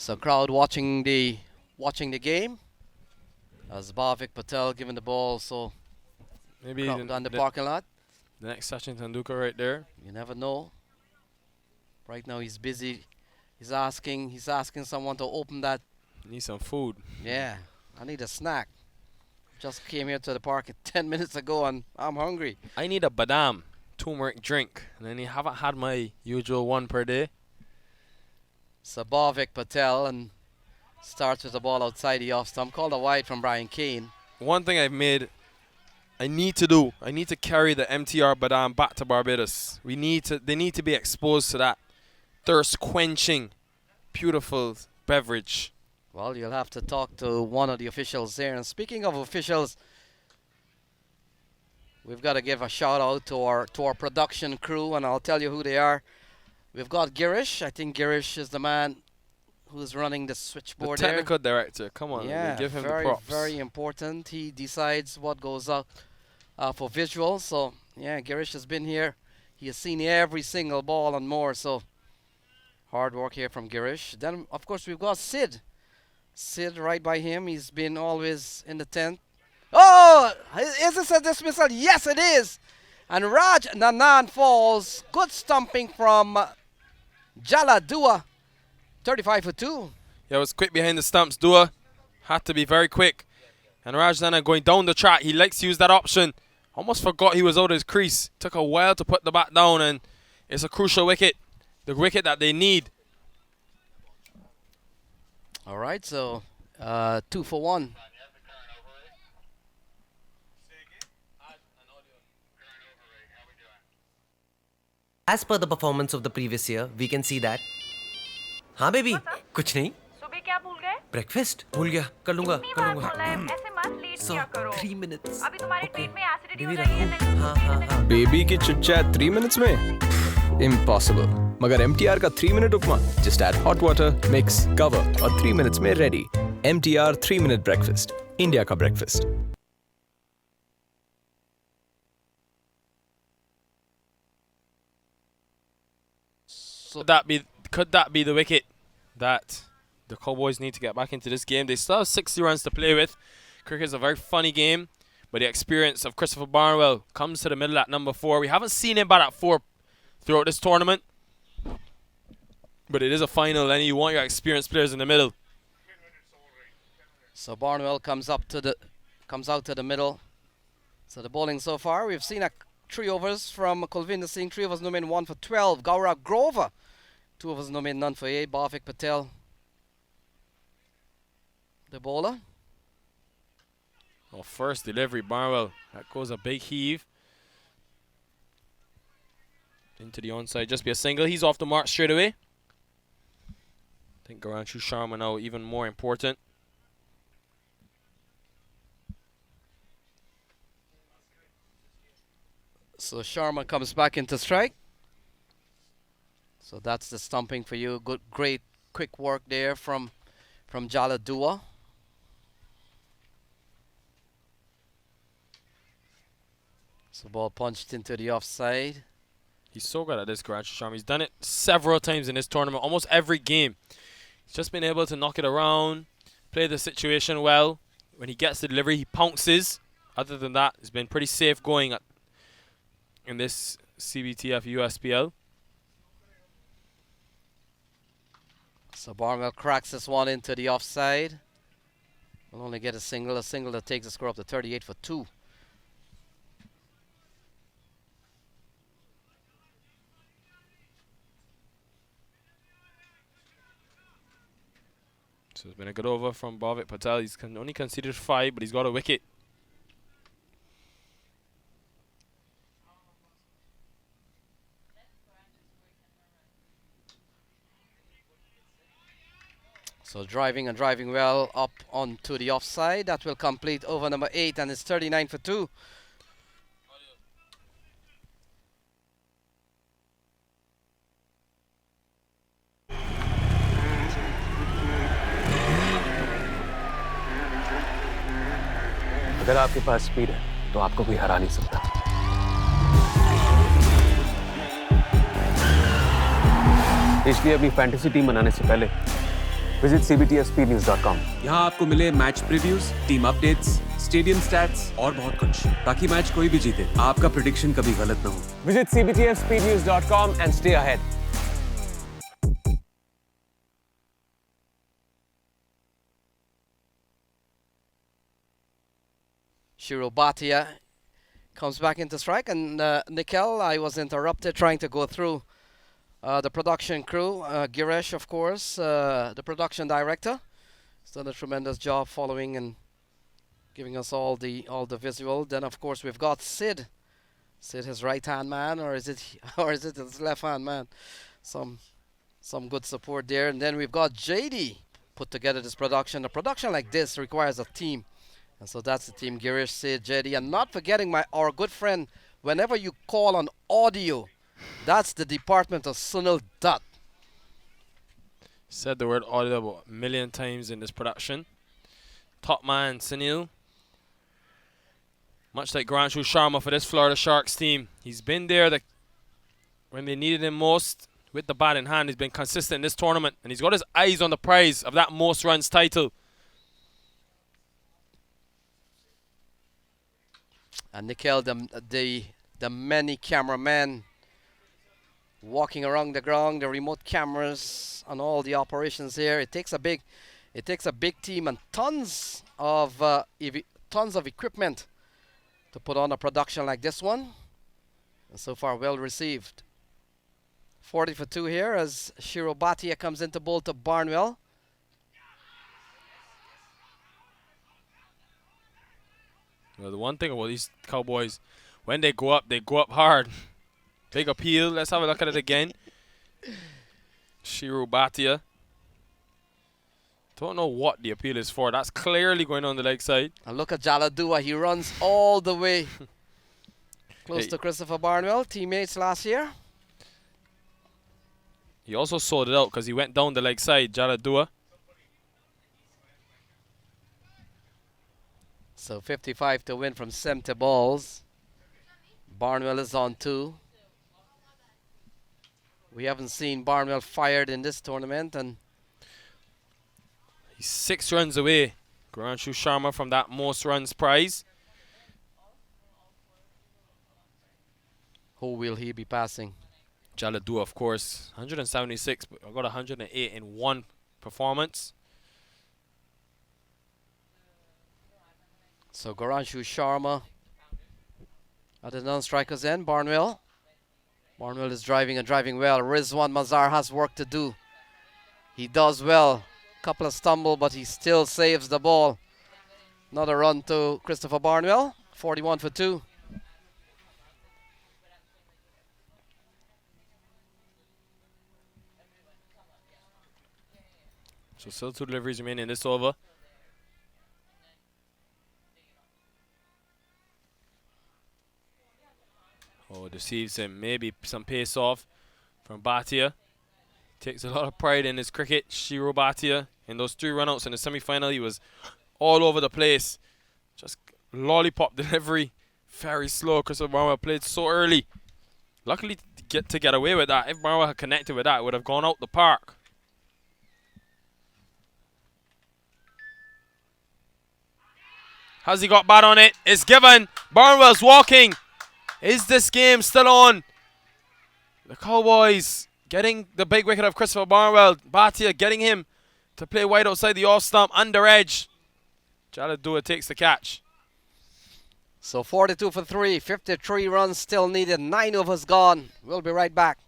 So crowd watching the game as Bhavik Patel giving the ball. So maybe on the parking lot. The next Sachin Tendulkar right there. You never know. Right now he's busy. He's asking someone to open that. Need some food. Yeah, I need a snack. Just came here to the park 10 minutes ago and I'm hungry. I need a badam turmeric drink, and then I haven't had my usual one per day. So Bhavik Patel and starts with the ball outside the off stump. Called a wide from Brian Kane. One thing I need to carry the MTR Badam back to Barbados. They need to be exposed to that thirst quenching, beautiful beverage. Well, you'll have to talk to one of the officials there. And speaking of officials, we've got to give a shout out to our production crew, and I'll tell you who they are. We've got Girish. I think Girish is the man who's running the The switchboard technical director. Come on, Yeah, give him the very, props. very important. He decides what goes out for visual. So, yeah, Girish has been here. He has seen every single ball and more. So, hard work here from Girish. Then, of course, we've got Sid. Sid right by him. He's been always in the tent. Oh, is this a dismissal? Yes, it is. And Raj Nanan falls. Good stumping from Jala Dua. 35 for 2. Yeah, it was quick behind the stumps. Dua had to be very quick. And Rajdana going down the track. He likes to use that option. Almost forgot he was out of his crease. Took a while to put the bat down, and it's a crucial wicket. The wicket that they need. All right, so 2 for 1. As per the performance of the previous year, we can see that. हाँ baby कुछ नहीं सुबह क्या भूल गए? Breakfast भूल गया कर लूंगा इतनी कर बार लूंगा बोला है, ऐसे मत लेट किया करो। 3 minutes अभी तुम्हारे पेट में एसिडिटी हो बेबी जाएगी and then हाँ हाँ हाँ बेबी की चिट चैट 3 minutes में इम्पॉसिबल मगर MTR का 3 minute upma just add hot water mix cover और 3 minutes में ready MTR 3 minute breakfast India का breakfast So could that be the wicket that the Cowboys need to get back into this game? They still have 60 runs to play with. Cricket is a very funny game, but the experience of Christopher Barnwell comes to the middle at number 4. We haven't seen him bat at 4 throughout this tournament, but it is a final, and you want your experienced players in the middle. So Barnwell comes out to the middle. So the bowling so far, we've seen 3 overs from Kulvinder Singh, 3 overs no mean 1 for 12. Gaurav Grover, 2 overs no mean none for 8. Bhavik Patel, the bowler. Well, first delivery, Barnwell. That goes a big heave. Into the onside, just be a single. He's off the mark straight away. I think Garanshu Sharma now even more important. So Sharma comes back into strike. So that's the stumping for you. Good, great, quick work there from Jala Dua. So ball punched into the offside. He's so good at this, Garanshu Sharma. He's done it several times in this tournament, almost every game. He's just been able to knock it around, play the situation well. When he gets the delivery, he pounces. Other than that, he's been pretty safe going in this CBTF USPL. So Barnwell cracks this one into the offside. Will only get a single that takes the score up to 38 for 2. So it's been a good over from Bhavik Patel. He's only conceded 5, but he's got a wicket. So driving well up onto the offside. That will complete over number 8, and it's 39 for 2. अगर आपके पास speed है तो आपको कोई हरा नहीं सकता इसलिए अपनी फैंटेसी टीम बनाने से पहले विजिट cbtfspeednews.com। यहाँ आपको मिले match previews, team updates, stadium stats और बहुत कुछ, ताकि मैच कोई भी जीते आपका प्रेडिक्शन कभी गलत ना हो। Visit cbtfspeednews.com and stay ahead। Shiro Bhatia comes back into strike, and Nikhil, I was interrupted trying to go through the production crew. Giresh, of course, the production director, has done a tremendous job following and giving us all the visual. Then, of course, we've got Sid. Sid, his right-hand man, or is it his left-hand man? Some good support there. And then we've got JD put together this production. A production like this requires a team. And so that's the team: Girish, Sid, JD, and not forgetting our good friend. Whenever you call on audio, That's the department of Sunil Dutt. Said the word audible a million times in this production. Top man, Sunil. Much like Guranshu Sharma for this Florida Sharks team. He's been there when they needed him most. With the bat in hand, he's been consistent in this tournament. And he's got his eyes on the prize of that most runs title. And Nikhil, the many cameramen walking around the ground, the remote cameras and all the operations here. It takes a big team and tons of equipment to put on a production like this one. And so far, well received. 40 for 2 here as Shiro Bhatia comes into bowl to Barnwell. Well, the one thing about these Cowboys, when they go up hard. Big appeal. Let's have a look at it again. Shiro Bhatia. Don't know what the appeal is for. That's clearly going on the leg side. And look at Jaladua. He runs all the way close to Christopher Barnwell, teammates last year. He also sold it out because he went down the leg side, Jaladua. So 55 to win from 70 balls. Barnwell is on 2. We haven't seen Barnwell fired in this tournament, and he's 6 runs away, Guranshu Sharma, from that most runs prize. Who will he be passing? Jaladua, of course. 176, but I got 108 in one performance. So Guranshu Sharma at the non-strikers end. Barnwell is driving and driving well. Rizwan Mazar has work to do. He does well. Couple of stumble, but he still saves the ball. Another run to Christopher Barnwell. 41 for 2. So still 2 deliveries remaining in this over. Oh, deceives him. Maybe some pace off from Bhatia. Takes a lot of pride in his cricket. Shiro Bhatia. In those 3 runouts in the semi-final, he was all over the place. Just lollipop delivery. Very slow. Christopher Barnwell played so early. Luckily to get away with that. If Barnwell had connected with that, it would have gone out the park. Has he got bat on it? It's given. Barnwell's walking. Is this game still on? The Cowboys getting the big wicket of Christopher Barnwell. Bhatia getting him to play wide outside the off stump, under edge. Jaladua takes the catch. So 42 for 3, 53 runs still needed, 9 overs gone. We'll be right back.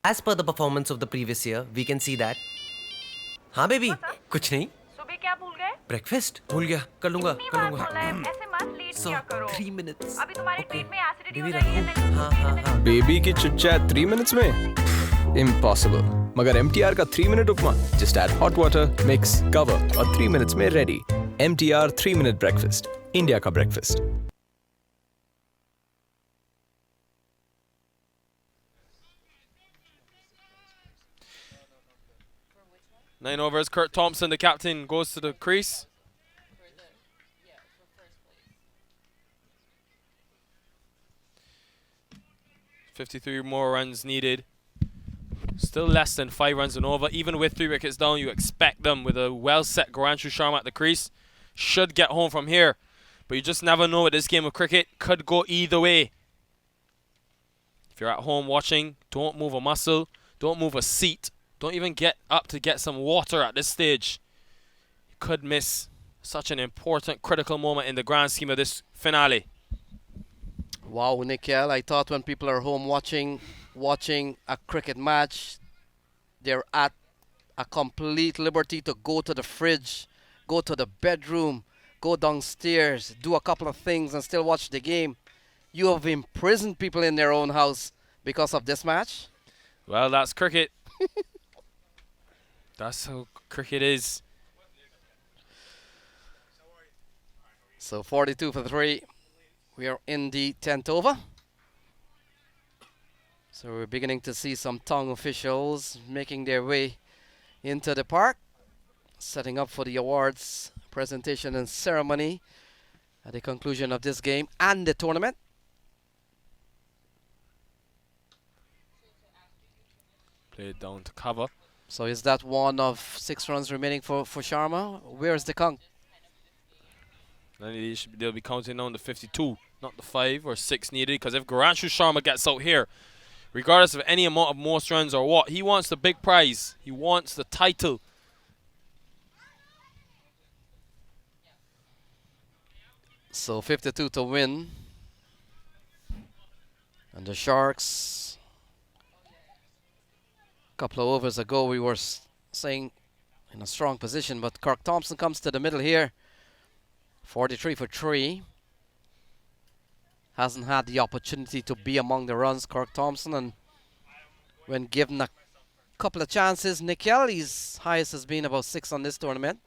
As per the performance of the previous year, we can see that. हाँ baby, कुछ नहीं. सुबह क्या भूल गए? Breakfast भूल गया. कर लूँगा. ऐसे मत लेट किया करो. 3 minutes. अभी तुम्हारे पेट में एसिडिटी हो बेबी रही है. रखो. हाँ. बेबी की चिट चैट 3 minutes में? Impossible. मगर MTR का 3-minute उपमा. Just add hot water, mix, cover और 3 minutes में ready. MTR 3-minute breakfast. India का breakfast. Nine overs. Kurt Thompson, the captain, goes to the crease. $53 more runs needed. Still less than 5 runs and over. Even with 3 wickets down, you expect them with a well-set Guranshu Sharma at the crease. Should get home from here. But you just never know with this game of cricket. Could go either way. If you're at home watching, don't move a muscle. Don't move a seat. Don't even get up to get some water at this stage. You could miss such an important, critical moment in the grand scheme of this finale. Wow, Nikhil, I thought when people are home watching a cricket match, they're at a complete liberty to go to the fridge, go to the bedroom, go downstairs, do a couple of things and still watch the game. You have imprisoned people in their own house because of this match? Well, that's cricket. That's how cricket is. So 42 for 3. We are in the 10th over. So we're beginning to see some tongue officials making their way into the park, setting up for the awards presentation and ceremony at the conclusion of this game and the tournament. Play it down to cover. So is that one of 6 runs remaining for Sharma? Where's the conk? Then they'll be counting down the 52, not the 5 or 6 needed. Because if Garanshu Sharma gets out here, regardless of any amount of most runs or what, he wants the big prize. He wants the title. So 52 to win. And the Sharks, a couple of overs ago, we were saying in a strong position, but Kirk Thompson comes to the middle here. 43 for 3. Hasn't had the opportunity to be among the runs, Kirk Thompson, and when given a couple of chances, Nick Kelly's highest has been about 6 on this tournament.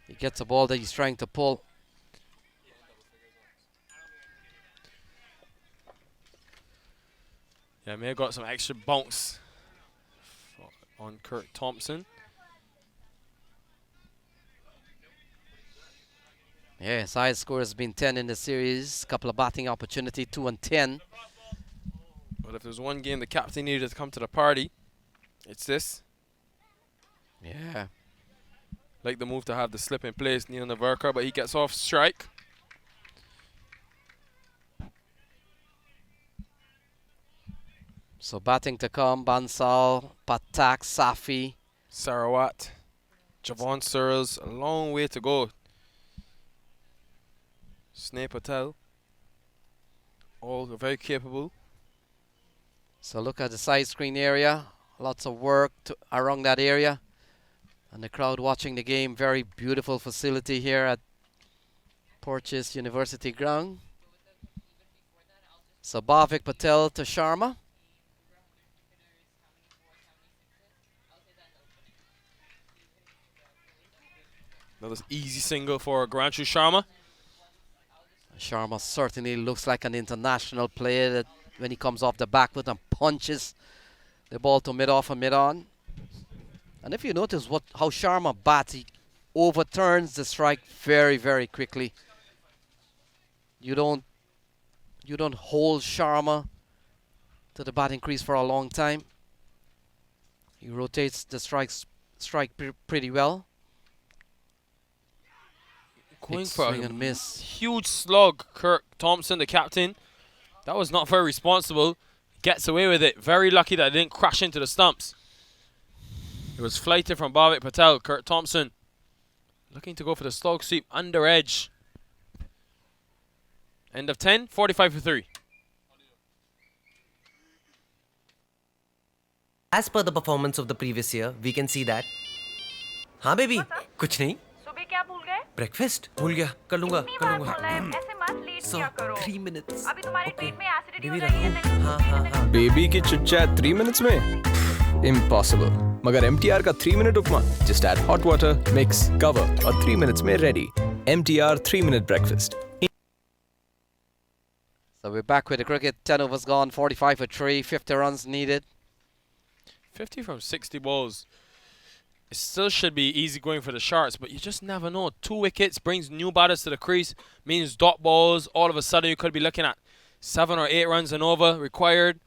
He gets a ball that he's trying to pull. Yeah, may have got some extra bounce on Kirk Thompson. Yeah, his highest score has been 10 in the series. Couple of batting opportunity, 2 and 10. But if there's one game the captain needed to come to the party, it's this. Yeah. Like the move to have the slip in place, Neil Navarka, but he gets off strike. So batting to come, Bansal, Patak, Safi. Sarawat, Javon Searles, a long way to go. Sneh Patel, all very capable. So look at the side screen area. Lots of work around that area. And the crowd watching the game. Very beautiful facility here at Purchase University Ground. So Bhavik Patel to Sharma. Another easy single for Garanshu Sharma. Sharma certainly looks like an international player that when he comes off the back foot and punches the ball to mid-off and mid-on. And if you notice how Sharma bats, he overturns the strike very, very quickly. You don't hold Sharma to the batting crease for a long time. He rotates the strike pretty well. Going Big for swing a and miss. huge slug, Kirk Thompson, the captain. That was not very responsible. Gets away with it. Very lucky that it didn't crash into the stumps. It was flighted from Bhavik Patel. Kirk Thompson looking to go for the slog sweep under edge. End of 10, 45 for 3. As per the performance of the previous year, we can see that. हाँ baby, कुछ नहीं. सुबह क्या भूल गए? Breakfast भूल गया. कर लूँगा. इतनी बार बोला है, ऐसे मत लेट So किया करो। 3 minutes. अभी तुम्हारे पेट में एसिडिटी हो बेबी जाएगी रखूँ. हाँ हाँ हाँ. बेबी की चिट चैट 3 मिनट्स में इम्पॉसिबल. मगर MTR का 3 minute upma just add hot water, mix, cover और 3 मिनट्स में ready. MTR 3 minute breakfast. So we're back with the cricket. 10 overs gone, 45 for 3, 50 runs needed. 50 from 60 balls. It still should be easy going for the Sharks, but you just never know. 2 wickets brings new batters to the crease, means dot balls. All of a sudden, you could be looking at 7 or 8 runs and over required.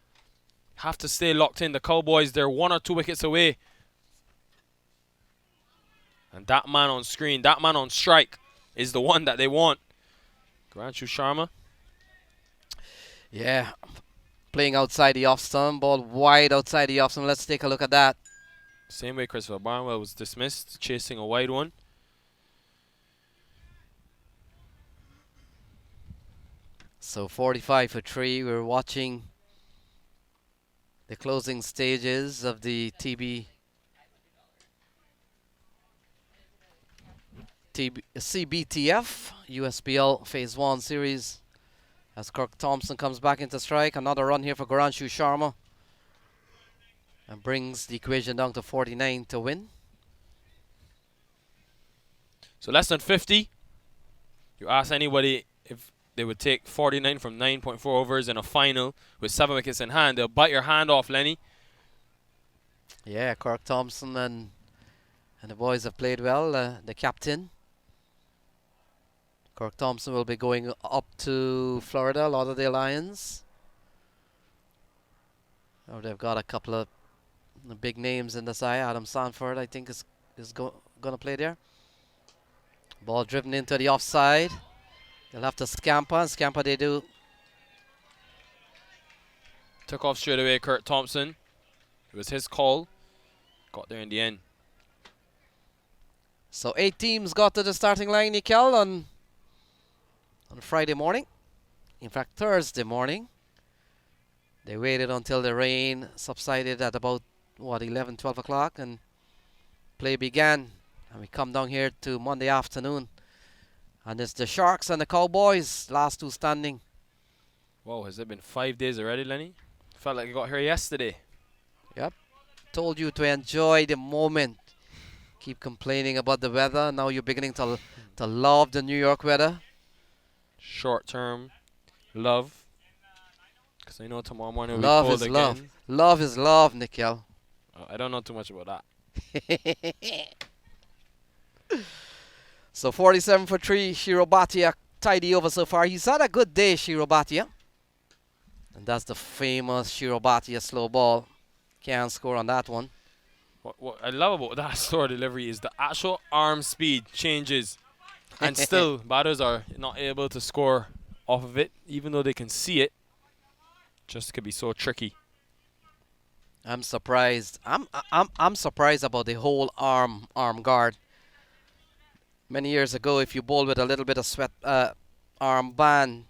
Have to stay locked in. The Cowboys, they're 1 or 2 wickets away. And that man on screen, that man on strike, is the one that they want. Garanshu Sharma. Yeah, playing outside the off stump, ball wide outside the off stump. Let's take a look at that. Same way Christopher Barnwell was dismissed, chasing a wide one. So 45 for 3. We're watching the closing stages of the CBTF USPL Phase 1 series. As Kirk Thompson comes back into strike, another run here for Garanshu Sharma. And brings the equation down to 49 to win. So less than 50. You ask anybody if they would take 49 from 9.4 overs in a final with 7 wickets in hand, they'll bite your hand off, Lenny. Yeah, Kirk Thompson and the boys have played well. The captain, Kirk Thompson, will be going up to Florida, Lauderdale Lions. Oh, they've got a couple of big names in the side. Adam Sanford, I think, is going to play there. Ball driven into the offside. They'll have to scamper, and scamper they do. Took off straight away, Kurt Thompson. It was his call. Got there in the end. So 8 teams got to the starting line, Nikel, on Friday morning. In fact, Thursday morning. They waited until the rain subsided at about, 11, 12 o'clock, and play began. And we come down here to Monday afternoon. And it's the Sharks and the Cowboys, last two standing. Whoa, has it been 5 days already, Lenny? Felt like I got here yesterday. Yep. Told you to enjoy the moment. Keep complaining about the weather. Now you're beginning to love the New York weather. Short-term love. Because I know tomorrow morning will Love be cold is again. love. Love is love, Nikhil. I don't know too much about that. So 47 for 3, Shiro Bhatia tidy over so far. He's had a good day, Shiro Bhatia. And that's the famous Shiro Bhatia slow ball. Can't score on that one. What I love about that slower delivery is the actual arm speed changes. And still, batters are not able to score off of it, even though they can see it. Just could be so tricky. I'm surprised. I'm surprised about the whole arm guard. Many years ago, if you bowl with a little bit of sweat arm band,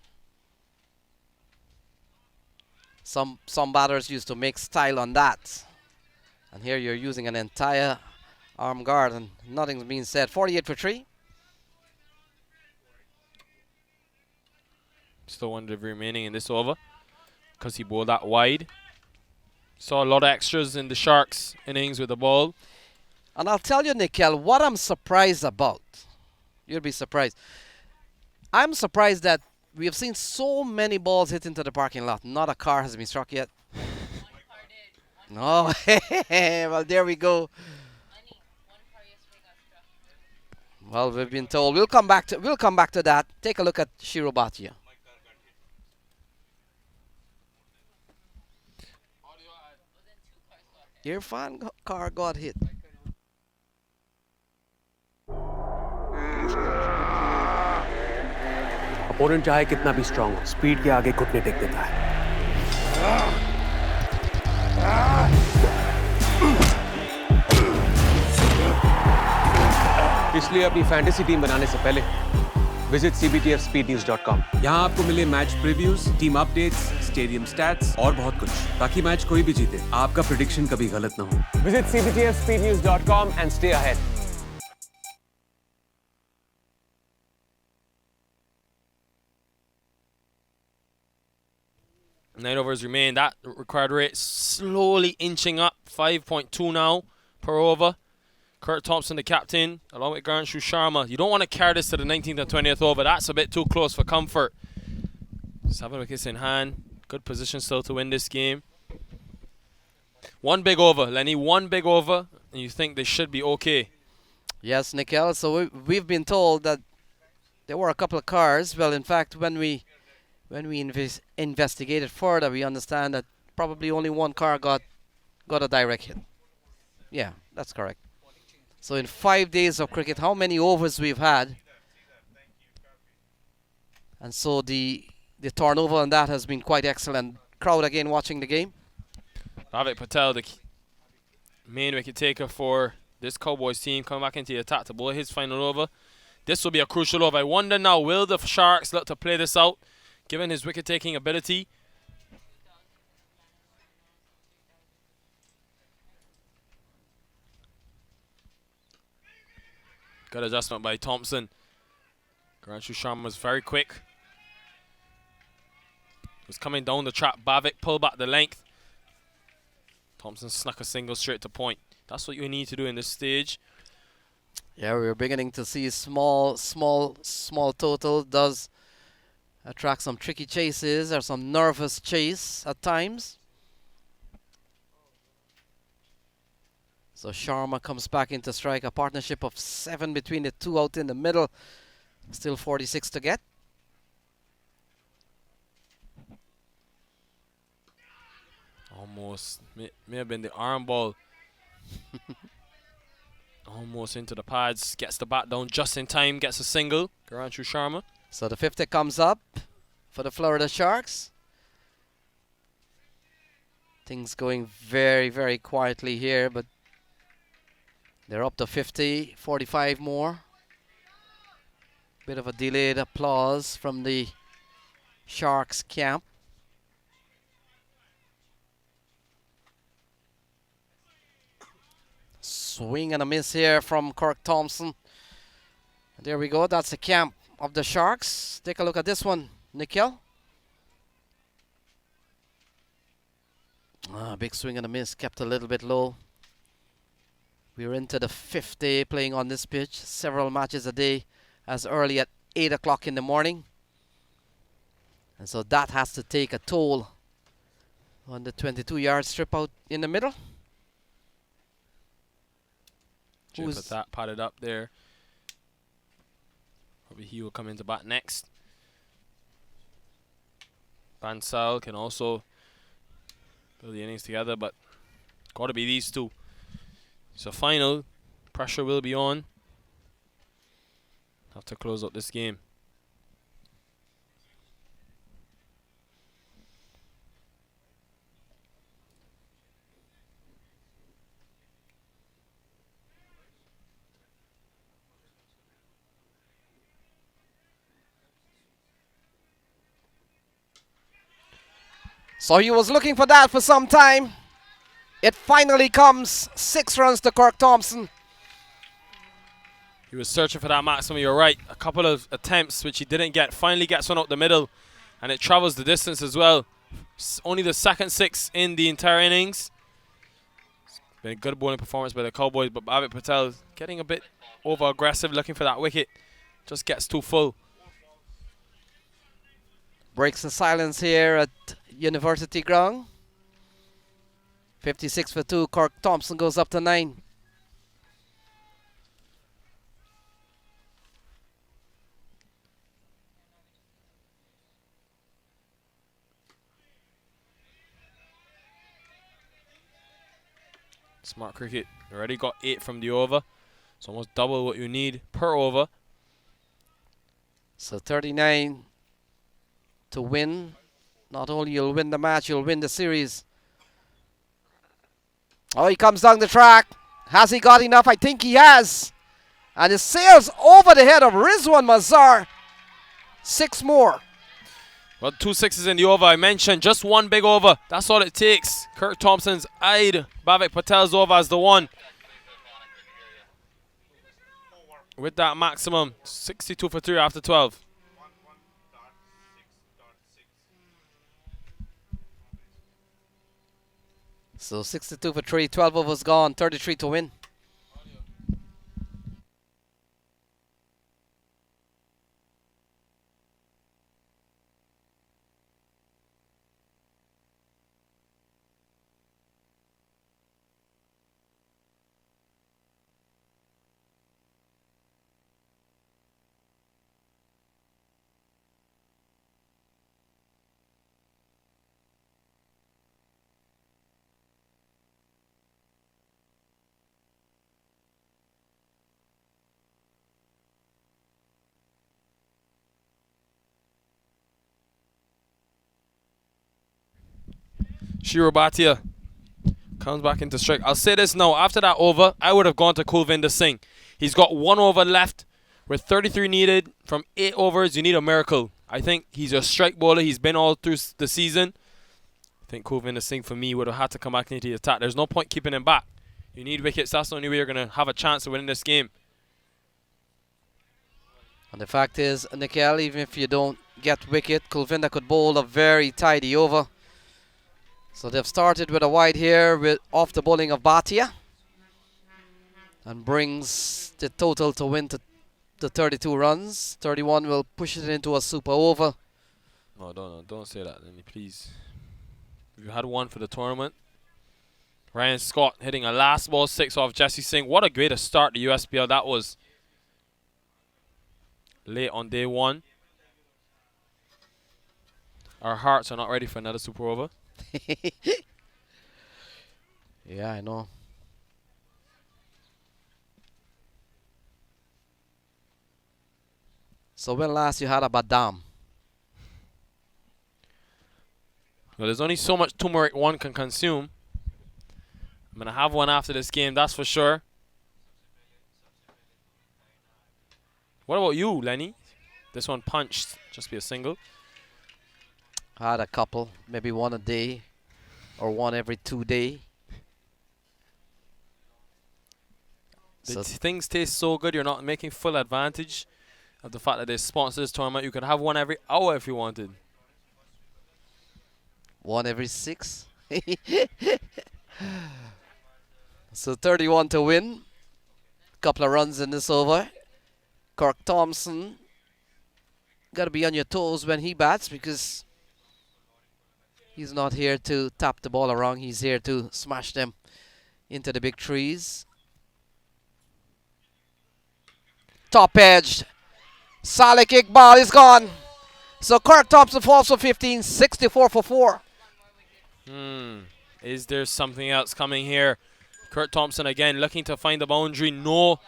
some batters used to make style on that. And here you're using an entire arm guard, and nothing's being said. 48 for 3. Still one delivery remaining in this over because he bowled that wide. Saw a lot of extras in the Sharks innings with the ball. And I'll tell you, Nikhil, what I'm surprised about. You'll be surprised. I'm surprised that we have seen so many balls hit into the parking lot. Not a car has been struck yet. No, well, there we go. Well, we've been told we'll come back to that. Take a look at Shiro Bhatia. Irfan car got hit. Opponent चाहे कितना भी strong हो, speed के आगे घुटने take देता है. इसलिए अपनी फैंटेसी टीम बनाने से पहले विजिट cbtfspeednews.com. यहाँ आपको मिले match previews, team updates, stadium stats और बहुत कुछ, ताकि मैच कोई भी जीते, आपका प्रेडिक्शन कभी गलत ना हो. Visit cbtfspeednews.com and stay ahead. 9 overs remain. That required rate slowly inching up. 5.2 now per over. Kurt Thompson, the captain, along with Garanshu Sharma. You don't want to carry this to the 19th and 20th over. That's a bit too close for comfort. 7 wickets in hand. Good position still to win this game. One big over, Lenny. One big over, and you think they should be okay. Yes, Nikhil. So we've been told that there were a couple of cars. Well, in fact, when we investigated further, we understand that probably only one car got a direct hit. Yeah, that's correct. So in 5 days of cricket, how many overs we've had? And so the turnover on that has been quite excellent. Crowd again watching the game. Bhavik Patel, the main wicket taker for this Cowboys team, coming back into the attack to bowl his final over. This will be a crucial over. I wonder now, will the Sharks look to play this out, given his wicket-taking ability? Good adjustment by Thompson. Garanshu Sharma was very quick. Was coming down the trap. Bhavik pulled back the length. Thompson snuck a single straight to point. That's what you need to do in this stage. Yeah, we're beginning to see small total does attract some tricky chases or some nervous chase at times. So Sharma comes back into strike, a partnership of 7 between the two out in the middle. Still 46 to get. Almost. May have been the arm ball. Almost into the pads. Gets the bat down just in time. Gets a single. Garanshu Sharma. So the 50 comes up for the Florida Sharks. Things going very, very quietly here, but they're up to 50, 45 more. Bit of a delayed applause from the Sharks camp. Swing and a miss here from Kirk Thompson. There we go. That's the camp of the Sharks. Take a look at this one, Nikhil. Big swing and a miss. Kept a little bit low. We're into the 5th day playing on this pitch. Several matches a day as early at 8 o'clock in the morning. And so that has to take a toll on the 22-yard strip out in the middle. Put that padded up there. Probably he will come into bat next. Bansal can also build the innings together, but got to be these two. So final, pressure will be on. Have to close out this game. So he was looking for that for some time. It finally comes. 6 runs to Kirk Thompson. He was searching for that maximum, you're right. A couple of attempts which he didn't get. Finally gets one out the middle. And it travels the distance as well. Only the second 6 in the entire innings. It's been a good bowling performance by the Cowboys, but Bhavik Patel getting a bit over aggressive, looking for that wicket. Just gets too full. Breaks the silence here at University Ground. 56 for 2. Kirk Thompson goes up to 9. Smart cricket. Already got 8 from the over. It's almost double what you need per over. So 39 to win. Not only you'll win the match, you'll win the series. Oh, he comes down the track. Has he got enough? I think he has. And it sails over the head of Rizwan Mazar. 6 more. Well, 2 6s in the over. I mentioned just one big over. That's all it takes. Kirk Thompson's eyed Bhavik Patel's over as the one. With that maximum, 62 for 3 after 12. So 62 for 3, 12 overs gone, 33 to win. Shiro Bhatia comes back into strike. I'll say this now. After that over, I would have gone to Kulvinder Singh. He's got 1 over left with 33 needed. From 8 overs, you need a miracle. I think he's a strike bowler. He's been all through the season. I think Kulvinder Singh, for me, would have had to come back into the attack. There's no point keeping him back. You need wickets. That's the only way you're going to have a chance of winning this game. And the fact is, Nikhil, even if you don't get wicket, Kulvinder could bowl a very tidy over. So they've started with a wide here off the bowling of Bhatia. and brings the total to win to 32 runs. 31 will push it into a super over. No, don't say that, Lenny, please. You had one for the tournament. Ryan Scott hitting a last ball 6 off Jesse Singh. What a great start to USPL that was. Late on day 1. Our hearts are not ready for another super over. Yeah, I know. So when last you had a badam? Well, there's only so much turmeric one can consume. I'm going to have one after this game, that's for sure. What about you, Lenny? This one punched, just be a single. I had a couple, maybe one a day or one every 2 days. So Things taste so good, you're not making full advantage of the fact that they sponsor this tournament. You could have one every hour if you wanted. one every 6. So 31 to win. Couple of runs in this over. Kirk Thompson, got to be on your toes when he bats because he's not here to tap the ball around. He's here to smash them into the big trees. Top edge. Saleh Iqbal is gone. So Kirk Thompson falls for 15, 64 for 4. Is there something else coming here? Kurt Thompson again looking to find the boundary. No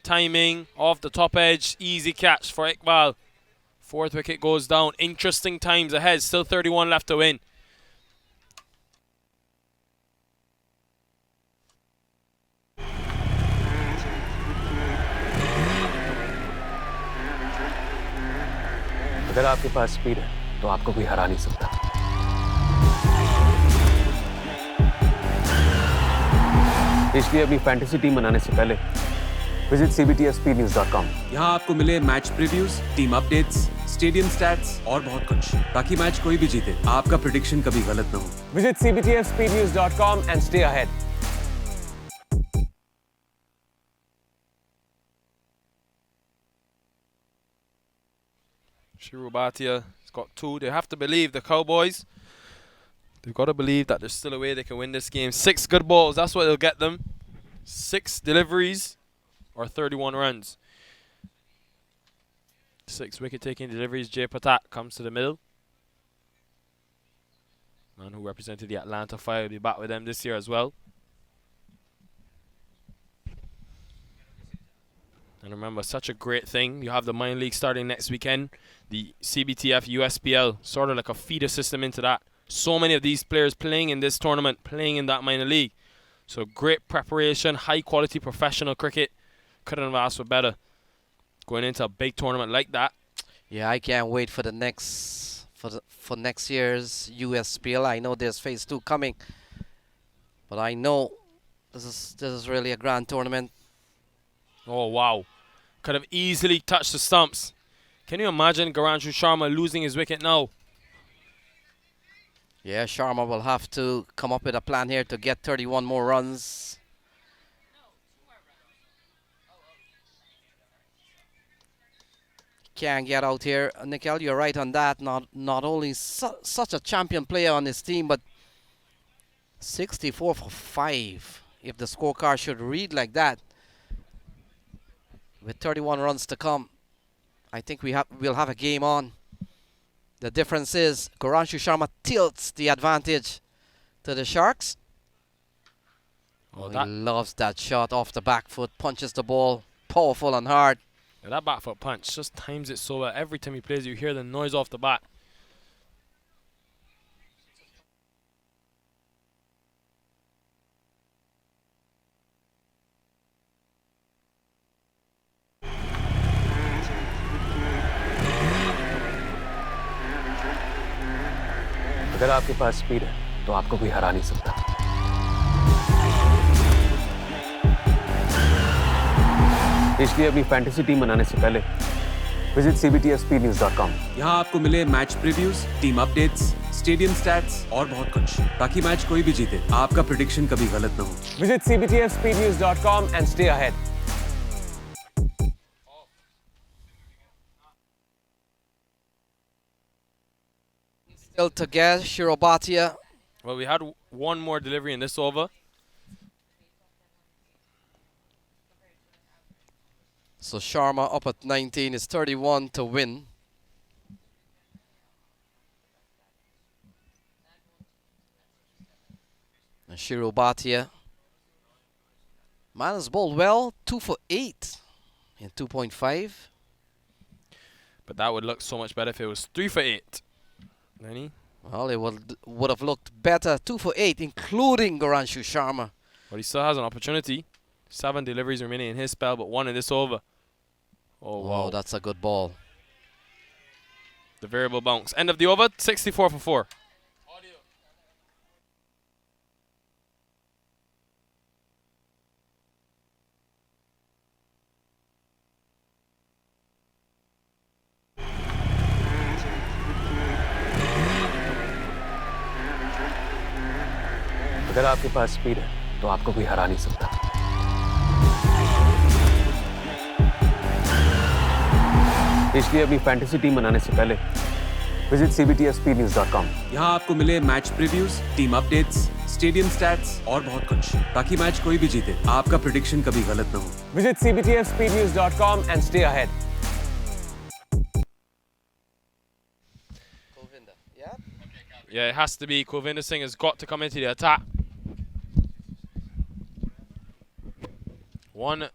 timing off the top edge. Easy catch for Iqbal. 4th wicket goes down. Interesting times ahead. Still 31 left to win. अगर आपके पास speed है तो आपको कोई हरा नहीं सकता। इसलिए अपनी फैंटेसी टीम बनाने से पहले विजिट cbtfspeednews.com। यहाँ आपको मिले match previews, team updates, stadium stats और बहुत कुछ, ताकि मैच कोई भी जीते आपका प्रेडिक्शन कभी गलत ना हो। Visit cbtfspeednews.com and stay ahead। Shiru Bhatia has got 2. They have to believe, the Cowboys. They've got to believe that there's still a way they can win this game. 6 good balls, that's what it'll get them. 6 deliveries or 31 runs. 6 wicket-taking deliveries. Jay Patak comes to the middle. Man who represented the Atlanta Fire will be back with them this year as well. And remember, such a great thing. You have the minor league starting next weekend. The CBTF USPL, sort of like a feeder system into that. So many of these players playing in this tournament, playing in that minor league. So great preparation, high quality professional cricket. Couldn't have asked for better. Going into a big tournament like that. Yeah, I can't wait for the next for next year's USPL. I know there's phase 2 coming, but I know this is really a grand tournament. Oh wow, could have easily touched the stumps. Can you imagine Garanshu Sharma losing his wicket now? Yeah, Sharma will have to come up with a plan here to get 31 more runs. Can't get out here. Nikhil, you're right on that. Not only such a champion player on his team, but 64 for 5. If the scorecard should read like that, with 31 runs to come, I think we'll have a game on. The difference is Garanshu Sharma tilts the advantage to the Sharks. Oh, he loves that shot off the back foot, punches the ball powerful and hard. Yeah, that back foot punch just times it so well. Every time he plays, you hear the noise off the bat. अगर आपके पास speed है तो आपको कोई हरा नहीं सकता। इसलिए अपनी फैंटेसी टीम बनाने से पहले विजिट cbtfspeednews.com। यहाँ आपको मिले match previews, team updates, stadium stats और बहुत कुछ, ताकि मैच कोई भी जीते, आपका प्रेडिक्शन कभी गलत ना हो। Visit cbtfspeednews.com and stay ahead. Still to get Shirobatia. Well, we had one more delivery in this over. So Sharma up at 19 is 31 to win. And Shirobatia. Man has bowled well, 2 for 8 in 2.5. But that would look so much better if it was 3 for 8. Lenny? Well, it would have looked better, 2 for 8, including Goranshu Sharma. But he still has an opportunity. 7 deliveries remaining in his spell, but 1 in this over. Oh, wow. Oh, that's a good ball. The variable bounce. End of the over, 64 for 4. अगर आपके पास speed है तो आपको कोई हरा नहीं सकता। इसलिए अपनी फैंटेसी टीम बनाने से पहले विजिट cbtfspeednews.com। यहाँ आपको मिले match previews, team updates, stadium stats और बहुत कुछ, ताकि मैच कोई भी जीते, आपका प्रेडिक्शन कभी गलत ना हो। Visit cbtfspeednews.com and stay ahead. Yeah, it has to be. Kovinder Singh has got to come into the attack. 1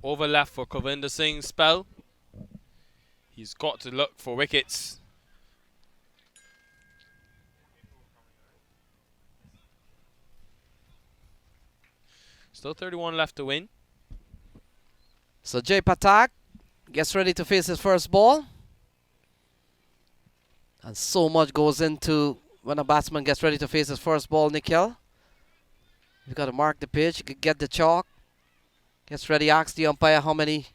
over left for Kovinder Singh's spell. He's got to look for wickets. Still 31 left to win. So Jay Patak gets ready to face his first ball. And so much goes into when a batsman gets ready to face his first ball, Nikhil. You've got to mark the pitch, get the chalk. Gets ready, asks the umpire how many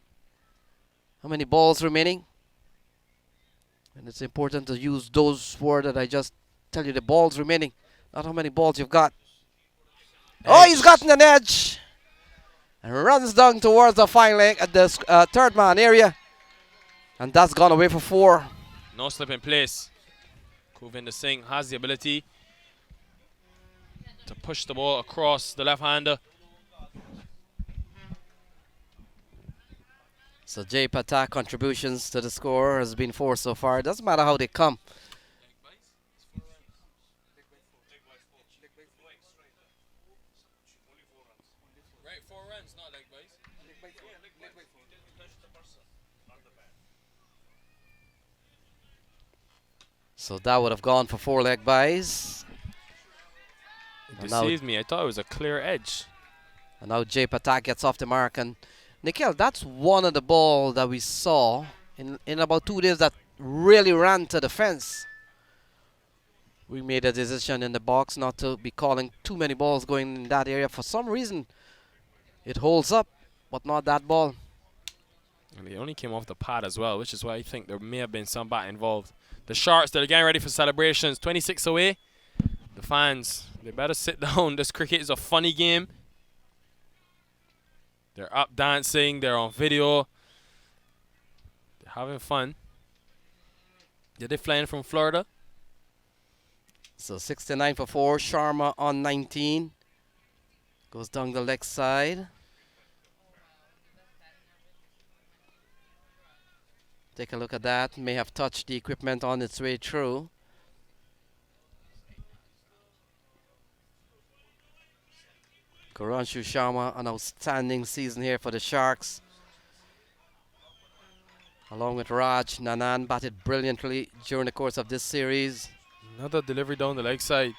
balls remaining. And it's important to use those words that I just tell you, the balls remaining, not how many balls you've got. Oh, he's gotten an edge. And runs down towards the fine leg at the third man area. And that's gone away for 4. No slip in place. Kovinder Singh has the ability to push the ball across the left-hander. So Jay Patak contributions to the score has been 4 so far. It doesn't matter how they come. Right, 4 runs, not leg bites. So that would have gone for 4 leg byes. It deceived me. I thought it was a clear edge. And now Jay Patak gets off the mark. And Nikhil, that's one of the ball that we saw in about 2 days that really ran to the fence. We made a decision in the box not to be calling too many balls going in that area. For some reason, it holds up, but not that ball. And he only came off the pad as well, which is why I think there may have been some bat involved. The Sharks, they're getting ready for celebrations. 26 away. The fans, they better sit down. This cricket is a funny game. They're up dancing. They're on video. They're having fun. Did they fly in from Florida? So 69 for 4. Sharma on 19. Goes down the leg side. Take a look at that. May have touched the equipment on its way through. Goranshu Sharma, an outstanding season here for the Sharks. Along with Raj, Nanan batted brilliantly during the course of this series. Another delivery down the leg side.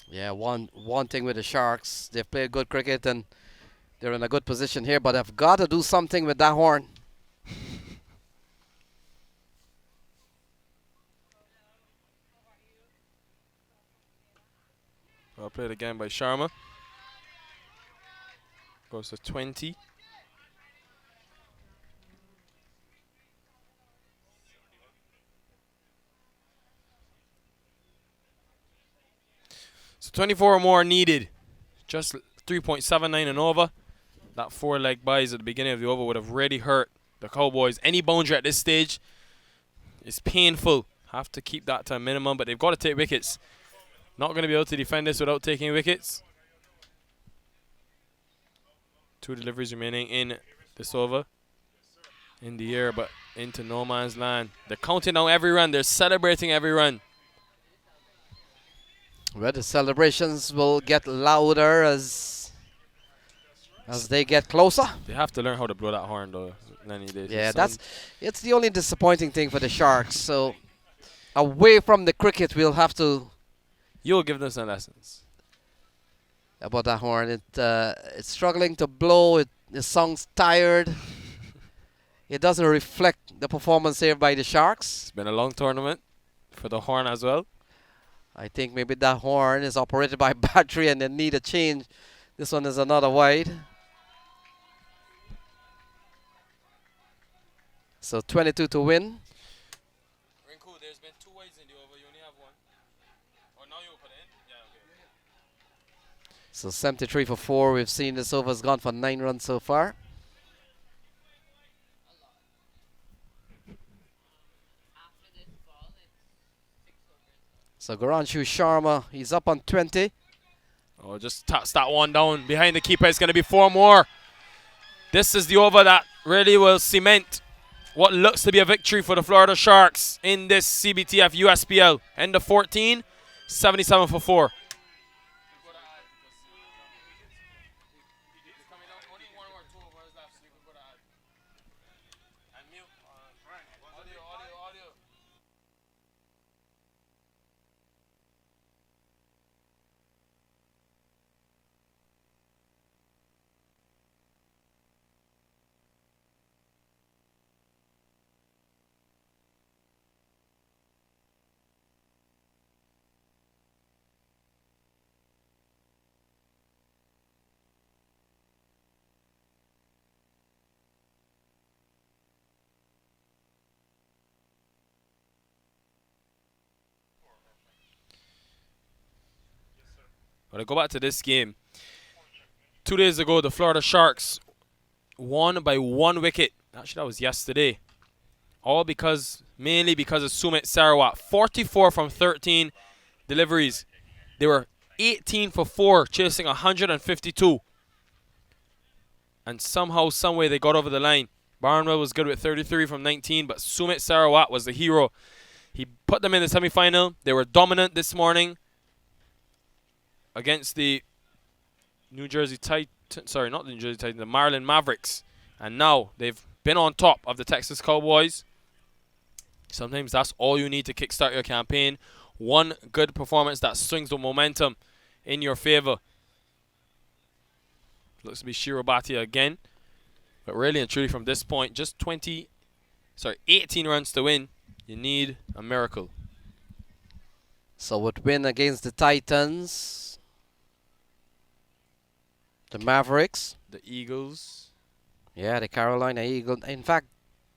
Yeah, one thing with the Sharks, they've played good cricket and they're in a good position here, but they've got to do something with that horn. Well played again by Sharma. Goes to 20. So 24 or more needed. Just 3.79 and over. That 4-leg buys at the beginning of the over would have really hurt the Cowboys. Any boundary at this stage is painful. Have to keep that to a minimum, but they've got to take wickets. Not going to be able to defend this without taking wickets. 2 deliveries remaining in this over. In the air, but into no man's land. They're counting down every run. They're celebrating every run. Well, the celebrations will get louder as they get closer. They have to learn how to blow that horn, though. Yeah, it's the only disappointing thing for the Sharks. So away from the cricket, we'll have to. You'll give them some lessons about that horn. It's struggling to blow. The song's tired. It doesn't reflect the performance here by the Sharks. It's been a long tournament for the horn as well. I think maybe that horn is operated by battery and they need a change. This one is another wide. So 22 to win. Rinku, there's been 2 wides in the over. You only have 1. Oh, now you put it in? Yeah, okay. So 73 for 4. We've seen this over has gone for 9 runs so far. So Garanshu Sharma, he's up on 20. Oh, just taps that one down. Behind the keeper, it's going to be 4 more. This is the over that really will cement what looks to be a victory for the Florida Sharks in this CBTF USPL. End of 14, 77 for 4. But I go back to this game. 2 days ago, the Florida Sharks won by 1 wicket. Actually, that was yesterday. All mainly because of Sumit Sarawat. 44 from 13 deliveries. They were 18 for 4, chasing 152. And somehow, someway, they got over the line. Barnwell was good with 33 from 19, but Sumit Sarawat was the hero. He put them in the semi-final. They were dominant this morning against the New Jersey Titans, sorry, not the New Jersey Titans, the Maryland Mavericks. And now they've been on top of the Texas Cowboys. Sometimes that's all you need to kickstart your campaign. 1 good performance that swings the momentum in your favor. Looks to be Shiro Bhatia again. But really and truly from this point, just 18 runs to win. You need a miracle. So with win against the Titans, the Mavericks, the Eagles. Yeah, the Carolina Eagles. In fact,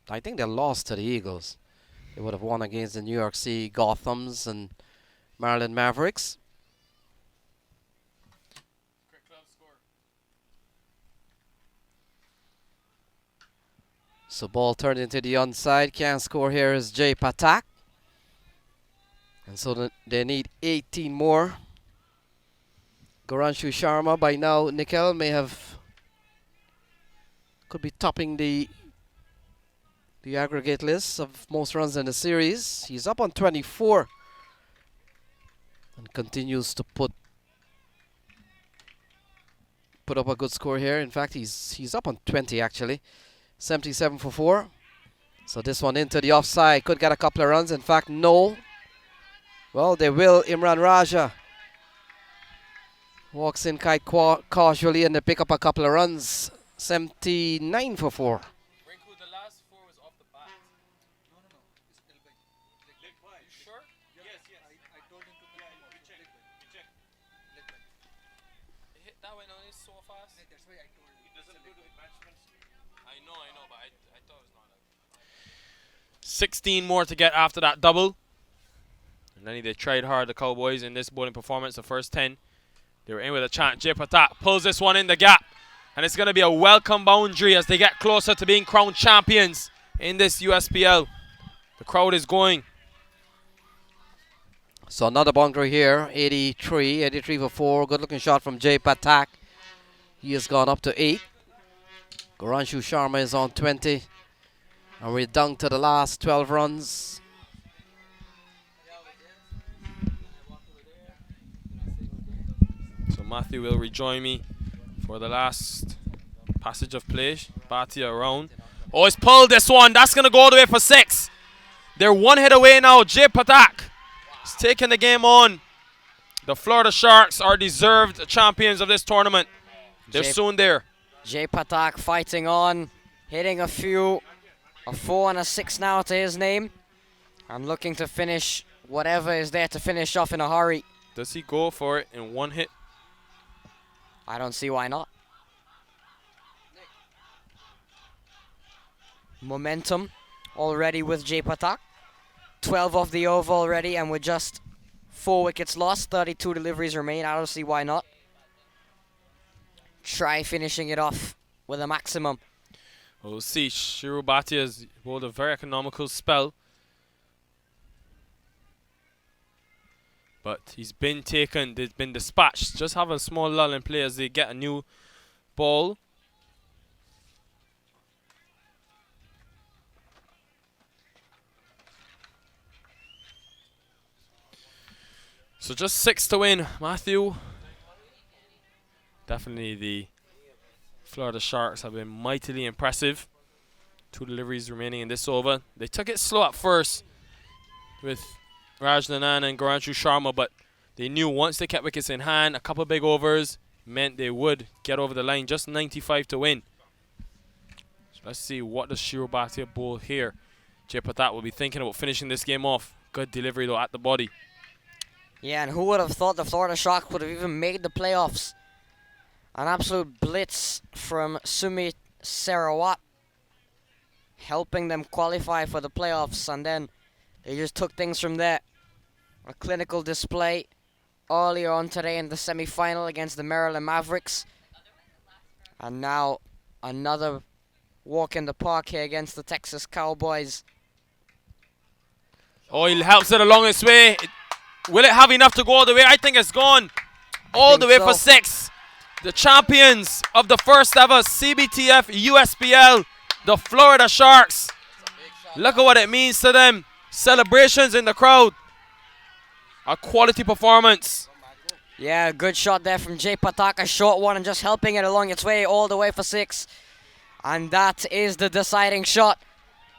I think they lost to the Eagles. They would have won against the New York City Gothams and Maryland Mavericks. So ball turned into the onside. Can't score here is Jay Patak. And so they need 18 more. Garanshu Sharma by now, Nikhil could be topping the aggregate list of most runs in the series. He's up on 24 and continues to put up a good score here. In fact, he's up on 20 actually. 77 for 4. So this one into the offside. Could get a couple of runs. In fact, no. Well, they will. Imran Raja walks in quite casually and they pick up a couple of runs. 79 for 4. but I thought it was not. 16 more to get after that double. And then they tried hard, the Cowboys, in this bowling performance. The first 10, they were in with a chance. Jay Patak pulls this one in the gap. And it's going to be a welcome boundary as they get closer to being crowned champions in this USPL. The crowd is going. So another boundary here, 83 for 4. Good looking shot from Jay Patak. He has gone up to 8. Goranshu Sharma is on 20. And we're down to the last 12 runs. So Matthew will rejoin me for the last passage of play. Bhatia around. Oh, it's pulled this one. That's going to go all the way for 6. They're one hit away now. Jay Patak is taking the game on. The Florida Sharks are deserved champions of this tournament. They're soon there. Jay Patak fighting on, hitting a few. A 4 and a 6 now to his name. I'm looking to finish whatever is there to finish off in a hurry. Does he go for it in one hit? I don't see why not. Momentum already with Jay Patak. 12 off the over already, and with just 4 wickets lost, 32 deliveries remain. I don't see why not. Try finishing it off with a maximum. We'll see. Shiru Bhatia has bowled a very economical spell. But he's been taken, they've been dispatched. Just have a small lull in play as they get a new ball. So just 6 to win, Matthew. Definitely the Florida Sharks have been mightily impressive. 2 deliveries remaining in this over. They took it slow at first with Raj Nanan and Goranshu Sharma, but they knew once they kept wickets in hand, a couple big overs meant they would get over the line. Just 95 to win. So let's see what does Shiro Bhatia bowl here. Jay Patak will be thinking about finishing this game off. Good delivery though at the body. Yeah, and who would have thought the Florida Sharks would have even made the playoffs? An absolute blitz from Sumit Sarawat, helping them qualify for the playoffs, and then they just took things from there. A clinical display earlier on today in the semi-final against the Maryland Mavericks, and now another walk in the park here against the Texas Cowboys. Oh, he helps it along its way. Will it have enough to go all the way? I think it's gone all the way for 6. The champions of the first ever CBTF USPL, the Florida Sharks. Look at what it means to them. Celebrations in the crowd. A quality performance. Yeah, good shot there from Jay Patak. A short one and just helping it along its way all the way for 6. And that is the deciding shot.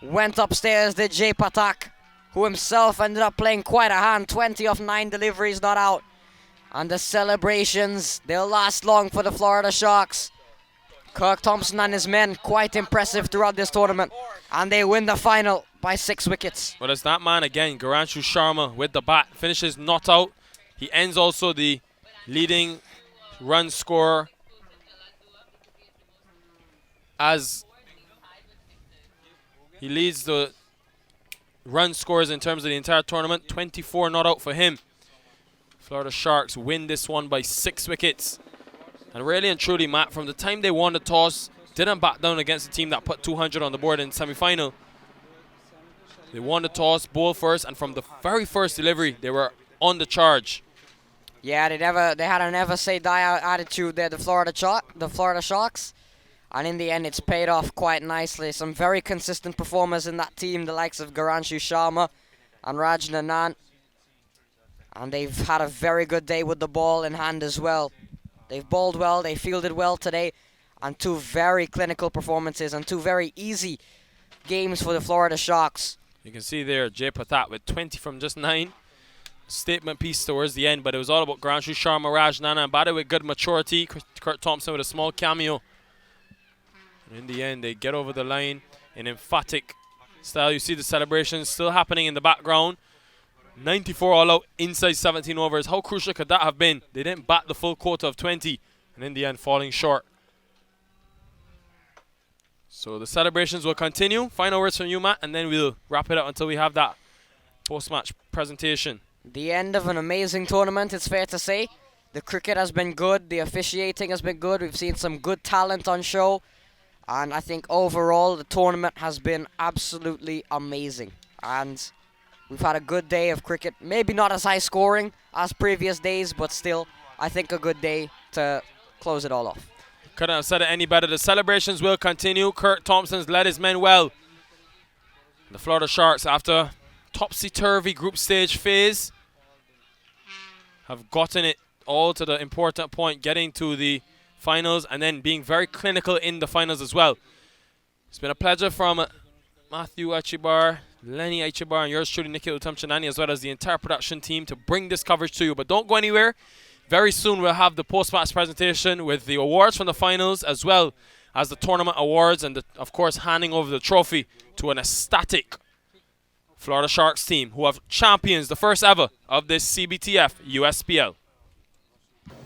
Went upstairs, did Jay Patak, who himself ended up playing quite a hand. 20 of 9 deliveries not out. And the celebrations, they'll last long for the Florida Sharks. Kirk Thompson and his men, quite impressive throughout this tournament. And they win the final by 6 wickets. Well, it's that man again, Goranshu Sharma with the bat. Finishes not out. He ends also the leading run scorer as he leads the run scorers in terms of the entire tournament. 24 not out for him. Florida Sharks win this one by 6 wickets. And really and truly, Matt, from the time they won the toss, didn't back down against a team that put 200 on the board in the semi-final. They won the toss, bowled first, and from the very first delivery, they were on the charge. Yeah, they had a never say die attitude there, the Florida Sharks. And in the end, it's paid off quite nicely. Some very consistent performers in that team, the likes of Goranshu Sharma and Raj Nanan. And they've had a very good day with the ball in hand as well. They've bowled well, they fielded well today, and 2 very clinical performances and 2 very easy games for the Florida Sharks. You can see there Jay Patak with 20 from just 9. Statement piece towards the end, but it was all about Goranshu Sharma, Raj Nana, and batted with good maturity. Kurt Thompson with a small cameo. And in the end, they get over the line in emphatic style. You see the celebrations still happening in the background. 94 all out inside 17 overs. How crucial could that have been? They didn't bat the full quota of 20, and in the end falling short. So the celebrations will continue. Final words from you, Matt, and then we'll wrap it up until we have that post-match presentation. The end of an amazing tournament, it's fair to say. The cricket has been good. The officiating has been good. We've seen some good talent on show. And I think overall the tournament has been absolutely amazing. And we've had a good day of cricket. Maybe not as high scoring as previous days, but still, I think a good day to close it all off. Couldn't have said it any better. The celebrations will continue. Kurt Thompson's led his men well. The Florida Sharks, after topsy-turvy group stage phase, have gotten it all to the important point, getting to the finals and then being very clinical in the finals as well. It's been a pleasure from Matthew Achibar, Lenny Achibar, and yours truly, Nikhil Uttamchandani, as well as the entire production team to bring this coverage to you. But don't go anywhere. Very soon we'll have the post-match presentation with the awards from the finals as well as the tournament awards and, of course, handing over the trophy to an ecstatic Florida Sharks team who have champions, the first ever of this CBTF USPL.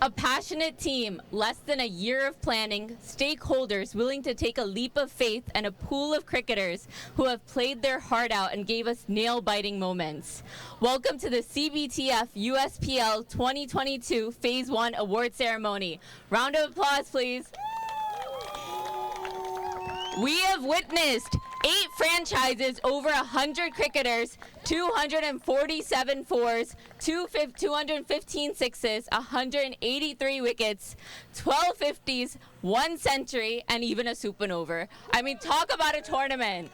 A passionate team, less than a year of planning, stakeholders willing to take a leap of faith, and a pool of cricketers who have played their heart out and gave us nail-biting moments. Welcome to the CBTF USPL 2022 Phase 1 Award Ceremony. Round of applause, please. We have witnessed 8 franchises, over 100 cricketers, 247 fours, 215 sixes, 183 wickets, 12 50s, 1 century, and even a supernova. I mean, talk about a tournament.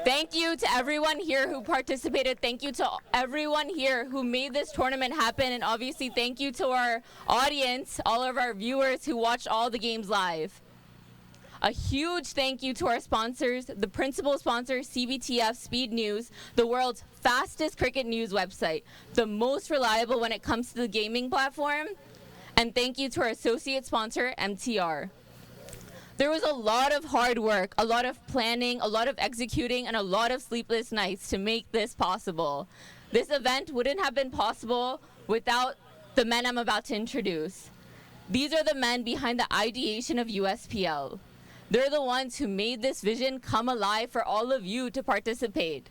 Thank you to everyone here who participated. Thank you to everyone here who made this tournament happen. And obviously, thank you to our audience, all of our viewers who watched all the games live. A huge thank you to our sponsors, the principal sponsor, CBTF Speed News, the world's fastest cricket news website, the most reliable when it comes to the gaming platform. And thank you to our associate sponsor, MTR. There was a lot of hard work, a lot of planning, a lot of executing, and a lot of sleepless nights to make this possible. This event wouldn't have been possible without the men I'm about to introduce. These are the men behind the ideation of USPL. They're the ones who made this vision come alive for all of you to participate.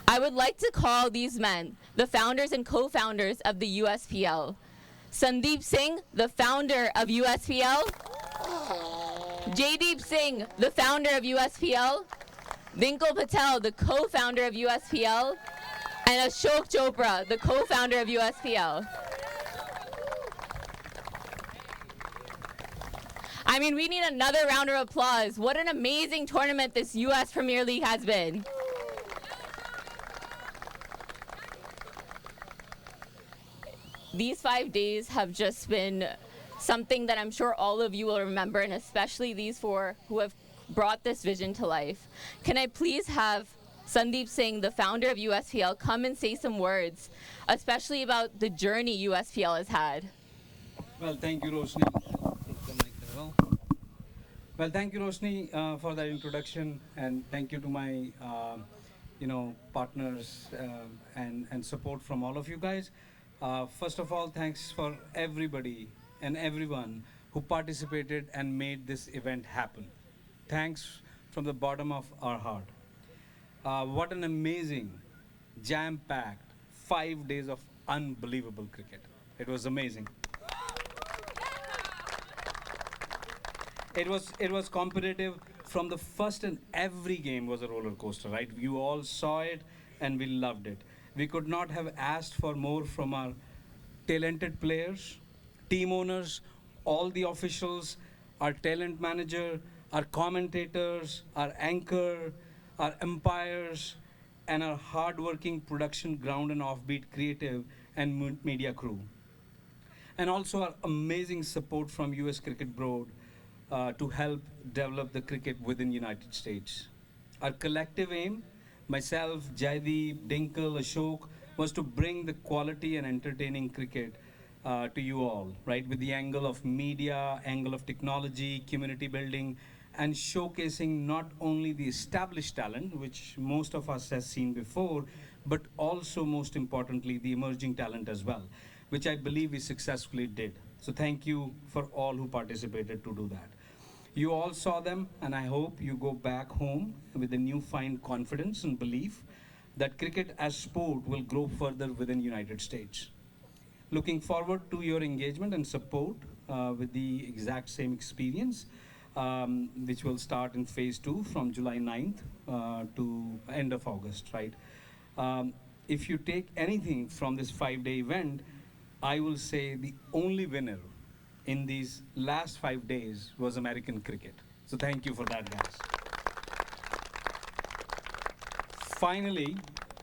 I would like to call these men the founders and co-founders of the USPL. Sandeep Singh, the founder of USPL. Jaydeep Singh, the founder of USPL. Dinkle Patel, the co-founder of USPL. And Ashok Chopra, the co-founder of USPL. I mean, we need another round of applause. What an amazing tournament this US Premier League has been. These 5 days have just been something that I'm sure all of you will remember, and especially these 4 who have brought this vision to life. Can I please have Sandeep Singh, the founder of USPL, come and say some words, especially about the journey USPL has had? Well, thank you, Roshni. Well, thank you, Roshni, for that introduction, and thank you to my, partners and support from all of you guys. First of all, thanks for everybody and everyone who participated and made this event happen. Thanks from the bottom of our heart. What an amazing, jam-packed 5 days of unbelievable cricket. It was amazing. It was competitive from the first, and every game was a roller coaster, right? You all saw it and we loved it. We could not have asked for more from our talented players, team owners, all the officials, our talent manager, our commentators, our anchor, our umpires, and our hard-working production ground and offbeat creative and media crew. And also our amazing support from US Cricket Board to help develop the cricket within United States. Our collective aim, myself, Jaideep, Dinkle, Ashok, was to bring the quality and entertaining cricket to you all, right? With the angle of media, angle of technology, community building, and showcasing not only the established talent, which most of us has seen before, but also most importantly, the emerging talent as well, which I believe we successfully did. So thank you for all who participated to do that. You all saw them, and I hope you go back home with a newfound confidence and belief that cricket as sport will grow further within United States. Looking forward to your engagement and support with the exact same experience, which will start in phase 2 from July 9th to end of August, right? If you take anything from this 5-day event, I will say the only winner in these last 5 days was American cricket. So thank you for that, guys. Finally,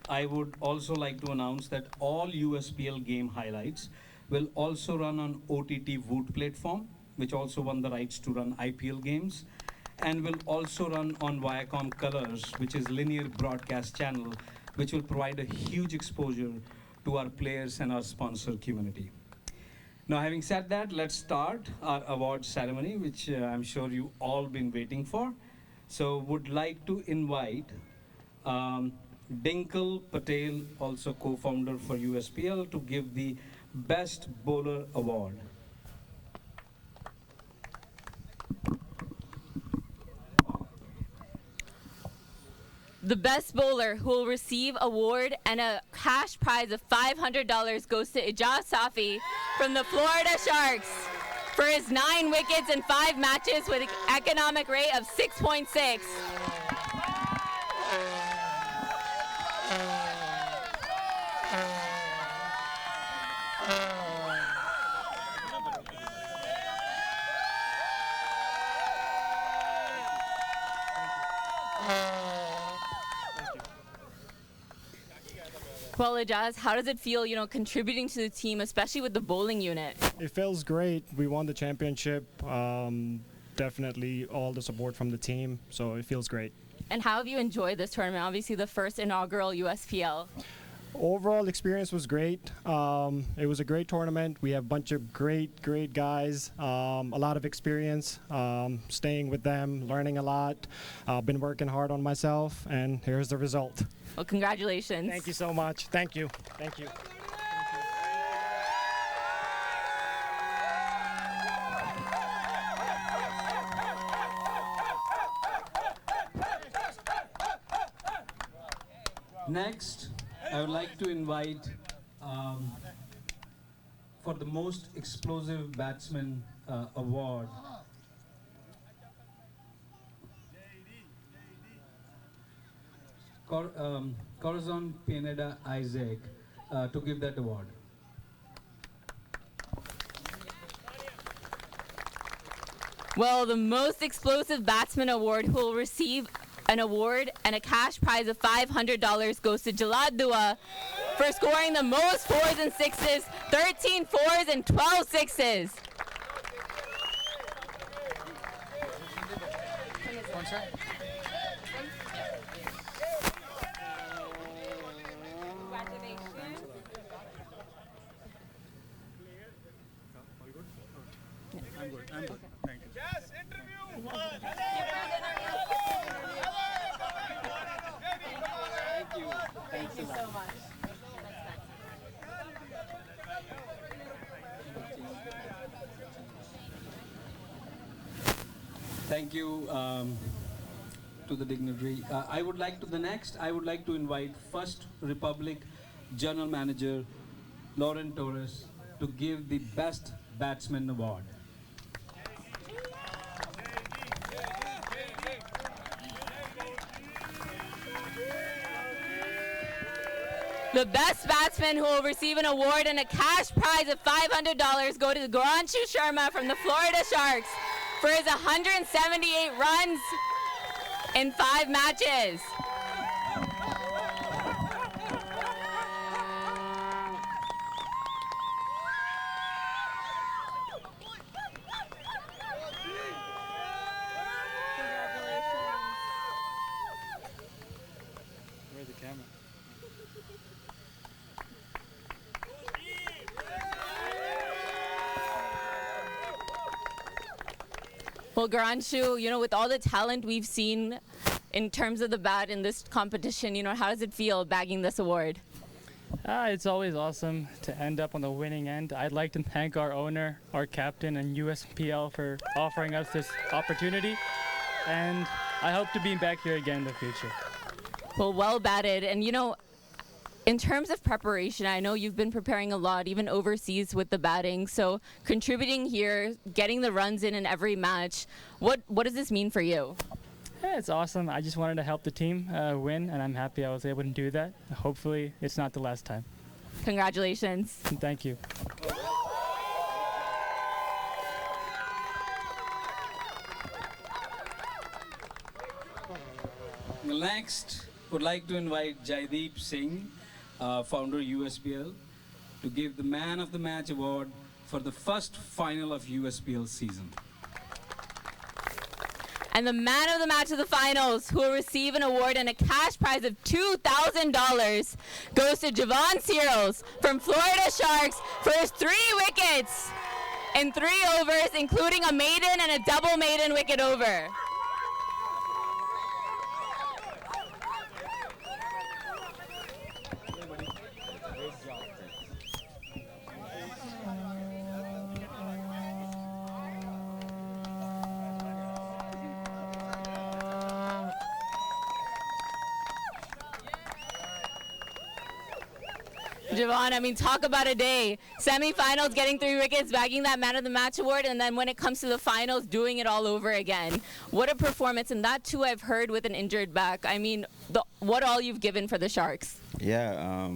I would also like to announce that all USPL game highlights will also run on OTT Voot platform, which also won the rights to run IPL games, and will also run on Viacom Colors, which is linear broadcast channel, which will provide a huge exposure to our players and our sponsor community. Now, having said that, let's start our award ceremony, which I'm sure you all been waiting for. So would like to invite Dinkle Patel, also co-founder for USPL, to give the Best Bowler Award. The best bowler who will receive award and a cash prize of $500 goes to Ijaz Safi from the Florida Sharks for his 9 wickets in 5 matches with an economic rate of 6.6. Well, Ijaz, how does it feel, contributing to the team, especially with the bowling unit? It feels great. We won the championship. Definitely all the support from the team, so it feels great. And how have you enjoyed this tournament? Obviously, the first inaugural USPL. Overall experience was great. It was a great tournament. We have a bunch of great guys, a lot of experience, staying with them, learning a lot. Been working hard on myself, and here's the result. Well, congratulations. Thank you so much. Thank you. Thank you. Next, I would like to invite for the most explosive batsman award. Corazon Pineda Isaac to give that award. Well, the most explosive batsman award who will receive an award and a cash prize of $500 goes to Jalad Dua for scoring the most 4s and 6s, 13 4s and 12 6s. I'm good. Thank you. Yes, interview. Thank you so much. Thank you to the dignitary. I would like to invite First Republic General Manager Lauren Torres to give the Best Batsman Award. The best batsman who will receive an award and a cash prize of $500 go to Garanshu Sharma from the Florida Sharks for his 178 runs in 5 matches. Where's the camera? Well, Garanshu, with all the talent we've seen in terms of the bat in this competition, how does it feel bagging this award? It's always awesome to end up on the winning end. I'd like to thank our owner, our captain, and USPL for offering us this opportunity. And I hope to be back here again in the future. Well batted. And in terms of preparation, I know you've been preparing a lot, even overseas with the batting. So contributing here, getting the runs in every match, what does this mean for you? Yeah, it's awesome. I just wanted to help the team win, and I'm happy I was able to do that. Hopefully, it's not the last time. Congratulations. Thank you. Next, would like to invite Jaideep Singh, founder USPL, to give the Man of the Match award for the first final of USPL season. And the man of the match of the finals, who will receive an award and a cash prize of $2,000, goes to Javon Searles from Florida Sharks for his 3 wickets in 3 overs, including a maiden and a double maiden wicket over. Javon, talk about a day. Semifinals, getting 3 wickets, bagging that Man of the Match award, and then when it comes to the finals, doing it all over again. What a performance, and that too I've heard with an injured back. What all you've given for the Sharks. Yeah,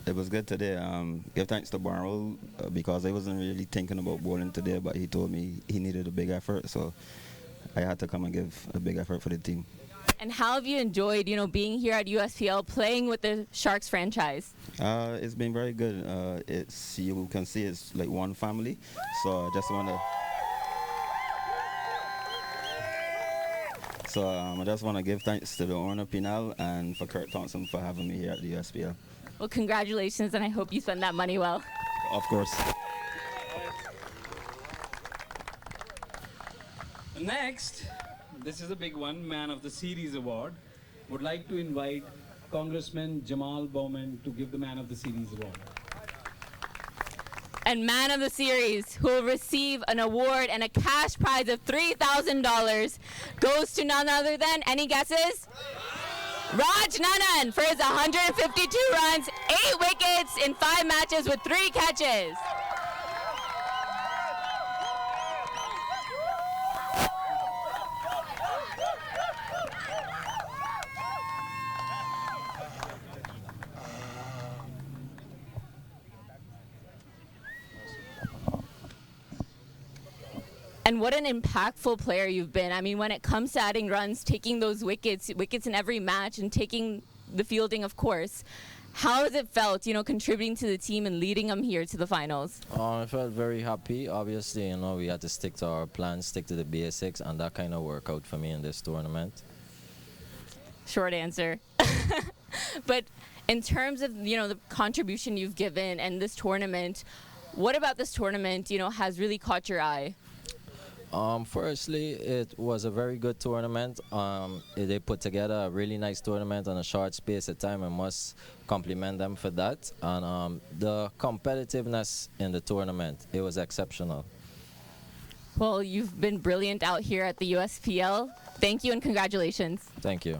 it was good today. Give thanks to Barrow because I wasn't really thinking about bowling today, but he told me he needed a big effort, so I had to come and give a big effort for the team. And how have you enjoyed, being here at USPL, playing with the Sharks franchise? It's been very good. You can see it's like one family. So I just want to give thanks to the owner Pinal and for Kurt Thompson for having me here at the USPL. Well, congratulations, and I hope you spend that money well. Of course. Next, this is a big one, Man of the Series award. Would like to invite Congressman Jamal Bowman to give the Man of the Series award. And Man of the Series, who will receive an award and a cash prize of $3,000, goes to none other than, any guesses? Raj Nanan for his 152 runs, 8 wickets in 5 matches with 3 catches. And what an impactful player you've been. When it comes to adding runs, taking those wickets in every match, and taking the fielding, of course. How has it felt, contributing to the team and leading them here to the finals? I felt very happy. Obviously, we had to stick to our plan, stick to the basics, and that kind of worked out for me in this tournament. Short answer. But in terms of, the contribution you've given and this tournament, what about this tournament, has really caught your eye? Firstly, it was a very good tournament. They put together a really nice tournament on a short space of time. I must compliment them for that. And the competitiveness in the tournament, it was exceptional. Well, you've been brilliant out here at the USPL. Thank you and congratulations. Thank you.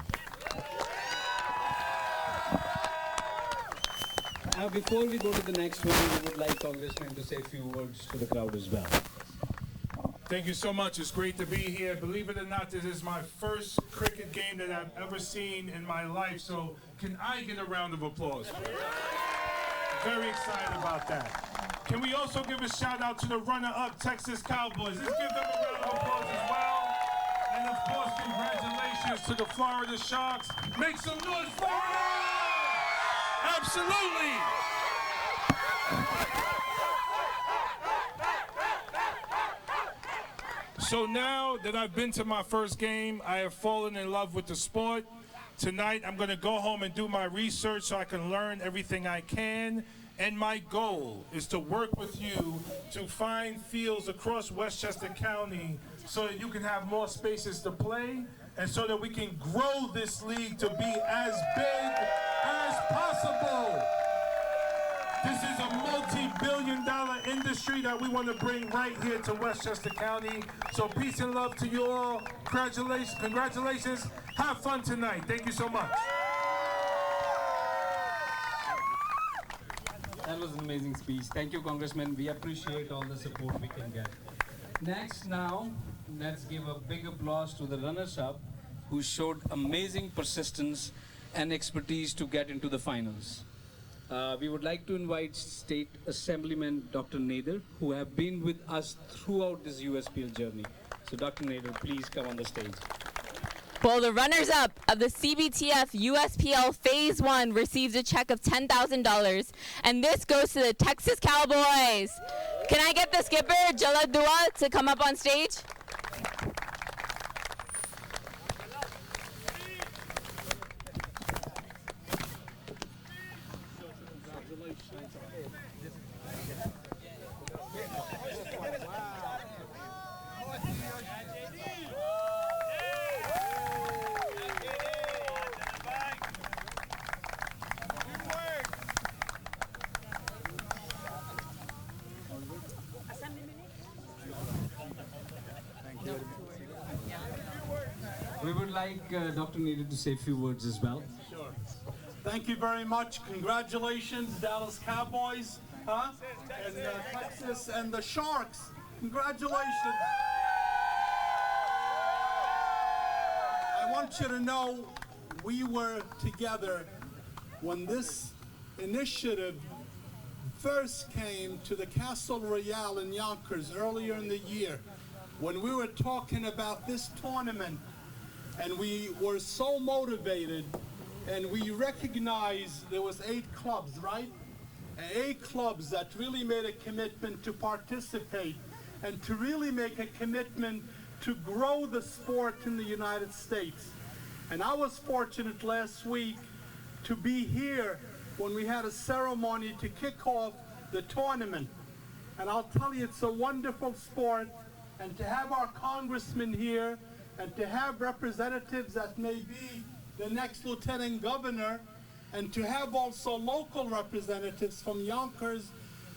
Now, before we go to the next one, we would like Congressman to say a few words to the crowd as well. Thank you so much. It's great to be here. Believe it or not, this is my first cricket game that I've ever seen in my life. So can I get a round of applause? Very excited about that. Can we also give a shout out to the runner-up Texas Cowboys? Let's give them a round of applause as well. And of course, congratulations to the Florida Sharks. Make some noise, Florida! Absolutely! So now that I've been to my first game, I have fallen in love with the sport. Tonight, I'm going to go home and do my research so I can learn everything I can. And my goal is to work with you to find fields across Westchester County so that you can have more spaces to play and so that we can grow this league to be as big as possible. This is a multi-billion-dollar industry that we want to bring right here to Westchester County. So peace and love to you all. Congratulations. Have fun tonight. Thank you so much. That was an amazing speech. Thank you, Congressman. We appreciate all the support we can get. Next now, let's give a big applause to the runners-up who showed amazing persistence and expertise to get into the finals. We would like to invite State Assemblyman Dr. Nader, who have been with us throughout this USPL journey. So Dr. Nader, please come on the stage. Well, the runners-up of the CBTF USPL Phase 1 receives a check of $10,000, and this goes to the Texas Cowboys. Can I get the skipper, Jalad Dua, to come up on stage? We would like Dr. Nader to say a few words as well. Sure. Thank you very much. Congratulations, Dallas Cowboys, and Texas and the Sharks. Congratulations. I want you to know we were together when this initiative first came to the Castle Royale in Yonkers earlier in the year, when we were talking about this tournament, and we were so motivated, and we recognized there was 8 clubs, right? 8 clubs that really made a commitment to participate and to really make a commitment to grow the sport in the United States. And I was fortunate last week to be here when we had a ceremony to kick off the tournament. And I'll tell you, it's a wonderful sport, and to have our congressman here, and to have representatives that may be the next lieutenant governor, and to have also local representatives from Yonkers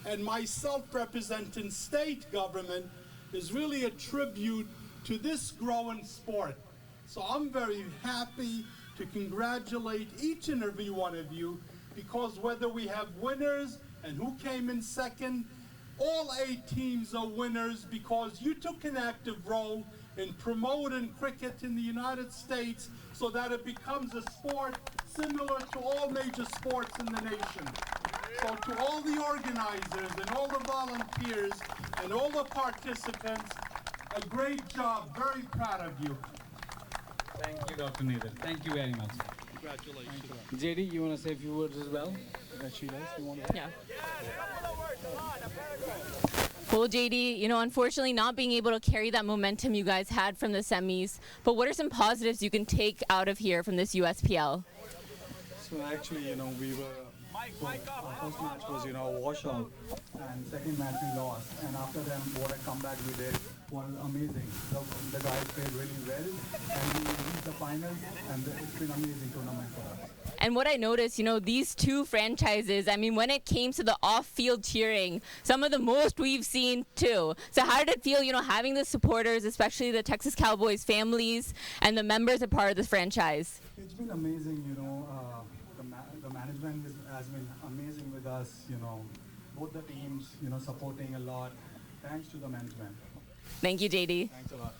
and myself representing state government is really a tribute to this growing sport. So I'm very happy to congratulate each and every one of you, because whether we have winners and who came in second, all 8 teams are winners because you took an active role in promoting cricket in the United States so that it becomes a sport similar to all major sports in the nation. So to all the organizers and all the volunteers and all the participants, a great job, very proud of you. Thank you, Dr. Nader. Thank you very much. Congratulations. JD, you want to say a few words as well? Yeah. Well, JD, unfortunately not being able to carry that momentum you guys had from the semis, but what are some positives you can take out of here from this USPL? So actually, we were, our first match was, a washout, and second match we lost, and after them, what a comeback we did was amazing. The guys played really well, and we reached the finals, and it's been an amazing tournament for us. And what I noticed, these 2 franchises, when it came to the off-field cheering, some of the most we've seen too. So how did it feel, having the supporters, especially the Texas Cowboys families and the members a part of this franchise? It's been amazing, the management has been amazing with us, both the teams, supporting a lot. Thanks to the management. Thank you, JD. Thanks a lot.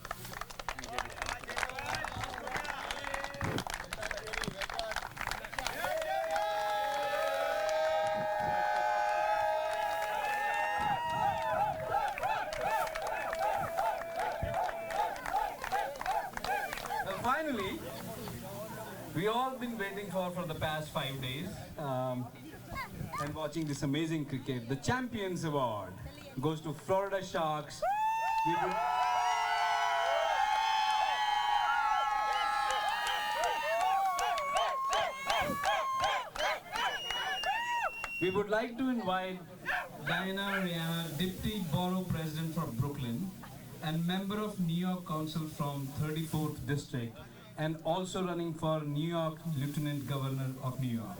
Finally, we all been waiting for the past 5 days and watching this amazing cricket. The Champions Award goes to Florida Sharks. We would like to invite Diana Rihanna, Deputy Borough President for Brooklyn and member of New York Council from 34th District, and also running for New York Lieutenant Governor of New York.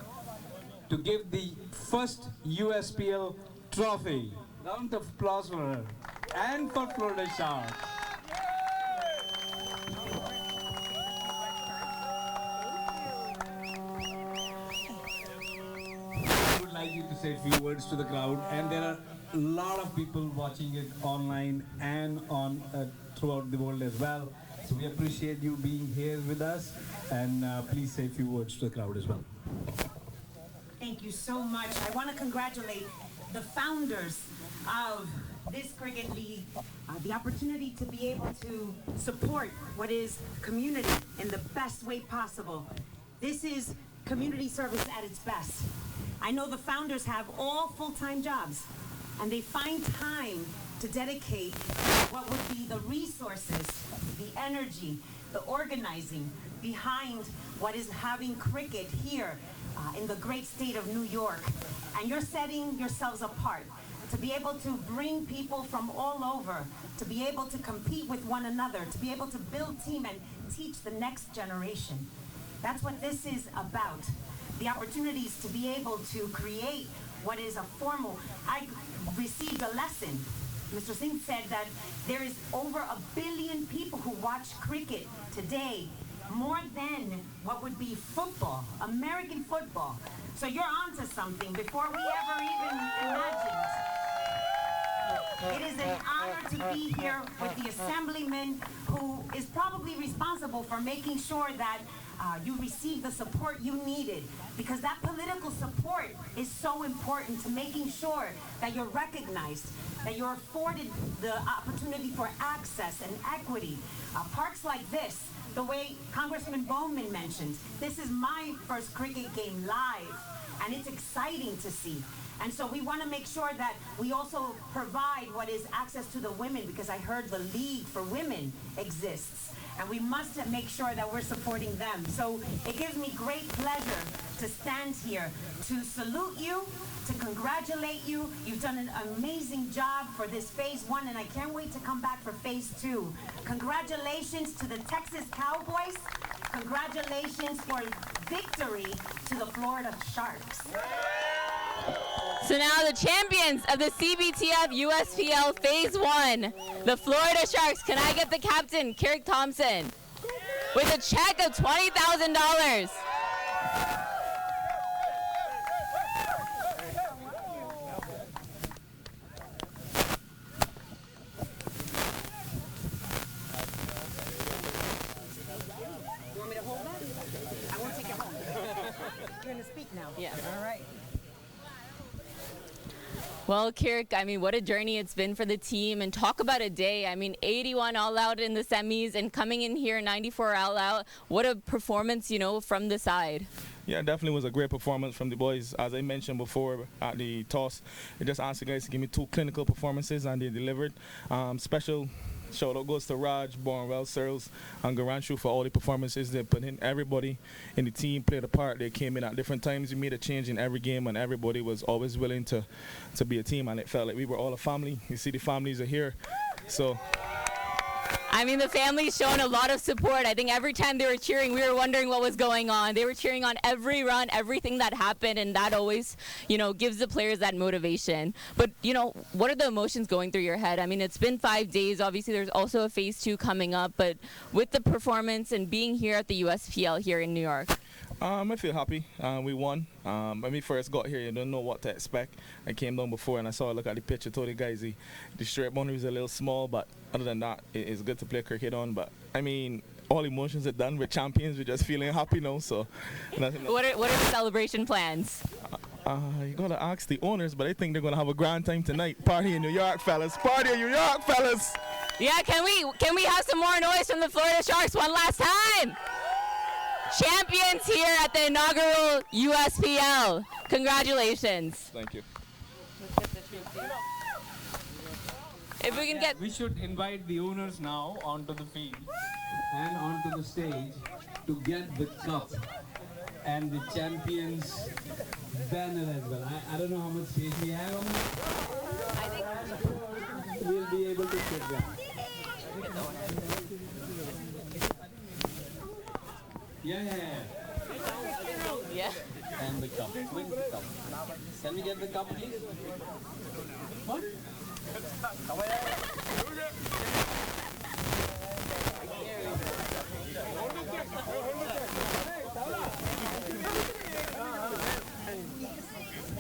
to give the first USPL trophy. Round of applause for her and for Florida Sharks. I would like you to say a few words to the crowd, and there are a lot of people watching it online and on throughout the world as well. So we appreciate you being here with us, and please say a few words to the crowd as well. Thank you so much. I want to congratulate the founders of this cricket league, the opportunity to be able to support what is community in the best way possible. This is community service at its best. I know the founders have all full-time jobs, and they find time to dedicate what would be the resources, the energy, the organizing behind what is having cricket here in the great state of New York. And you're setting yourselves apart to be able to bring people from all over, to be able to compete with one another, to be able to build team and teach the next generation. That's what this is about. The opportunities to be able to create what is a formal. I received a lesson. Mr. Singh said that there is over 1 billion people who watch cricket today, more than what would be football, American football. So you're onto something before we ever even imagined. It is an honor to be here with the assemblyman who is probably responsible for making sure that you receive the support you needed, because that political support is so important to making sure that you're recognized, that you're afforded the opportunity for access and equity. Parks like this, the way Congressman Bowman mentioned, this is my first cricket game live, and it's exciting to see. And so we want to make sure that we also provide what is access to the women, because I heard the League for Women exists. And we must make sure that we're supporting them. So it gives me great pleasure to stand here, to salute you, to congratulate you. You've done an amazing job for this phase 1, and I can't wait to come back for phase 2. Congratulations to the Texas Cowboys. Congratulations for victory to the Florida Sharks. So now the champions of the CBTF USPL Phase 1, the Florida Sharks. Can I get the captain, Carrick Thompson, with a check of $20,000? You want me to hold that? I won't take it home. You're going to speak now? Yeah. All right. Well, Carrick, I mean, what a journey it's been for the team. And talk about a day. I mean, 81 all out in the semis and coming in here 94 all out. What a performance, you know, from the side. Yeah, definitely was a great performance from the boys. As I mentioned before at the toss, I just asked the guys to give me 2 clinical performances, and they delivered. Special shout out goes to Raj, Bornwell, Searles, and Garanshu for all the performances they put in. Everybody in the team played a part. They came in at different times. We made a change in every game, and everybody was always willing to be a team, and it felt like we were all a family. You see the families are here. So I mean, the family's shown a lot of support. I think every time they were cheering, we were wondering what was going on. They were cheering on every run, everything that happened, and that always, you know, gives the players that motivation. But, you know, what are the emotions going through your head? I mean, it's been 5 days. Obviously, there's also a phase 2 coming up, but with the performance and being here at the USPL here in New York. I feel happy. We won. When we first got here, you don't know what to expect. I came down before and I saw a look at the pitch. I told the guys the straight boundary is a little small, but other than that, it's good to play cricket on. But I mean, all emotions are done. We're champions. We're just feeling happy now. So, nothing. What are the celebration plans? You gotta ask the owners, but I think they're gonna have a grand time tonight. Party in New York, fellas. Party in New York, fellas. Yeah, can we have some more noise from the Florida Sharks one last time? Champions here at the inaugural USPL. Congratulations. Thank you. If we can get... We should invite the owners now onto the field and onto the stage to get the cup and the champions banner as well. I don't know how much space we have on this. I think we'll be able to sit down. Yeah. Yeah. And the cup. Wins the cup. Can we get the cup, please? What?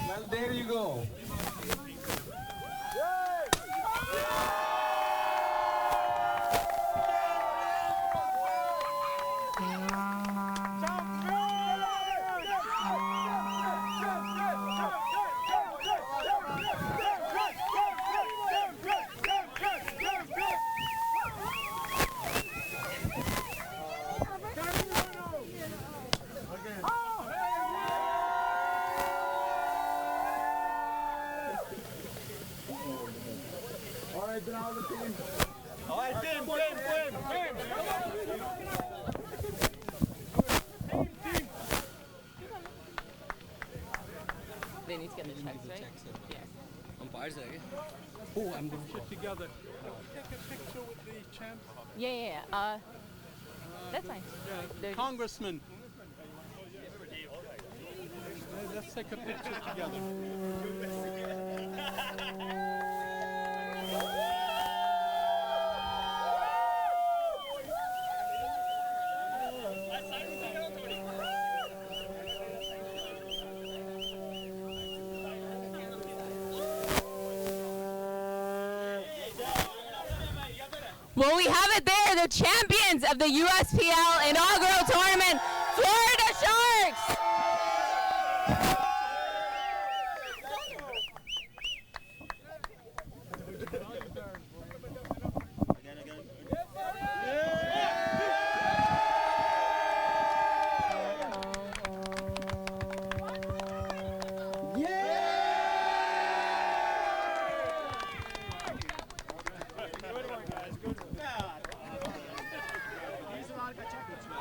Well, there you go. They need to get the checks, right? Yeah. Umpires are here. Oh, I'm going Get together. Take a picture with the champ. Yeah. That's fine. They're- Congressman. Let's take a picture together. Well, we have it there, the champions of the USPL inaugural tournament, Florida Sharks!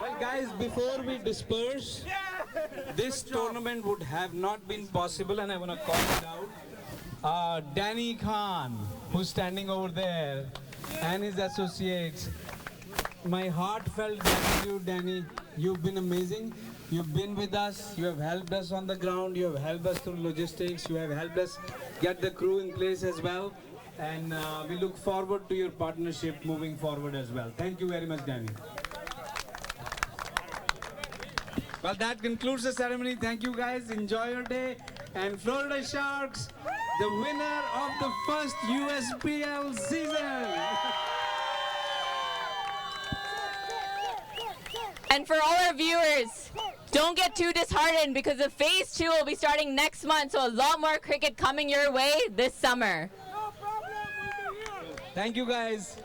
Well, guys, before we disperse, this tournament would have not been possible, and I want to call it out. Danny Khan, who's standing over there, and his associates. My heartfelt gratitude, Danny. You've been amazing. You've been with us. You have helped us on the ground. You have helped us through logistics. You have helped us get the crew in place as well. And we look forward to your partnership moving forward as well. Thank you very much, Danny. Well, that concludes the ceremony. Thank you, guys. Enjoy your day. And Florida Sharks, the winner of the first USPL season. And for all our viewers, don't get too disheartened because the phase 2 will be starting next month, so a lot more cricket coming your way this summer. Thank you, guys.